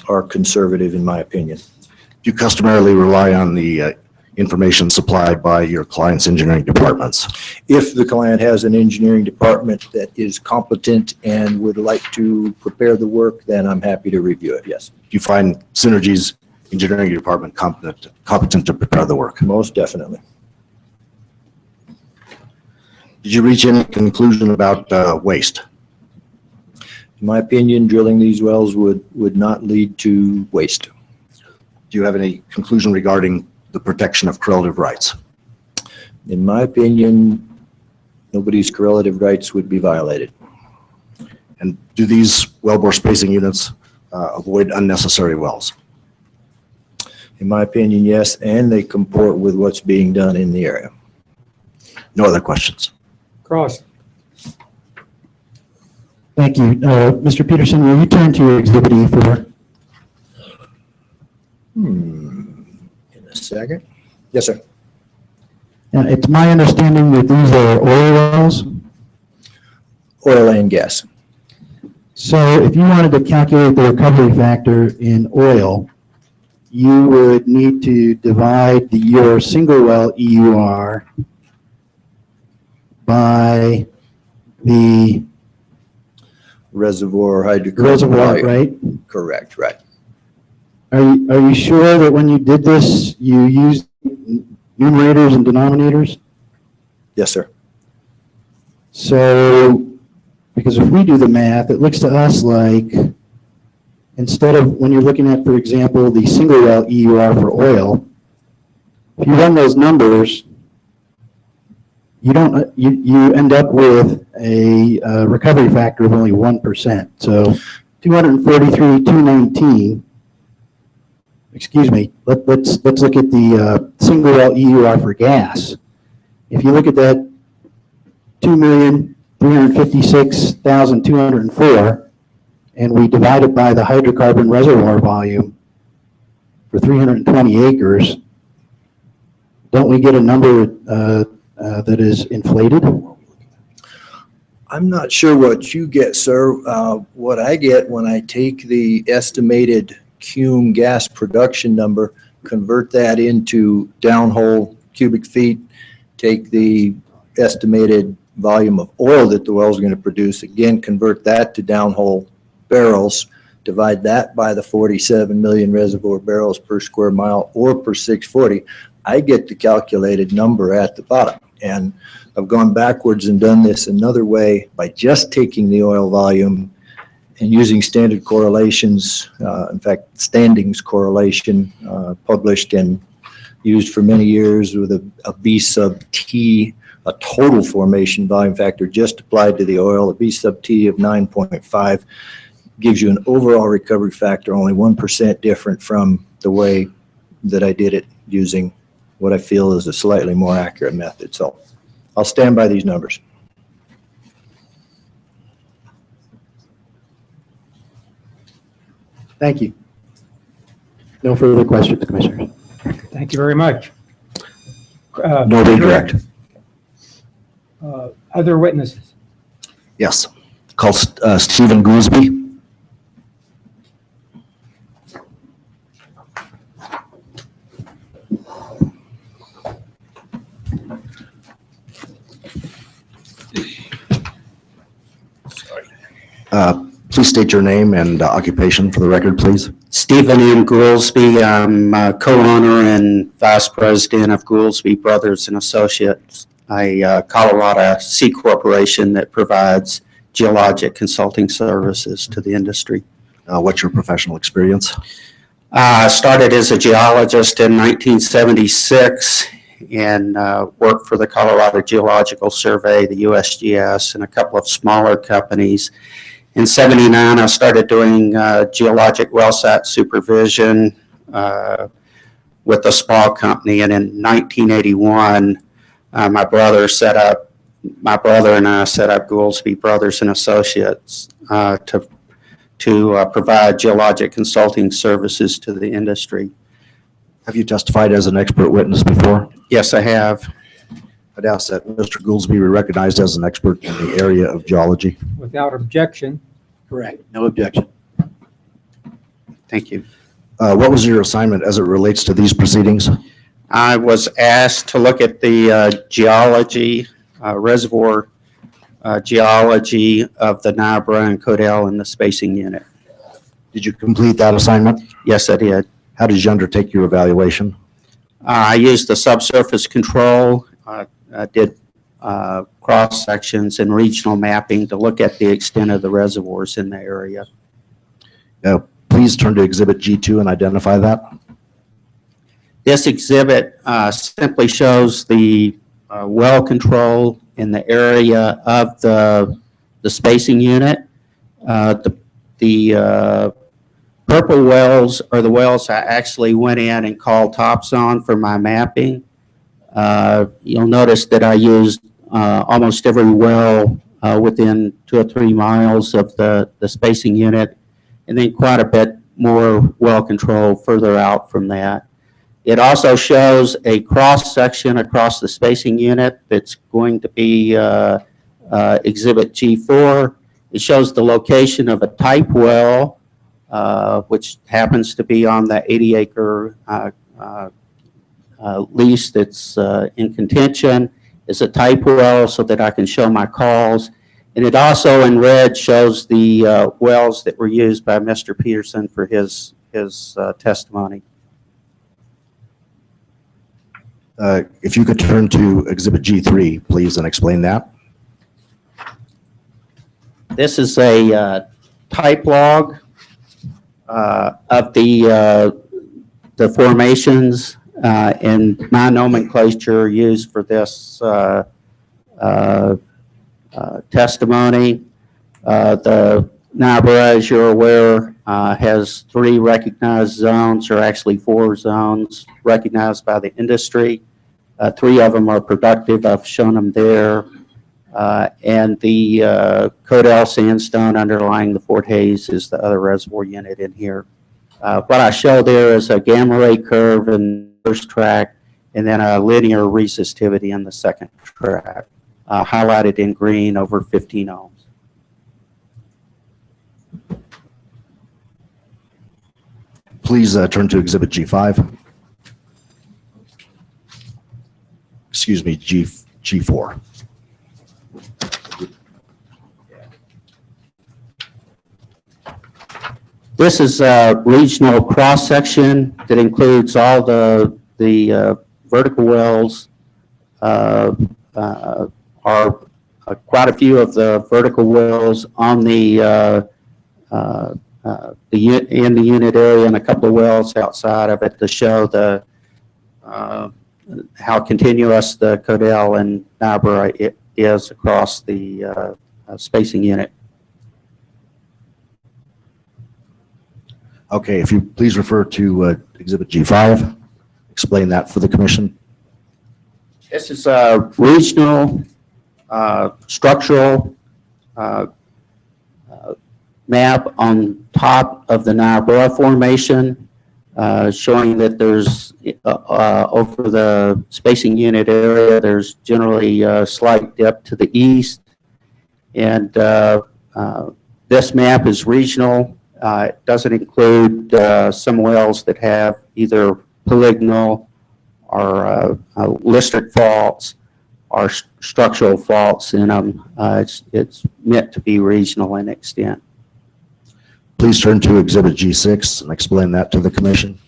are conservative, in my opinion. Do you customarily rely on the information supplied by your client's engineering departments? If the client has an engineering department that is competent and would like to prepare the work, then I'm happy to review it, yes. Do you find Synergy's engineering department competent to prepare the work? Most definitely. Did you reach any conclusion about waste? In my opinion, drilling these wells would not lead to waste. Do you have any conclusion regarding the protection of correlative rights? In my opinion, nobody's correlative rights would be violated. And do these wellbore spacing units avoid unnecessary wells? In my opinion, yes, and they comport with what's being done in the area. No other questions? Cross. Thank you. Mr. Peterson, will you turn to Exhibit E4? In a second. Yes, sir. It's my understanding that these are oil wells. Oil and gas. So if you wanted to calculate the recovery factor in oil, you would need to divide your single well EUR by the reservoir hydrocarbon. Reservoir, right? Correct, right. Are you sure that when you did this, you used numerators and denominators? Yes, sir. So, because if we do the math, it looks to us like instead of when you're looking at, for example, the single well EUR for oil, if you run those numbers, you don't you end up with a recovery factor of only 1%. So 243, 219. Excuse me. Let's look at the single well EUR for gas. If you look at that 2,356,204, and we divide it by the hydrocarbon reservoir volume for 320 acres, don't we get a number that is inflated? I'm not sure what you get, sir. What I get when I take the estimated cum gas production number, convert that into downhole cubic feet, take the estimated volume of oil that the well is going to produce, again, convert that to downhole barrels, divide that by the 47 million reservoir barrels per square mile or per 640, I get the calculated number at the bottom. And I've gone backwards and done this another way by just taking the oil volume and using standard correlations, in fact, standings correlation, published and used for many years with a B sub T, a total formation volume factor just applied to the oil. A B sub T of 9.5 gives you an overall recovery factor only 1% different from the way that I did it using what I feel is a slightly more accurate method. So I'll stand by these numbers. Thank you. No further questions, Commissioners. Thank you very much. No redirect. Other witnesses? Yes. Call Stephen Goolsby. Please state your name and occupation for the record, please. Stephen M. Goolsby. I'm co-owner and vice president of Goolsby Brothers and Associates, a Colorado C corporation that provides geologic consulting services to the industry. What's your professional experience? I started as a geologist in 1976 and worked for the Colorado Geological Survey, the USGS, and a couple of smaller companies. In '79, I started doing geologic well site supervision with a small company, and in 1981, my brother and I set up Gouldsby Brothers and Associates to provide geologic consulting services to the industry. Have you testified as an expert witness before? Yes, I have. I'd ask that Mr. Gouldsby be recognized as an expert in the area of geology. Without objection. Correct. No objection. Thank you. What was your assignment as it relates to these proceedings? I was asked to look at the geology, reservoir geology of the Niobrara and Codell in the spacing unit. Did you complete that assignment? Yes, I did. How did you undertake your evaluation? I used the subsurface control, did cross sections and regional mapping to look at the extent of the reservoirs in the area. Please turn to Exhibit G2 and identify that. This exhibit simply shows the well control in the area of the spacing unit. The purple wells are the wells I actually went in and called tops on for my mapping. You'll notice that I used almost every well within 2 or 3 miles of the spacing unit, and then quite a bit more well control further out from that. It also shows a cross section across the spacing unit that's going to be Exhibit G4. It shows the location of a type well, which happens to be on the 80-acre lease that's in contention. It's a type well so that I can show my calls. And it also in red shows the wells that were used by Mr. Peterson for his testimony. If you could turn to Exhibit G3, please, and explain that. This is a type log of the formations and my nomenclature used for this testimony. The Niobrara, as you're aware, has 3 recognized zones, or actually 4 zones recognized by the industry. 3 of them are productive. I've shown them there. And the Codell sandstone underlying the Fort Hays is the other reservoir unit in here. What I show there is a gamma ray curve in the first track, and then a linear resistivity in the second track, highlighted in green over 15 ohms. Please turn to Exhibit G5. Excuse me, G4. This is a regional cross-section that includes all the vertical wells. Are quite a few of the vertical wells on in the unit area, and a couple of wells outside of it to show the how continuous the Codell and Niobrara is across the spacing unit. Okay, if you please refer to Exhibit G5, explain that for the commission. This is a regional structural map on top of the Niobrara formation, showing that there's over the spacing unit area, there's generally a slight dip to the east. And this map is regional. It doesn't include some wells that have either polygonal or listric faults or structural faults in them. It's meant to be regional in extent. Please turn to Exhibit G6 and explain that to the commission.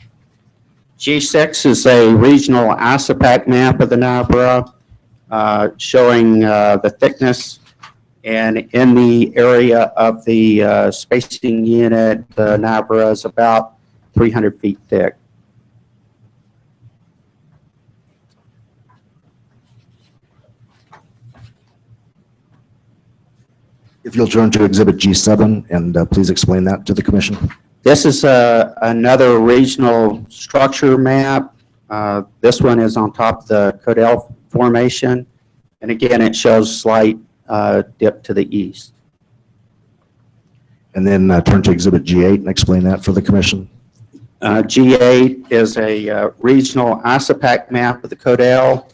G6 is a regional isopac map of the Niobrara, showing the thickness. And in the area of the spacing unit, the Niobrara is about 300 feet thick. If you'll turn to Exhibit G7 and please explain that to the commission. This is another regional structure map. This one is on top of the Codell Formation. And again, it shows slight dip to the east. And then turn to Exhibit G8 and explain that for the commission. G8 is a regional ISOPAC map of the Codell.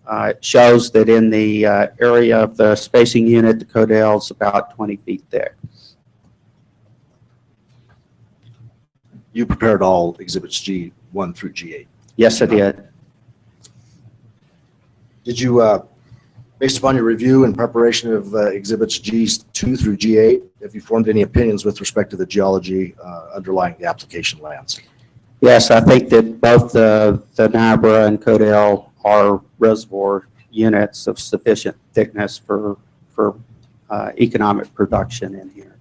It shows that in the area of the spacing unit, the Codell is about 20 feet thick. You prepared all exhibits G1 through G8. Yes, I did. Did you, based upon your review and preparation of exhibits G2 through G8, have you formed any opinions with respect to the geology underlying the application lands? Yes, I think that both the Niobrara and Codell are reservoir units of sufficient thickness for economic production in here.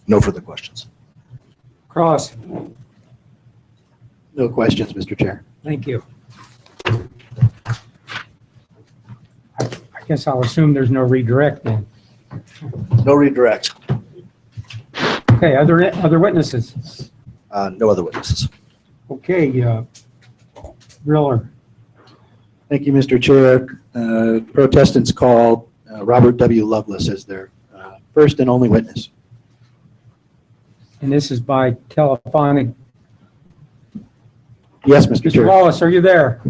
No further questions. Cross. No questions, Mr. Chair. Thank you. I guess I'll assume there's no redirect then. No redirect. Okay, other witnesses? No other witnesses. Okay, Driller. Thank you, Mr. Chair. Protestants call Robert W. Lovelace as their first and only witness. And this is by telephonic. Yes, Mr. Mr. Chair. Wallace, are you there?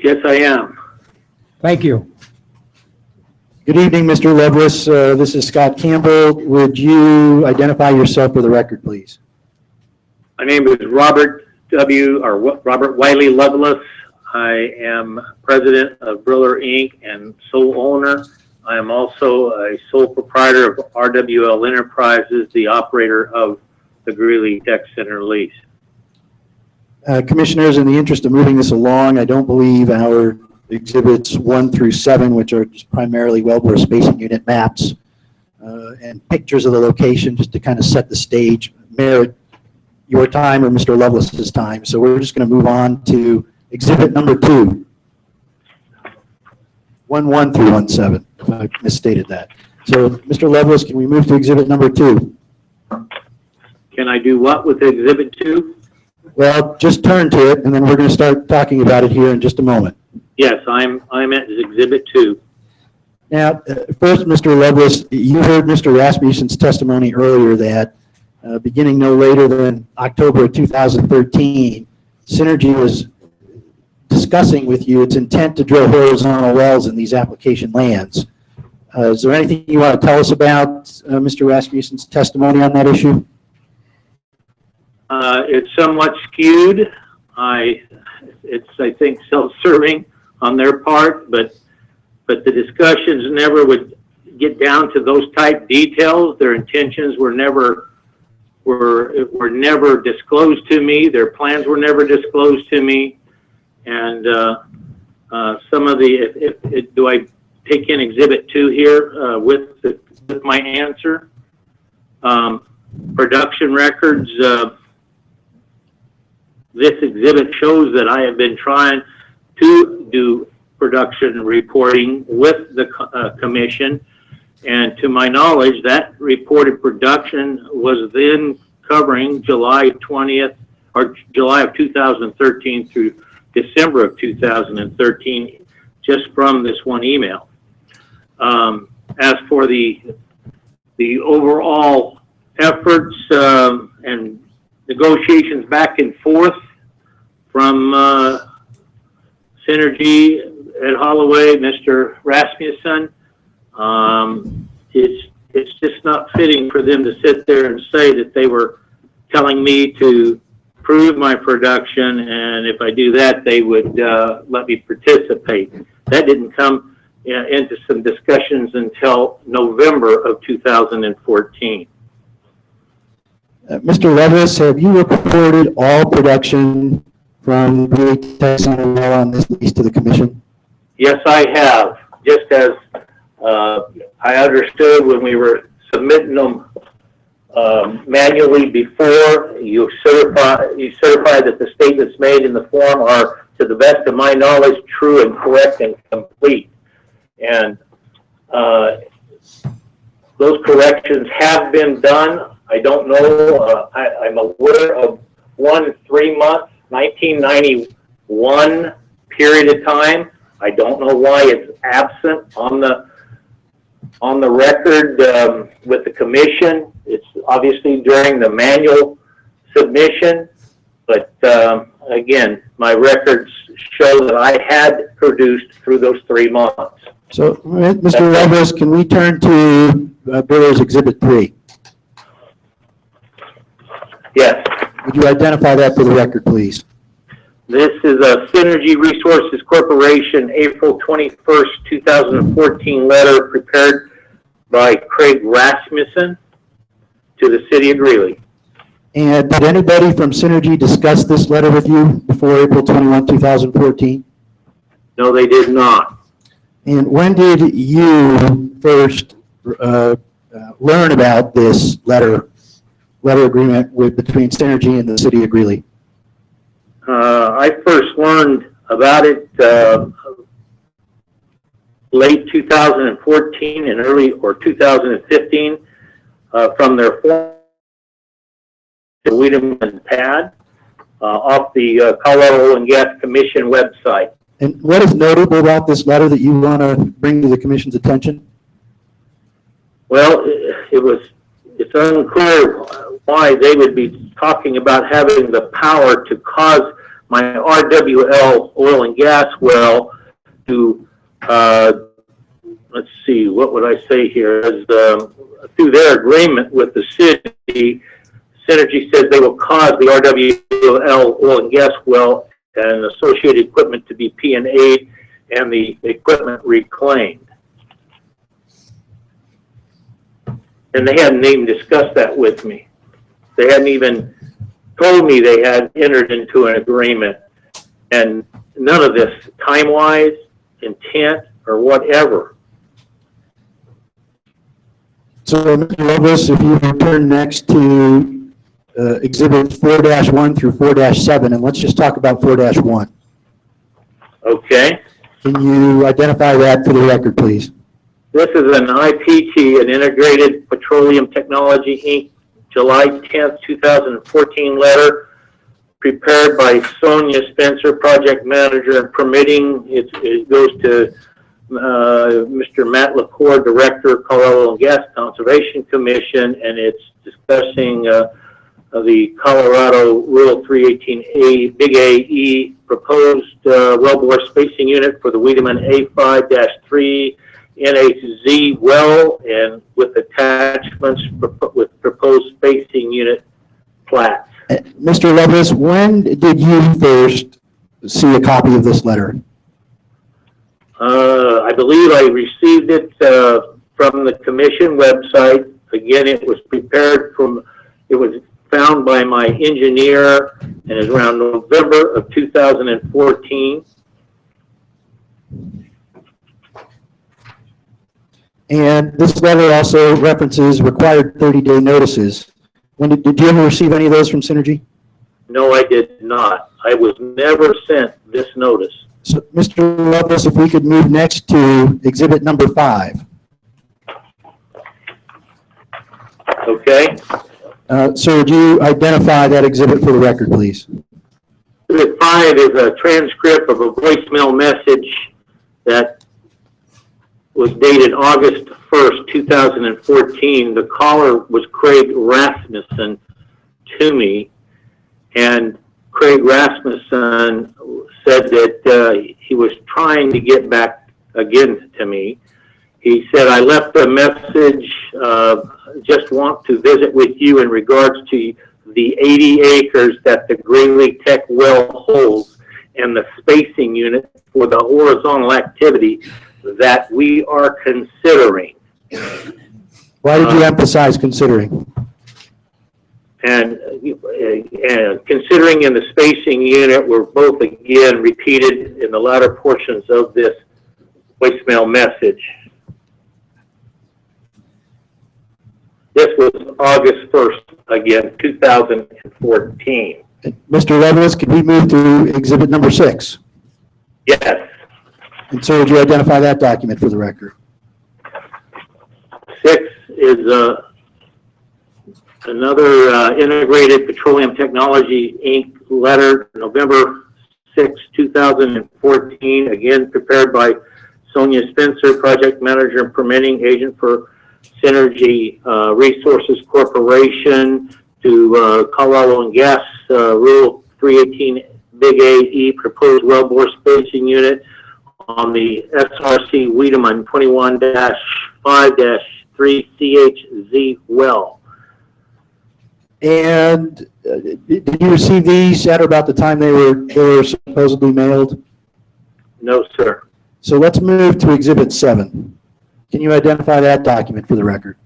Yes, I am. Thank you. Good evening, Mr. Lovelace. This is Scott Campbell. Would you identify yourself for the record, please? My name is Robert Wiley Lovelace. I am president of Briller Inc. and sole owner. I am also a sole proprietor of RWL Enterprises, the operator of the Greeley Tech Center lease. Commissioners, in the interest of moving this along, I don't believe our exhibits 1 through 7, which are just primarily wellbore spacing unit maps and pictures of the location just to kind of set the stage, merit your time or Mr. Lovelace's time. So we're just going to move on to exhibit number 2. 1 through 17, if I misstated that. So, Mr. Lovelace, can we move to exhibit number 2? Can I do what with exhibit 2? Well, just turn to it, and then we're going to start talking about it here in just a moment. Yes, I'm at exhibit 2. Now, first, Mr. Lovelace, you heard Mr. Rasmussen's testimony earlier that beginning no later than October of 2013, Synergy was discussing with you its intent to drill horizontal wells in these application lands. Is there anything you want to tell us about Mr. Rasmussen's testimony on that issue? It's somewhat skewed. It's I think self-serving on their part, but the discussions never would get down to those type details. Their intentions were never disclosed to me. Their plans were never disclosed to me. And some of the, do I take in exhibit 2 here with my answer? Production records. This exhibit shows that I have been trying to do production reporting with the commission, and to my knowledge, that reported production was then covering July 20th or July of 2013 through December of 2013, just from this one email. As for the overall efforts and negotiations back and forth from Synergy at Holloway, Mr. Rasmussen, it's just not fitting for them to sit there and say that they were telling me to prove my production, and if I do that, they would let me participate. That didn't come into some discussions until November of 2014. Mr. Lovelace, have you reported all production from Greeley Tech Center well on this lease to the commission? Yes, I have. Just as I understood when we were submitting them manually before, you certify that the statements made in the form are, to the best of my knowledge, true and correct and complete. And those corrections have been done. I don't know, I'm aware of one 3-month, 1991 period of time. I don't know why it's absent on the record with the commission. It's obviously during the manual submission, but again, my records show that I had produced through those 3 months. So, Mr. Lovelace, can we turn to Bureau's Exhibit 3? Yes. Would you identify that for the record, please? This is a Synergy Resources Corporation, April 21st, 2014 letter prepared by Craig Rasmussen to the city of Greeley. And did anybody from Synergy discuss this letter with you before April 21, 2014? No, they did not. And when did you first learn about this letter agreement between Synergy and the city of Greeley? I first learned about it late 2014 and early 2015 from their former Wiedemann pad off the Colorado Oil and Gas Commission website. And what is notable about this letter that you want to bring to the commission's attention? Well, it's unclear why they would be talking about having the power to cause my RWL oil and gas well to, let's see, what would I say here? As, through their agreement with the city, Synergy says they will cause the RWL oil and gas well and associated equipment to be P&A'd and the equipment reclaimed. And they hadn't even discussed that with me. They hadn't even told me they had entered into an agreement, and none of this time-wise, intent, or whatever. So, Mr. Lovelace, if you return next to Exhibits 4-1 through 4-7, and let's just talk about 4-1. Okay. Can you identify that for the record, please? This is an IPT, an Integrated Petroleum Technology, Inc., July 10th, 2014 letter prepared by Sonia Spencer, project manager and permitting. It goes to Mr. Matt LaCour, director, Colorado Oil and Gas Conservation Commission, and it's discussing the Colorado Rule 318A, Big AE, proposed wellbore spacing unit for the Wiedemann A5-3 NHZ well, and with attachments with proposed spacing unit plats. Mr. Lovelace, when did you first see a copy of this letter? I believe I received it from the commission website. Again, it was prepared it was found by my engineer, and is around November of 2014. And this letter also references required 30-day notices. Did you ever receive any of those from Synergy? No, I did not. I was never sent this notice. So, Mr. Lovelace, if we could move next to exhibit number 5. Okay. Sir, would you identify that exhibit for the record, please? Exhibit 5 is a transcript of a voicemail message that was dated August 1st, 2014. The caller was Craig Rasmussen to me, and Craig Rasmussen said that he was trying to get back again to me. He said, I left a message, just want to visit with you in regards to the 80 acres that the Greeley Tech well holds and the spacing unit for the horizontal activity that we are considering. Why did you emphasize considering? And considering in the spacing unit were both again repeated in the latter portions of this voicemail message. This was August 1st, again, 2014. Mr. Lovelace, could we move to exhibit number 6? Yes. And sir, would you identify that document for the record? 6 is another Integrated Petroleum Technology, Inc. letter, November 6, 2014, again prepared by Sonia Spencer, Project Manager and Permitting Agent for Synergy Resources Corporation, to Colorado and Gas Rule 318 Big A-E Proposed Wellbore Spacing Unit on the SRC Wiedemann 21-5-3CHZ well. And did you receive these at or about the time they were supposedly mailed? No, sir. So let's move to Exhibit 7. Can you identify that document for the record?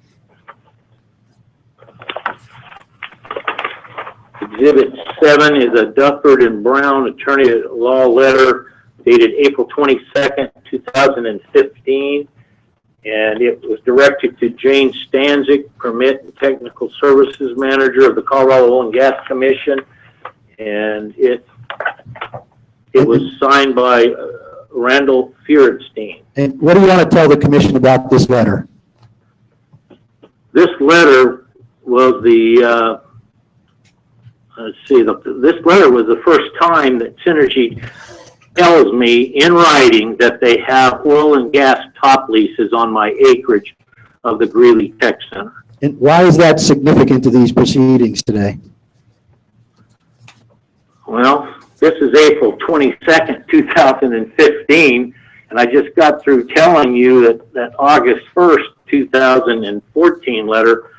Exhibit 7 is a Dufford and Brown attorney at law letter dated April 22nd, 2015. And it was directed to Jane Stanzik, Permit and Technical Services Manager of the Colorado Oil and Gas Commission. And it was signed by Randall Feuerstein. And what do you want to tell the commission about this letter? This letter was the, this letter was the first time that Synergy tells me in writing that they have oil and gas top leases on my acreage of the Greeley Tech Center. And why is that significant to these proceedings today? Well, this is April 22nd, 2015, and I just got through telling you that August 1st, 2014 letter,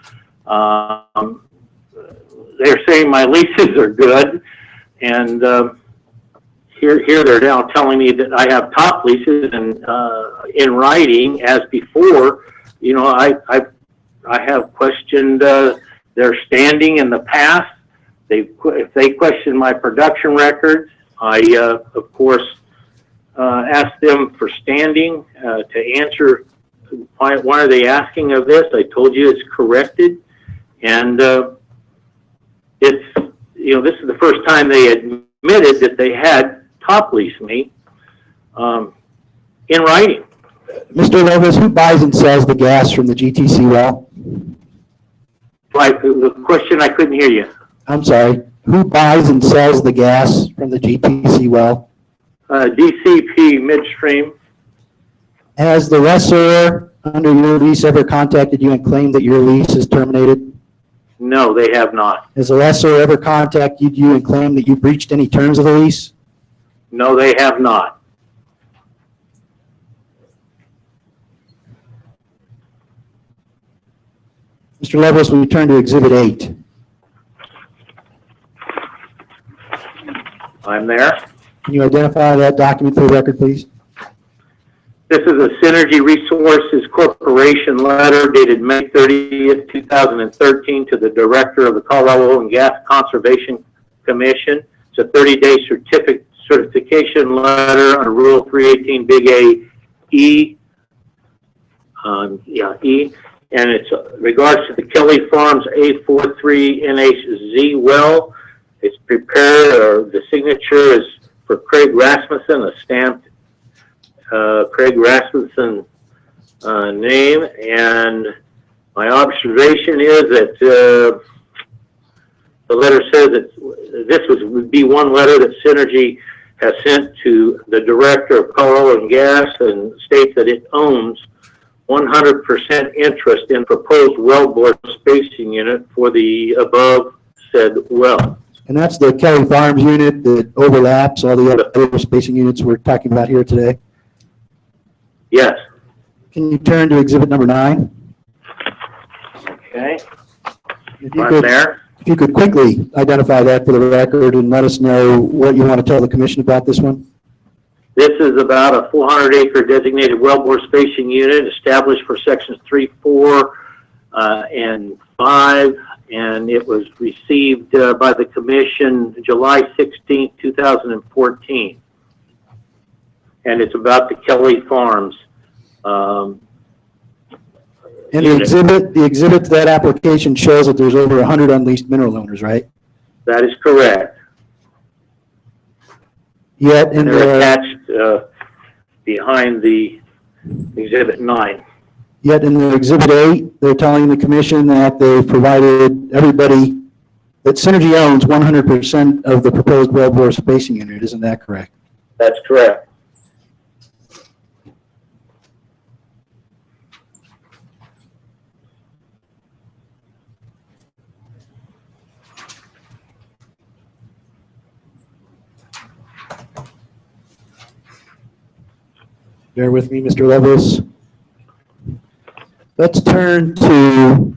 they're saying my leases are good, and here they're now telling me that I have top leases, and in writing, as before, you know, I have questioned their standing in the past. If they question my production records, I, of course, asked them for standing to answer why are they asking of this. I told you it's corrected, and it's, you know, this is the first time they admitted that they had top leased me in writing. Mr. Lopez, who buys and sells the gas from the GTC well? Like the question, I couldn't hear you. I'm sorry. Who buys and sells the gas from the GTC well? DCP Midstream. Has the lessor under your lease ever contacted you and claimed that your lease is terminated? No, they have not. Has the lessor ever contacted you and claimed that you breached any terms of the lease? No, they have not. Mr. Lovelace, we turn to Exhibit 8. I'm there. Can you identify that document for the record, please? This is a Synergy Resources Corporation letter dated May 30th, 2013 to the Director of the Colorado Oil and Gas Conservation Commission. It's a 30-day certification letter under Rule 318 Big A-E. E. And it's regards to the Kelly Farms A43NHZ well. It's prepared, or the signature is for Craig Rasmussen, a stamped Craig Rasmussen name. And my observation is that the letter says that this would be one letter that Synergy has sent to the Director of Colorado and Gas, and states that it owns 100% interest in proposed wellbore spacing unit for the above said well. And that's the Kelly Farms unit that overlaps all the other spacing units we're talking about here today? Yes. Can you turn to Exhibit number 9? Okay. I'm there. If you could quickly identify that for the record and let us know what you want to tell the commission about this one. This is about a 400-acre designated wellbore spacing unit established for sections 3, 4, and 5, and it was received by the commission July 16, 2014. And it's about the Kelly Farms. And the exhibit to that application shows that there's over 100 unleased mineral owners, right? That is correct. Yet in they're the attached behind the Exhibit 9. Yet in the Exhibit 8, they're telling the commission that they've provided everybody, that Synergy owns 100% of the proposed wellbore spacing unit. Isn't that correct? That's correct. Bear with me, Mr. Lovelace. Let's turn to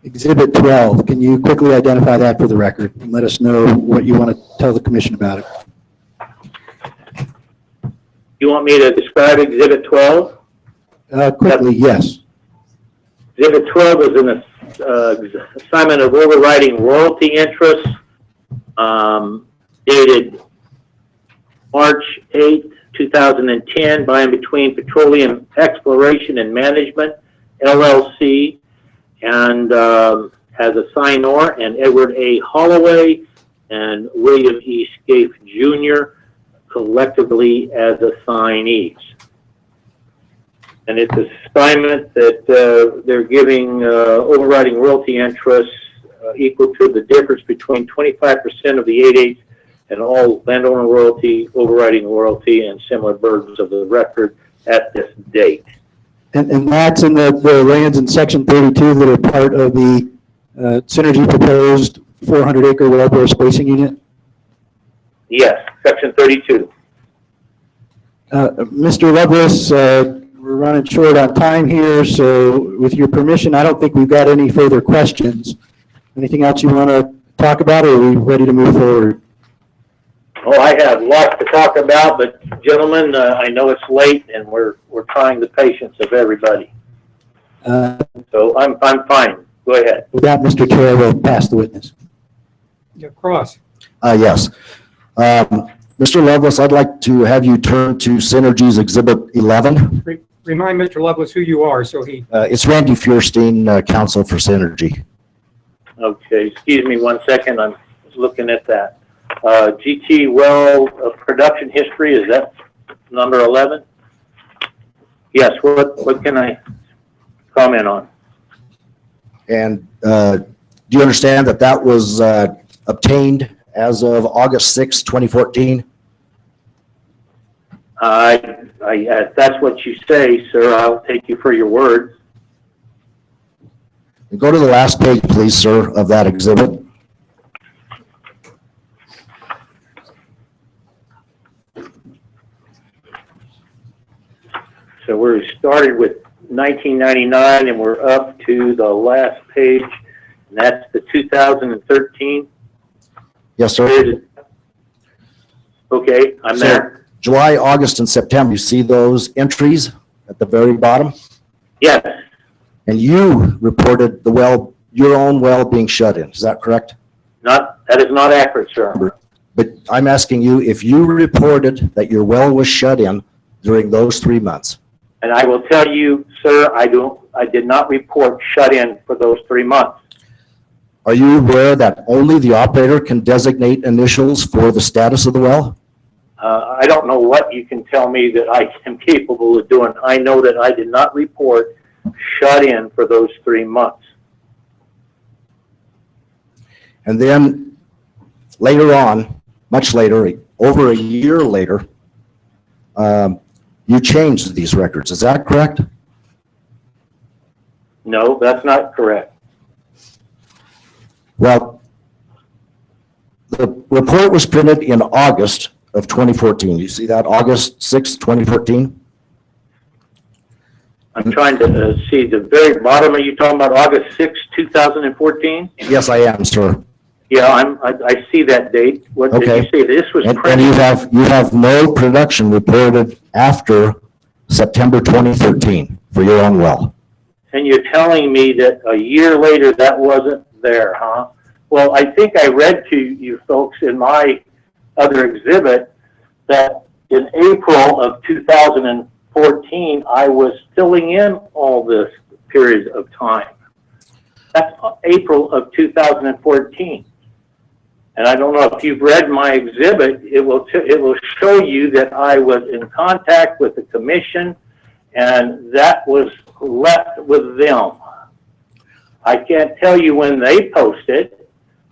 Exhibit 12. Can you quickly identify that for the record and let us know what you want to tell the commission about it? You want me to describe Exhibit 12? Quickly, yes. Exhibit 12 is an assignment of overriding royalty interests dated March 8, 2010 by and between Petroleum Exploration and Management, LLC, and has a signor, and Edward A. Holloway and William E. Scaife Jr. collectively as assignees. And it's an assignment that they're giving overriding royalty interests equal to the difference between 25% of the 8/8 and all landowner royalty, overriding royalty, and similar burdens of the record at this date. And that's in the lands in Section 32 that are part of the Synergy proposed 400-acre wellbore spacing unit? Yes, Section 32. Mr. Lovelace, we're running short on time here, so with your permission, I don't think we've got any further questions. Anything else you want to talk about, or are we ready to move forward? Oh, I have lots to talk about, but gentlemen, I know it's late and we're trying the patience of everybody. So I'm fine. Go ahead. With that, Mr. Chair, we'll pass the witness. Cross. Yes. Mr. Lovelace, I'd like to have you turn to Synergy's Exhibit 11. Remind Mr. Lovelace who you are, so he. It's Randy Feuerstein, counsel for Synergy. Okay, excuse me 1 second. I'm looking at that. GT well production history, is that number 11? Yes, what can I comment on? And do you understand that that was obtained as of August 6, 2014? If that's what you say, sir, I'll take you for your word. Go to the last page, please, sir, of that exhibit. So we started with 1999 and we're up to the last page, and that's the 2013. Yes, sir. Okay, I'm there. July, August, and September, you see those entries at the very bottom? Yes. And you reported the well, your own well being shut in. Is that correct? That is not accurate, sir. But I'm asking you if you reported that your well was shut in during those 3 months. And I will tell you, sir, I did not report shut in for those 3 months. Are you aware that only the operator can designate initials for the status of the well? I don't know what you can tell me that I am capable of doing. I know that I did not report shut in for those 3 months. And then later on, much later, over a year later, you changed these records. Is that correct? No, that's not correct. Well, the report was printed in August of 2014. You see that, August 6, 2014? I'm trying to see the very bottom. Are you talking about August 6, 2014? Yes, I am, sir. Yeah, I see that date. What did Okay. you say? This was And printed? you have no production reported after September 2013 for your own well. And you're telling me that a year later that wasn't there, huh? Well, I think I read to you folks in my other exhibit that in April of 2014, I was filling in all this period of time. That's April of 2014. And I don't know if you've read my exhibit, it will show you that I was in contact with the commission, and that was left with them. I can't tell you when they posted.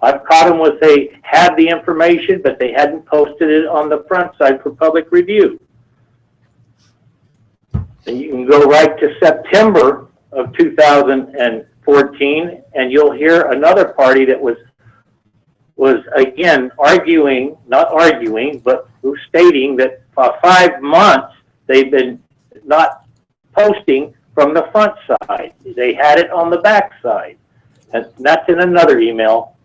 I've caught them with they had the information, but they hadn't posted it on the front side for public review. And you can go right to September of 2014, and you'll hear another party that was again arguing, not arguing, but stating that for 5 months they've been not posting from the front side. They had it on the back side. And that's in another email.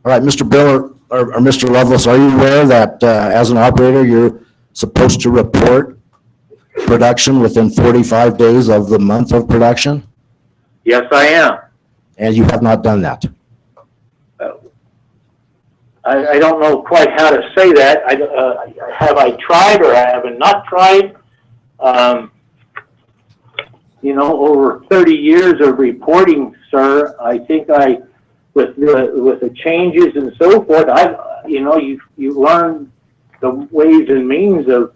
All right, Mr. Bill or Mr. Lovelace, are you aware that as an operator, you're supposed to report production within 45 days of the month of production? Yes, I am. And you have not done that? I don't know quite how to say that. Have I tried or I haven't not tried? You know, over 30 years of reporting, sir, I think with the changes and so forth, you learn the ways and means of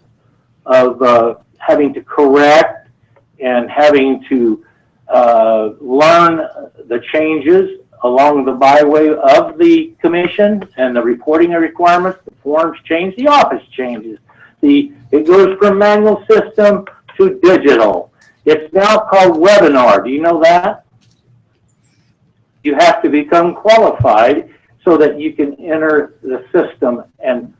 having to correct and having to learn the changes along the byway of the commission and the reporting requirements. The forms change, the office changes. It goes from manual system to digital. It's now called webinar. Do you know that? You have to become qualified so that you can enter the system and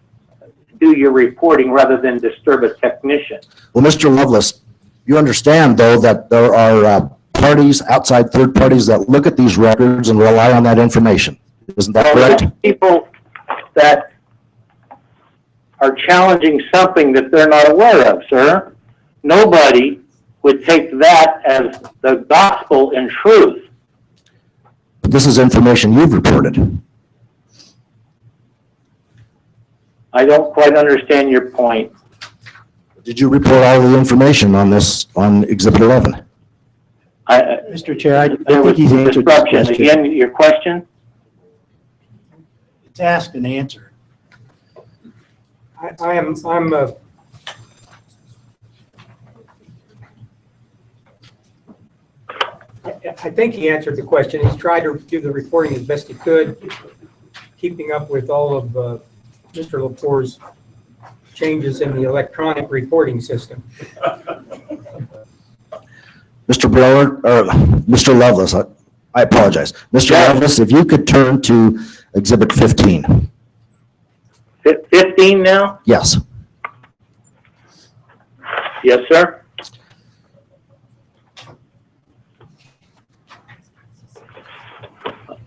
do your reporting rather than disturb a technician. Well, Mr. Lovelace, you understand, though, that there are parties, outside third parties, that look at these records and rely on that information. Isn't that correct? People that are challenging something that they're not aware of, sir. Nobody would take that as the gospel and truth. But this is information you've reported. I don't quite understand your point. Did you report all the information on this, on Exhibit 11? Mr. Chair, I There think was he's answered this disruption. question. Again, your question? It's asked and answered. I think he answered the question. He's tried to do the reporting as best he could, keeping up with all of Mr. Lepore's changes in the electronic reporting system. Mr. Brewer, or Mr. Lovelace, I apologize. Mr. Lovelace, if you could turn to Exhibit 15. 15 now? Yes. Yes, sir.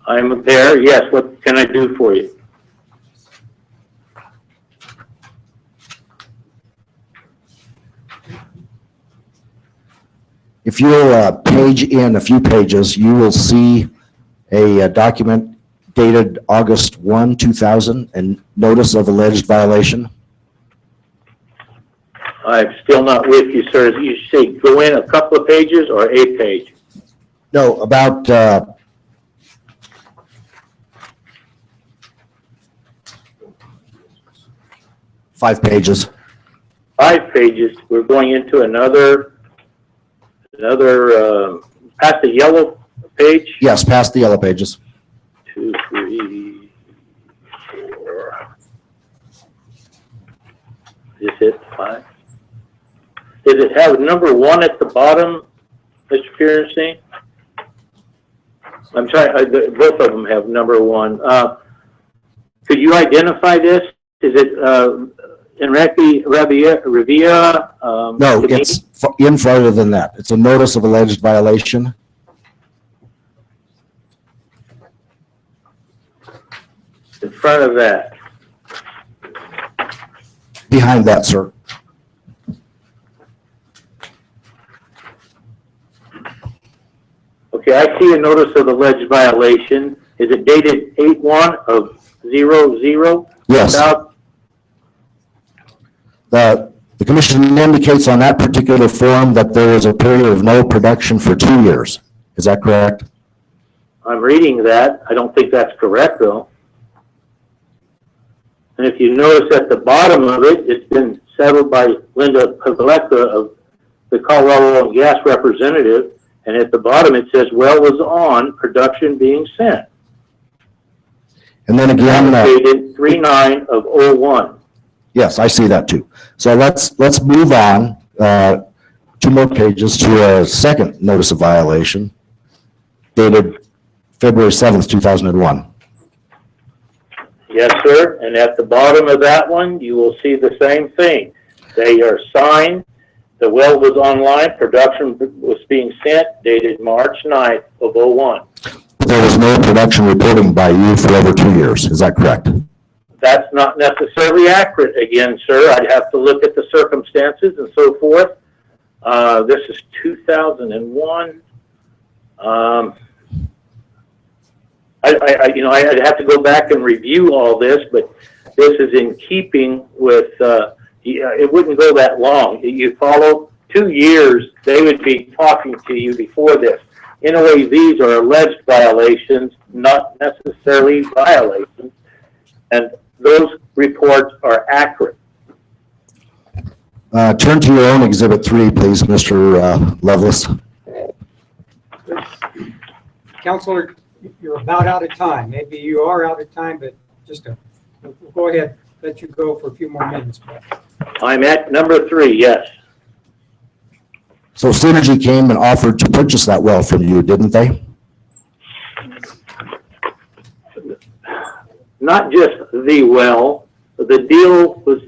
I'm there. Yes. What can I do for you? If you'll page in a few pages, you will see a document dated August 1, 2000, and notice of alleged violation. I'm still not with you, sir. You say go in a couple of pages or a page? No, about 5 pages. 5 pages. We're going into another past the yellow page. Yes, past the yellow pages. 2, 3, 4. Is it 5? Does it have number 1 at the bottom, Mr. Feuerstein? I'm sorry, both of them have number 1. Could you identify this? Is it Enrique Rivera? No, it's in farther than that. It's a notice of alleged violation. In front of that. Behind that, sir. Okay, I see a notice of alleged violation. Is it dated 8/1 of 00? Yes. The commission indicates on that particular form that there is a period of no production for 2 years. Is that correct? I'm reading that. I don't think that's correct, though. And if you notice at the bottom of it, it's been settled by Linda Pavleka of the Colorado Oil and Gas representative. And at the bottom, it says, well was on, production being sent. And then again, Dated 3/9 of '01. yes, I see that too. So let's move on, 2 more pages to a second notice of violation dated February 7th, 2001. Yes, sir. And at the bottom of that one, you will see the same thing. They are signed. The well was online. Production was being sent, dated March 9th of '01. There was no production reporting by you for over 2 years. Is that correct? That's not necessarily accurate again, sir. I'd have to look at the circumstances and so forth. This is 2001. I'd have to go back and review all this, but this is in keeping with, it wouldn't go that long. You follow 2 years, they would be talking to you before this. In a way, these are alleged violations, not necessarily violations, and those reports are accurate. Turn to your own Exhibit 3, please, Mr. Lovelace. Counselor, you're about out of time. Maybe you are out of time, but we'll go ahead, let you go for a few more minutes. I'm at number 3, yes. So Synergy came and offered to purchase that well from you, didn't they? Not just the well, the deal was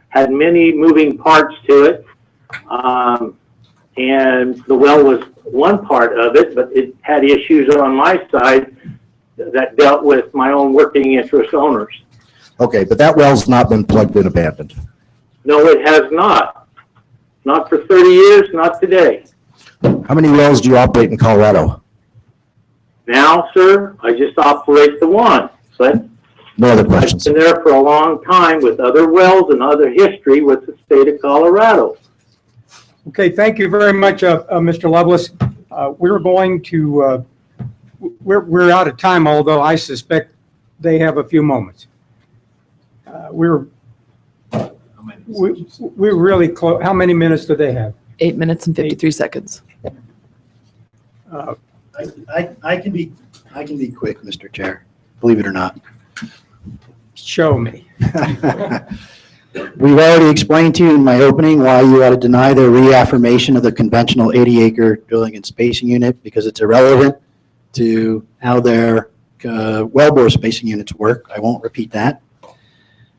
had many moving parts to it, and the well was one part of it, but it had issues on my side that dealt with my own working interest owners. Okay, but that well's not been plugged and abandoned. No, it has not. Not for 30 years, not today. How many wells do you operate in Colorado? Now, sir, I just operate the one, but No other questions. I've been there for a long time with other wells and other history with the state of Colorado. Okay, thank you very much, Mr. Lovelace. We're going to, we're out of time, although I suspect they have a few moments. We're really close. How many minutes do they have? 8 minutes and 53 seconds. I can be quick, Mr. Chair, believe it or not. Show me. We've already explained to you in my opening why you ought to deny the reaffirmation of the conventional 80-acre drilling and spacing unit, because it's irrelevant to how their wellbore spacing units work. I won't repeat that.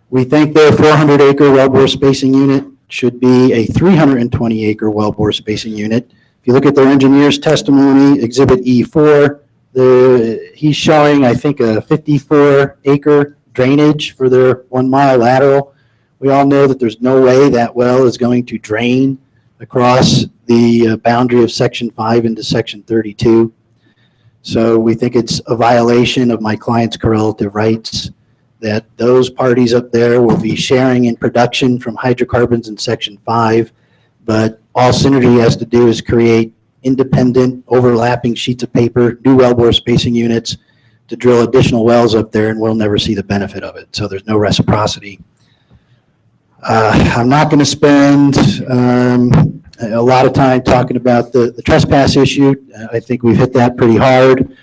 We think their 400-acre wellbore spacing unit should be a 320-acre wellbore spacing unit. If you look at their engineer's testimony, Exhibit E4, he's showing, I think, a 54-acre drainage for their 1 mile lateral. We all know that there's no way that well is going to drain across the boundary of Section 5 into Section 32. So we think it's a violation of my client's correlative rights that those parties up there will be sharing in production from hydrocarbons in Section 5, but all Synergy has to do is create independent overlapping sheets of paper, new wellbore spacing units to drill additional wells up there, and we'll never see the benefit of it. So there's no reciprocity. I'm not going to spend a lot of time talking about the trespass issue. I think we've hit that pretty hard.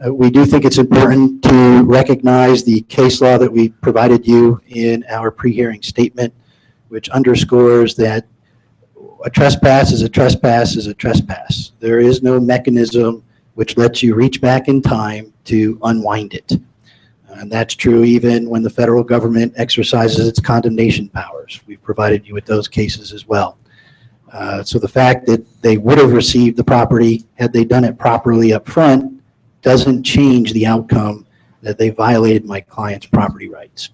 We do think it's important to recognize the case law that we provided you in our pre-hearing statement, which underscores that a trespass is a trespass is a trespass. There is no mechanism which lets you reach back in time to unwind it. And that's true even when the federal government exercises its condemnation powers. We've provided you with those cases as well. So the fact that they would have received the property had they done it properly up front doesn't change the outcome that they violated my client's property rights.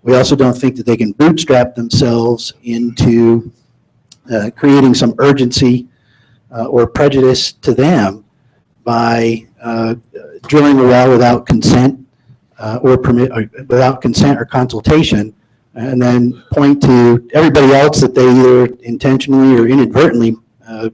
We also don't think that they can bootstrap themselves into creating some urgency or prejudice to them by drilling a well without consent without consent or consultation, and then point to everybody else that they either intentionally or inadvertently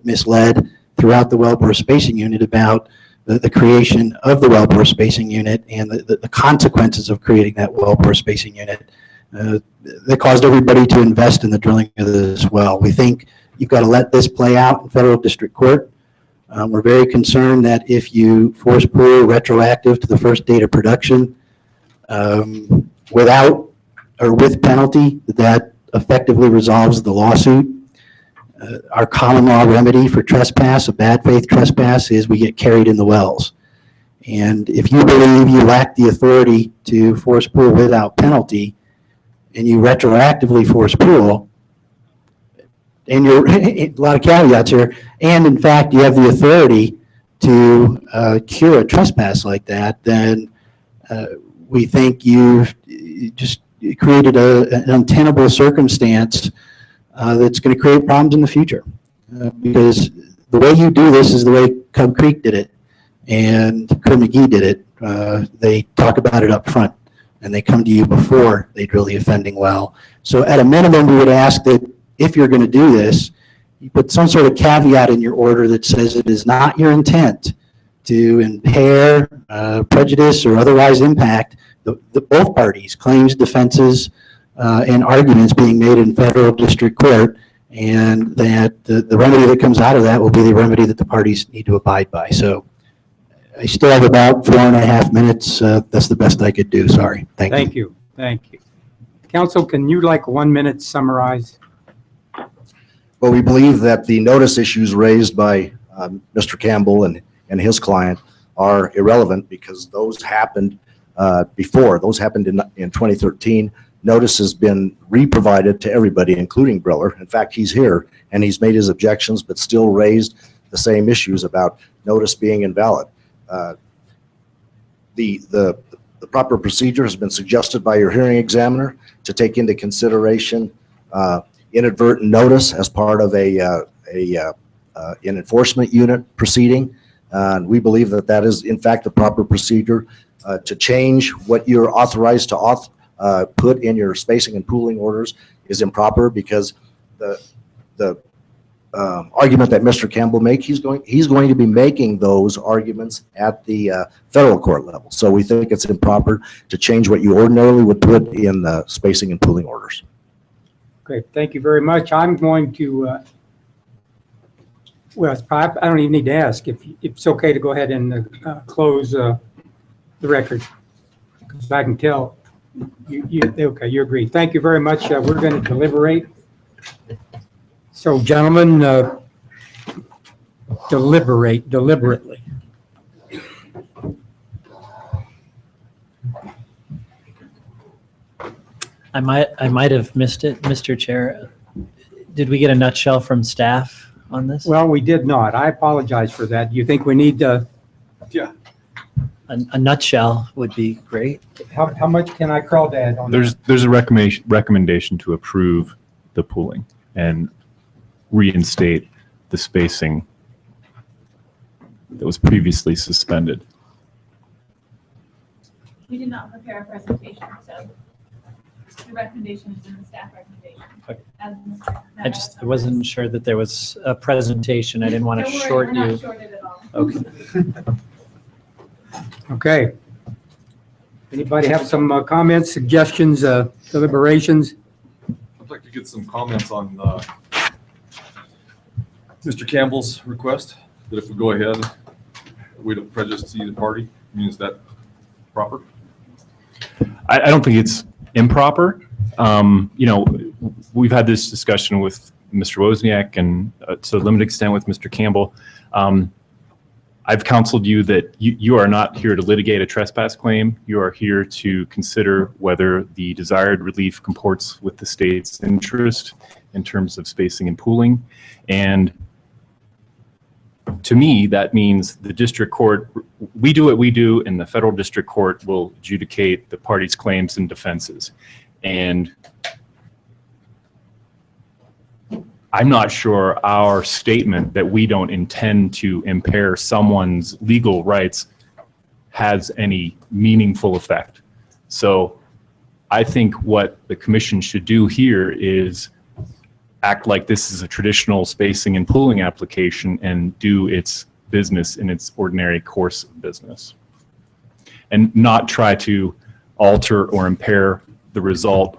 misled throughout the wellbore spacing unit about the creation of the wellbore spacing unit and the consequences of creating that wellbore spacing unit that caused everybody to invest in the drilling of this well. We think you've got to let this play out in federal district court. We're very concerned that if you force pool retroactive to the first date of production without or with penalty, that effectively resolves the lawsuit. Our common law remedy for trespass, a bad faith trespass, is we get carried in the wells. And if you believe you lack the authority to force pool without penalty, and you retroactively force pool, and you're a lot of caveats here, and in fact you have the authority to cure a trespass like that, then we think you've just created an untenable circumstance that's going to create problems in the future. Because the way you do this is the way Cub Creek did it and Kerr McGee did it. They talk about it up front and they come to you before they drill the offending well. So at a minimum, we would ask that if you're going to do this, you put some sort of caveat in your order that says it is not your intent to impair, prejudice, or otherwise impact both parties, claims, defenses, and arguments being made in federal district court, and that the remedy that comes out of that will be the remedy that the parties need to abide by. So I still have about 4.5 minutes. That's the best I could do. Sorry. Thank you. Thank you. Counsel, can you 1 minute summarize? Well, we believe that the notice issues raised by Mr. Campbell and his client are irrelevant because those happened before. Those happened in 2013. Notice has been re-provided to everybody, including Briller. In fact, he's here and he's made his objections, but still raised the same issues about notice being invalid. The proper procedure has been suggested by your hearing examiner to take into consideration inadvertent notice as part of an enforcement unit proceeding. And we believe that that is in fact the proper procedure. To change what you're authorized to put in your spacing and pooling orders is improper because the argument that Mr. Campbell make, he's going to be making those arguments at the federal court level. So we think it's improper to change what you ordinarily would put in the spacing and pooling orders. Great, thank you very much. I'm going to, well, I don't even need to ask if it's okay to go ahead and close the record, because I can tell okay, you agree. Thank you very much. We're going to deliberate. So, gentlemen, deliberate deliberately. I might have missed it, Mr. Chair. Did we get a nutshell from staff on this? Well, we did not. I apologize for that. You think we need to? Yeah. A nutshell would be great. How much can I crawl that on? There's a recommendation to approve the pooling and reinstate the spacing that was previously suspended. We did not prepare a presentation, so the recommendation is in the staff recommendation. Okay. I wasn't sure that there was a presentation. I didn't want to short you. We're not shorted at all. Okay. Okay. Anybody have some comments, suggestions, deliberations? I'd like to get some comments on Mr. Campbell's request that if we go ahead, we don't prejudice either party. I mean, is that proper? I don't think it's improper. We've had this discussion with Mr. Wozniak and to a limited extent with Mr. Campbell. I've counseled you that you are not here to litigate a trespass claim. You are here to consider whether the desired relief comports with the state's interest in terms of spacing and pooling. And to me, that means the district court, we do what we do, and the federal district court will adjudicate the parties' claims and defenses. And I'm not sure our statement that we don't intend to impair someone's legal rights has any meaningful effect. So I think what the commission should do here is act like this is a traditional spacing and pooling application and do its business in its ordinary course of business and not try to alter or impair the result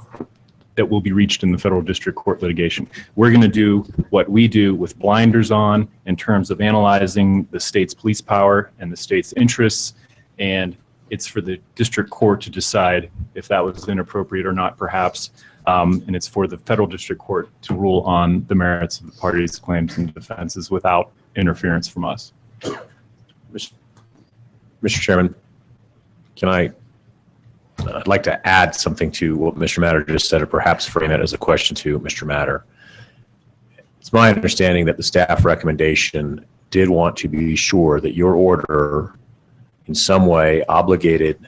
that will be reached in the federal district court litigation. We're going to do what we do with blinders on in terms of analyzing the state's police power and the state's interests, and it's for the district court to decide if that was inappropriate or not, perhaps, and it's for the federal district court to rule on the merits of the parties' claims and defenses without interference from us. Mr. Chairman, I'd like to add something to what Mr. Matter just said, or perhaps frame it as a question to Mr. Matter. It's my understanding that the staff recommendation did want to be sure that your order in some way obligated,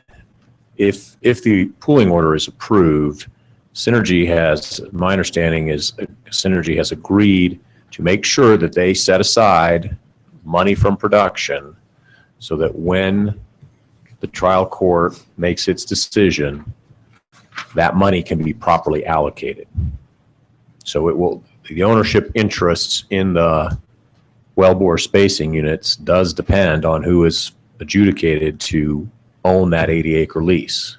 if the pooling order is approved, Synergy has, my understanding is Synergy has agreed to make sure that they set aside money from production so that when the trial court makes its decision, that money can be properly allocated. So the ownership interests in the wellbore spacing units does depend on who is adjudicated to own that 80-acre lease.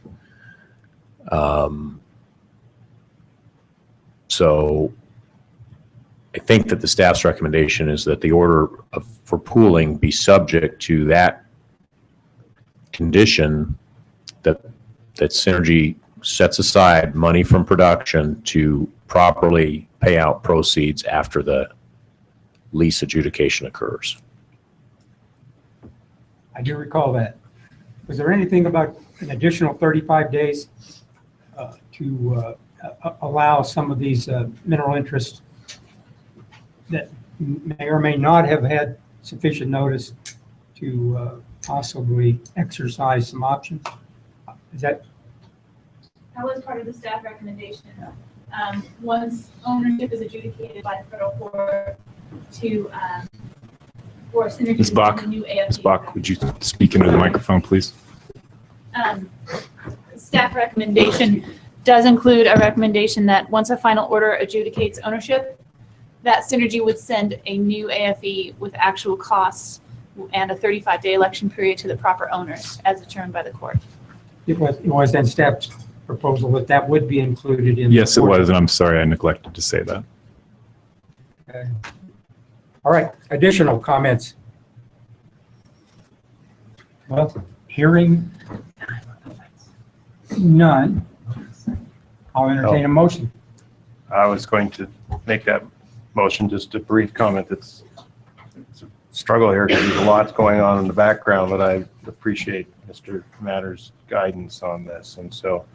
So I think that the staff's recommendation is that the order for pooling be subject to that condition that Synergy sets aside money from production to properly pay out proceeds after the lease adjudication occurs. I do recall that. Was there anything about an additional 35 days to allow some of these mineral interests that may or may not have had sufficient notice to possibly exercise some options? Is that? That was part of the staff recommendation. Once ownership is adjudicated by the federal court to, for Synergy Ms. to Bach, send a new AFP. Ms. Bach, would you speak into the microphone, please? Staff recommendation does include a recommendation that once a final order adjudicates ownership, that Synergy would send a new AFE with actual costs and a 35-day election period to the proper owners as determined by the court. It was then staff's proposal that that would be included in. Yes, it was, and I'm sorry I neglected to say that. Okay. All right, additional comments? Well, hearing none, I'll entertain a motion. I was going to make that motion, just a brief comment. It's a struggle here because there's a lot going on in the background, but I appreciate Mr. Matter's guidance on this. And so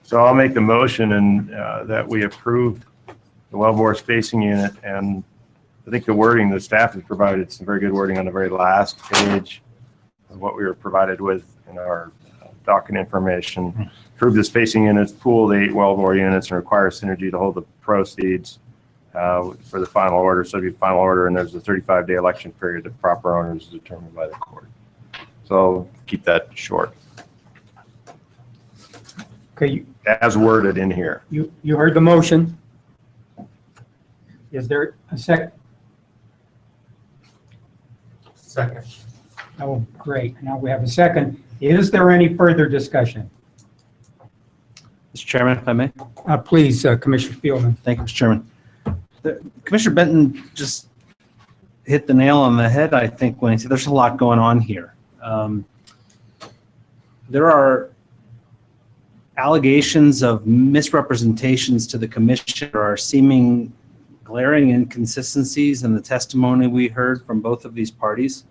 so I'll make the motion and that we approve the wellbore spacing unit. And I think the wording the staff has provided some very good wording on the very last page of what we were provided with in our document information. Approve the spacing units, pool the 8 wellbore units, and require Synergy to hold the proceeds for the final order. So it'll be final order, and there's a 35-day election period. The proper owners is determined by the court. So I'll keep that short. Okay, as worded in here. You heard the motion. Is there a second? Second. Oh, great. Now we have a second. Is there any further discussion? Mr. Chairman, if I may. Please, Commissioner Spielman. Thank you, Mr. Chairman. Commissioner Benton just hit the nail on the head, I think, when he said there's a lot going on here. There are allegations of misrepresentations to the commission. There are seeming glaring inconsistencies in the testimony we heard from both of these parties.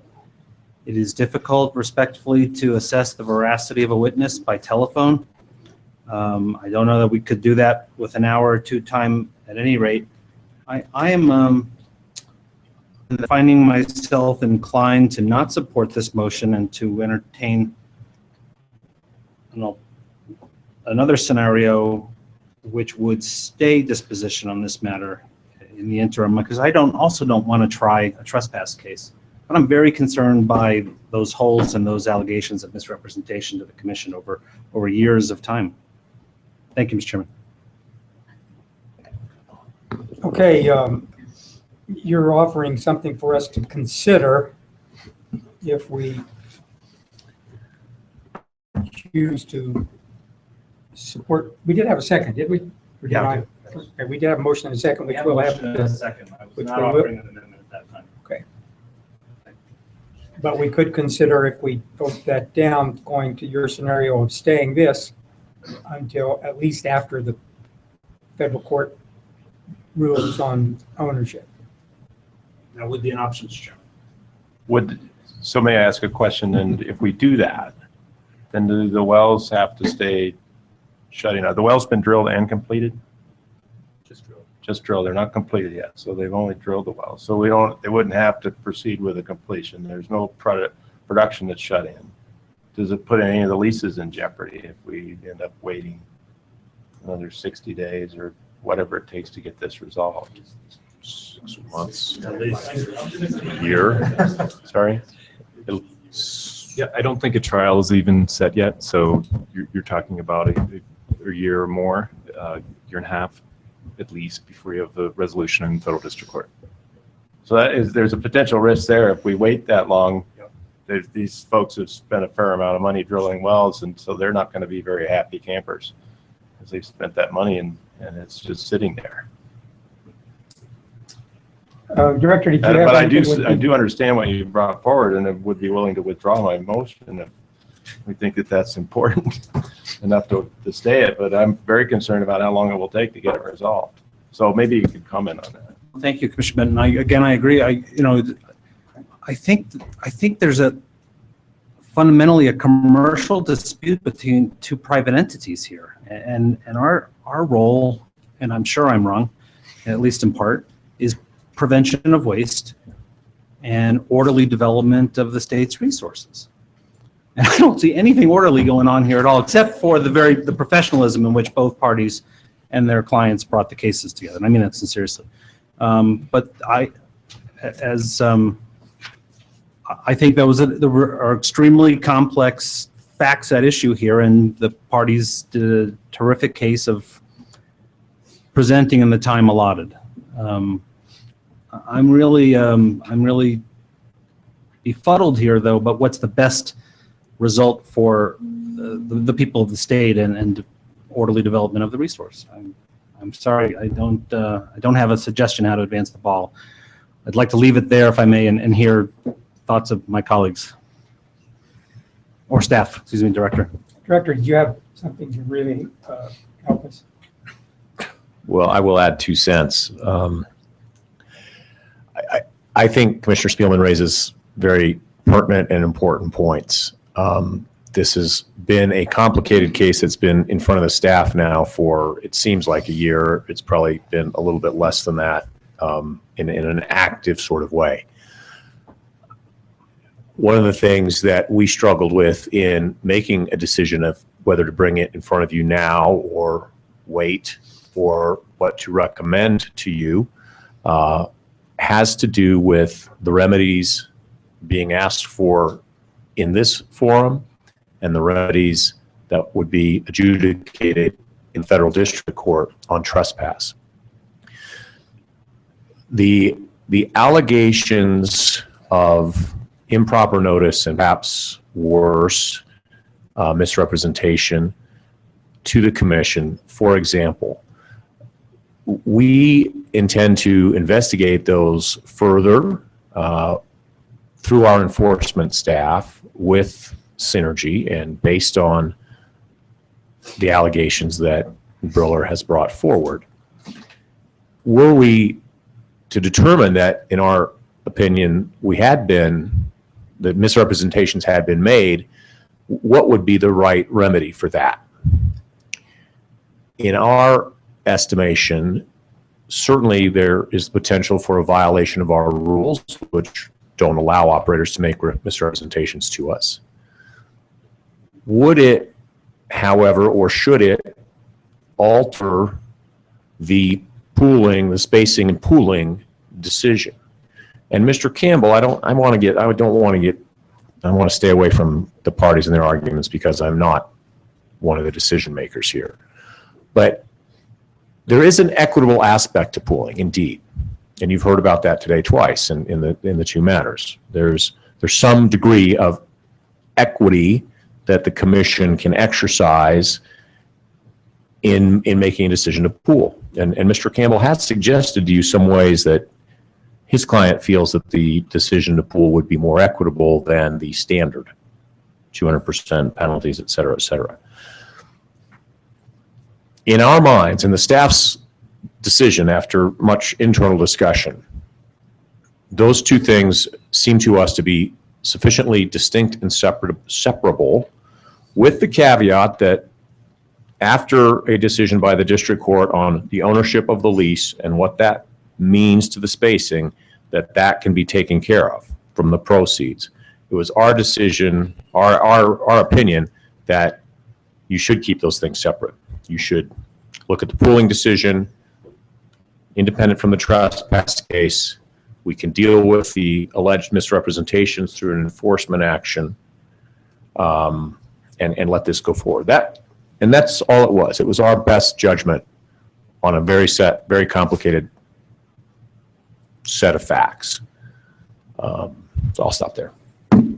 It is difficult, respectfully, to assess the veracity of a witness by telephone. I don't know that we could do that with an hour or two time at any rate. I am finding myself inclined to not support this motion and to entertain another scenario which would stay disposition on this matter in the interim, because I also don't want to try a trespass case. But I'm very concerned by those holes and those allegations of misrepresentation to the commission over years of time. Thank you, Mr. Chairman. Okay, you're offering something for us to consider if we choose to support. We did have a second, did we? Or did I? Okay, we did have a motion and a second, which we'll have. Second. I was which not we will- offering an amendment at that time. Okay. But we could consider, if we vote that down, going to your scenario of staying this until at least after the federal court rules on ownership. That would be an option, Mr. Chairman. So may I ask a question? And if we do that, then do the wells have to stay shutting out? The well's been drilled and completed? Just drilled. They're not completed yet. So they've only drilled the well. So they wouldn't have to proceed with a completion. There's no production that's shut in. Does it put any of the leases in jeopardy if we end up waiting another 60 days or whatever it takes to get this resolved? 6 months, At least. a year. Sorry? Yeah, I don't think a trial is even set yet, so you're talking about a year or more, year and a half at least, before you have the resolution in federal district court. So there's a potential risk there if we wait that long. These folks have spent a fair amount of money drilling wells, and so they're not going to be very happy campers because they've spent that money and it's just sitting there. Director, did you have But anything I do understand what you brought forward, and I would be willing to withdraw my motion if we think that that's important enough to stay it. But I'm very concerned about how long it will take to get it resolved. So maybe you could comment on that. Thank you, Commissioner Benton. I agree. I think there's fundamentally a commercial dispute between two private entities here, and our role, and I'm sure I'm wrong, at least in part, is prevention of waste and orderly development of the state's resources. And I don't see anything orderly going on here at all, except for the professionalism in which both parties and their clients brought the cases together. And I mean that sincerely. But I think there are extremely complex facts at issue here, and the parties did a terrific case of presenting in the time allotted. I'm really befuddled here, though, but what's the best result for the people of the state and orderly development of the resource? I'm sorry, I don't have a suggestion how to advance the ball. I'd like to leave it there, if I may, and hear thoughts of my colleagues or staff. Excuse me, Director. Director, did you have something to really help us? Well, I will add 2 cents. I think Commissioner Spielman raises very pertinent and important points. This has been a complicated case that's been in front of the staff now for, it seems like, a year. It's probably been a little bit less than that in an active sort of way. One of the things that we struggled with in making a decision of whether to bring it in front of you now or wait, or what to recommend to you, has to do with the remedies being asked for in this forum and the remedies that would be adjudicated in federal district court on trespass. The allegations of improper notice and perhaps worse, misrepresentation to the commission, for example, we intend to investigate those further through our enforcement staff with Synergy and based on the allegations that Briller has brought forward. Were we to determine that, in our opinion, that misrepresentations had been made, what would be the right remedy for that? In our estimation, certainly there is potential for a violation of our rules, which don't allow operators to make misrepresentations to us. Would it, however, or should it alter the pooling, the spacing and pooling decision? And Mr. Campbell, I want to stay away from the parties and their arguments because I'm not one of the decision makers here. But there is an equitable aspect to pooling, indeed. And you've heard about that today twice in the two matters. There's some degree of equity that the commission can exercise in making a decision to pool. And Mr. Campbell has suggested to you some ways that his client feels that the decision to pool would be more equitable than the standard 200% penalties, et cetera, et cetera. In our minds, in the staff's decision after much internal discussion, those two things seem to us to be sufficiently distinct and separable, with the caveat that after a decision by the district court on the ownership of the lease and what that means to the spacing, that can be taken care of from the proceeds. It was our decision, our opinion, that you should keep those things separate. You should look at the pooling decision, independent from the trespass case. We can deal with the alleged misrepresentations through an enforcement action, and let this go forward. That's all it was. It was our best judgment on a very complicated set of facts. So I'll stop there.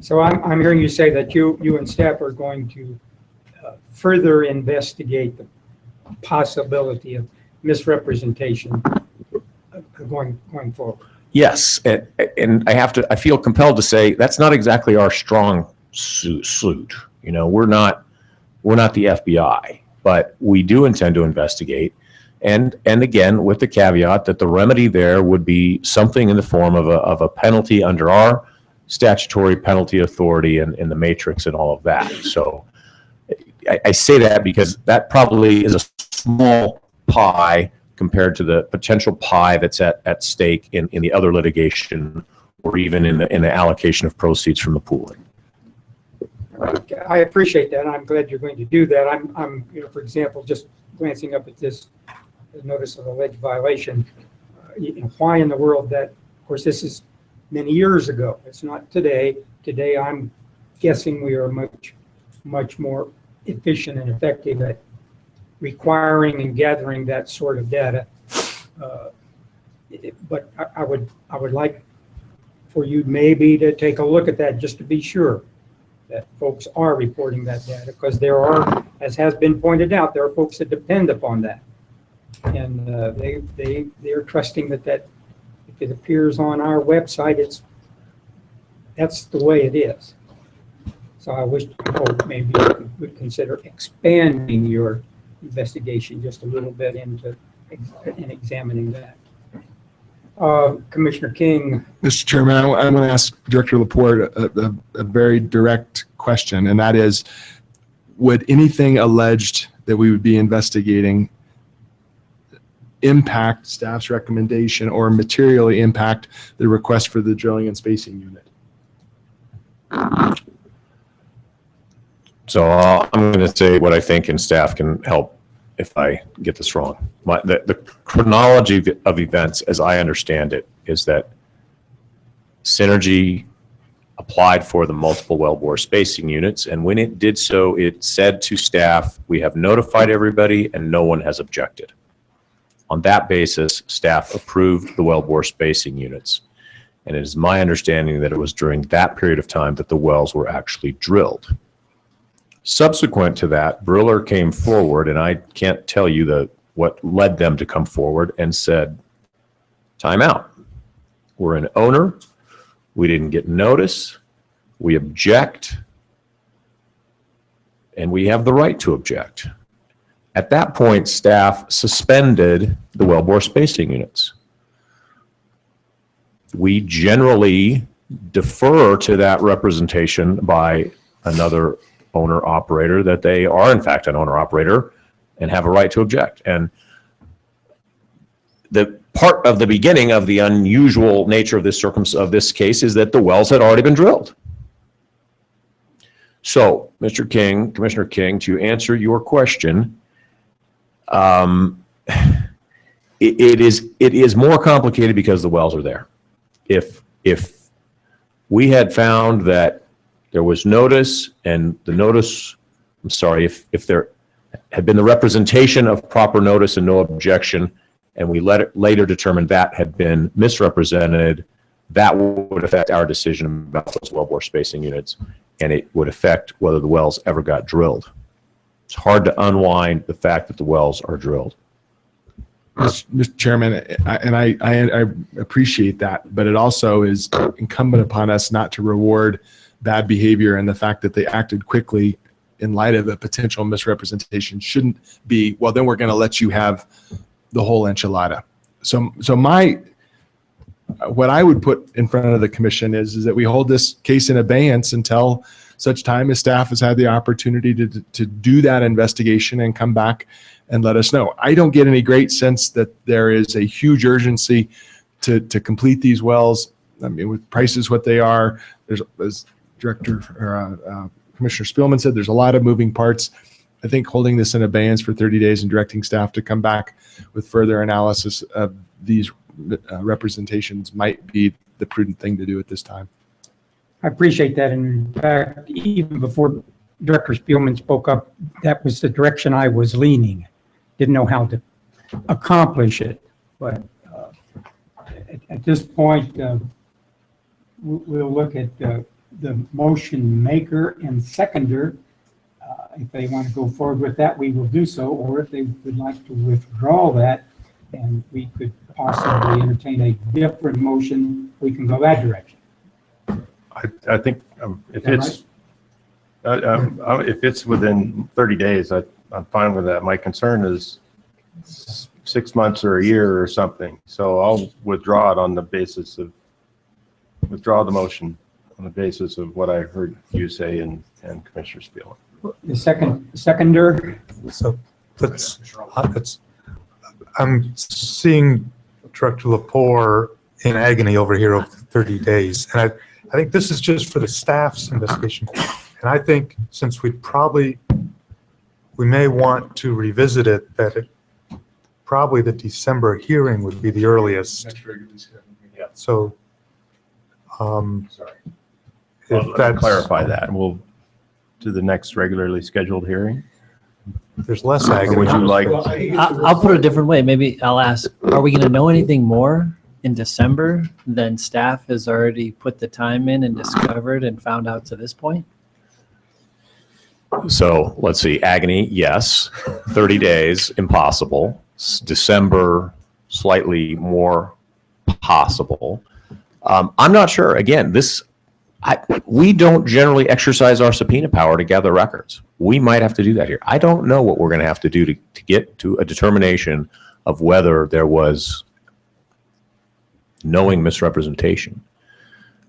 So I'm hearing you say that you and staff are going to further investigate the possibility of misrepresentation going forward. Yes, and I feel compelled to say that's not exactly our strong suit. You know, we're not the FBI, but we do intend to investigate. And again, with the caveat that the remedy there would be something in the form of a penalty under our statutory penalty authority and in the matrix and all of that. So I say that because that probably is a small pie compared to the potential pie that's at stake in the other litigation, or even in the allocation of proceeds from the pooling. I appreciate that. I'm glad you're going to do that. I'm for example, just glancing up at this notice of alleged violation. Why in the world that? Of course, this is many years ago. It's not today. Today, I'm guessing we are much more efficient and effective at requiring and gathering that sort of data. But I would like for you maybe to take a look at that just to be sure that folks are reporting that data, because there are, as has been pointed out, there are folks that depend upon that. And they're trusting that if it appears on our website, that's the way it is. So I hope maybe you would consider expanding your investigation just a little bit into examining that. Commissioner King. Mr. Chairman, I'm going to ask Director Laporte a very direct question, and that is, would anything alleged that we would be investigating impact staff's recommendation or materially impact the request for the drilling and spacing unit? So I'm going to say what I think, and staff can help if I get this wrong. The chronology of events, as I understand it, is that Synergy applied for the multiple wellbore spacing units, and when it did so, it said to staff, "We have notified everybody and no one has objected." On that basis, staff approved the wellbore spacing units. And it is my understanding that it was during that period of time that the wells were actually drilled. Subsequent to that, Briller came forward, and I can't tell you what led them to come forward, and said, "Time out. We're an owner. We didn't get notice. We object. And we have the right to object." At that point, staff suspended the wellbore spacing units. We generally defer to that representation by another owner-operator that they are, in fact, an owner-operator and have a right to object. And the part of the beginning of the unusual nature of this case is that the wells had already been drilled. So, Mr. King, Commissioner King, to answer your question, it is more complicated because the wells are there. If we had found that there was notice, and the notice, if there had been the representation of proper notice and no objection, and we later determined that had been misrepresented, that would affect our decision about those wellbore spacing units, and it would affect whether the wells ever got drilled. It's hard to unwind the fact that the wells are drilled. Mr. Chairman, I appreciate that, but it also is incumbent upon us not to reward bad behavior, and the fact that they acted quickly in light of a potential misrepresentation shouldn't be, well, then we're going to let you have the whole enchilada. So what I would put in front of the commission is that we hold this case in abeyance until such time as staff has had the opportunity to do that investigation and come back and let us know. I don't get any great sense that there is a huge urgency to complete these wells. I mean, with prices what they are, there's, as Commissioner Spielman said, there's a lot of moving parts. I think holding this in abeyance for 30 days and directing staff to come back with further analysis of these representations might be the prudent thing to do at this time. I appreciate that. And in fact, even before Director Spielman spoke up, that was the direction I was leaning. Didn't know how to accomplish it. But at this point, we'll look at the motion maker and seconder. If they want to go forward with that, we will do so. Or if they would like to withdraw that, and we could possibly entertain a different motion, we can go that direction. I think if it's within 30 days, I'm fine with that. My concern is 6 months or a year or something. So I'll withdraw it on the basis of, withdraw the motion on the basis of what I heard you say and Commissioner Spielman. The seconder. So I'm seeing Director Lepore in agony over here over 30 days. And I think this is just for the staff's investigation. And I think since we may want to revisit it, that probably the December hearing would be the earliest. So, sorry. If Let's clarify that, and we'll do the next regularly scheduled hearing. There's less agony. Or would you like? I'll put it a different way. Maybe I'll ask, are we going to know anything more in December than staff has already put the time in and discovered and found out to this point? So let's see, agony, yes. 30 days, impossible. December, slightly more possible. I'm not sure. Again, we don't generally exercise our subpoena power to gather records. We might have to do that here. I don't know what we're going to have to do to get to a determination of whether there was knowing misrepresentation.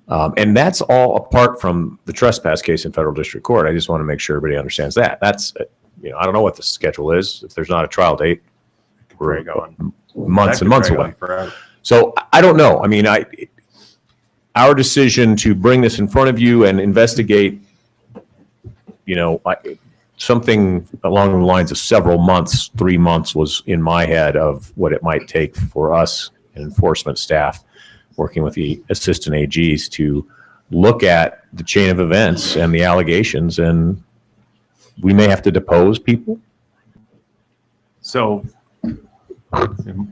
And that's all apart from the trespass case in federal district court. I just want to make sure everybody understands that. That's, I don't know what the schedule is. If there's not a trial date, we're months and months away. So I don't know. I mean, our decision to bring this in front of you and investigate, something along the lines of several months, 3 months was in my head of what it might take for us and enforcement staff working with the assistant AGs to look at the chain of events and the allegations, and we may have to depose people. So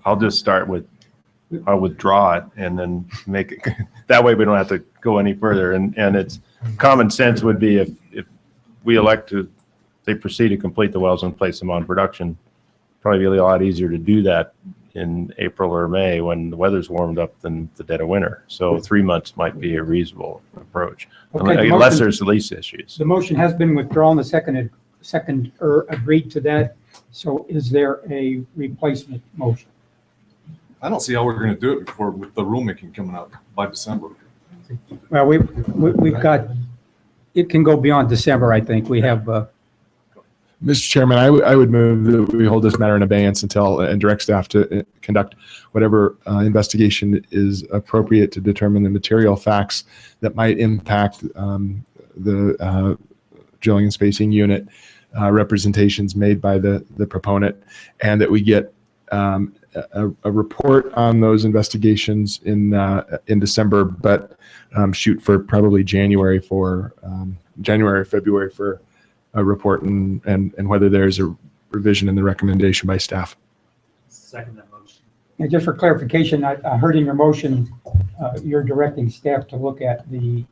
I'll just start with, I'll withdraw it and then make it, that way we don't have to go any further. And it's common sense would be if we elect to, they proceed to complete the wells and place them on production, probably be a lot easier to do that in April or May when the weather's warmed up than the dead of winter. So 3 months might be a reasonable approach, Okay, unless there's lease issues. The motion has been withdrawn. The seconder agreed to that. So is there a replacement motion? I don't see how we're going to do it before with the rulemaking coming up by December. Well, we've got, it can go beyond December, I think. We have. Mr. Chairman, I would move that we hold this matter in abeyance until, and direct staff to conduct whatever investigation is appropriate to determine the material facts that might impact the drilling and spacing unit representations made by the proponent, and that we get a report on those investigations in December, but shoot for probably January or February for a report and whether there's a revision in the recommendation by staff. Second that motion. And just for clarification, I heard in your motion, you're directing staff to look at the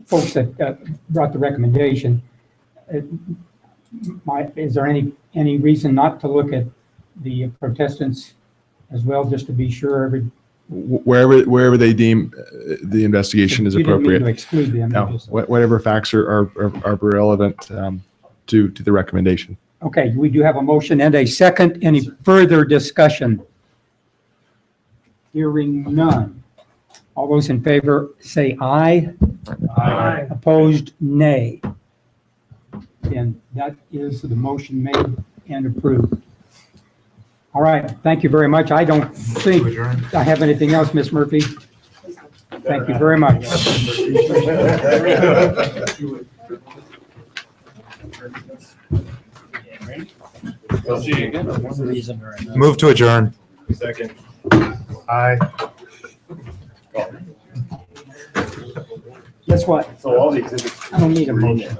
folks that brought the recommendation. Is there any reason not to look at the protestants as well, just to be sure Wherever they deem the investigation is you didn't mean appropriate. to exclude them? No, whatever facts are relevant to the recommendation. Okay, we do have a motion and a second. Any further discussion? Hearing none. All those in favor say aye. Aye. Opposed, nay. And that is the motion made and approved. All right, thank you very much. I don't think I have anything else, Ms. Murphy. Thank you very much. We'll see you again. Move to adjourn. Second. Aye. Guess what? So all the exhibits. I don't need a motion.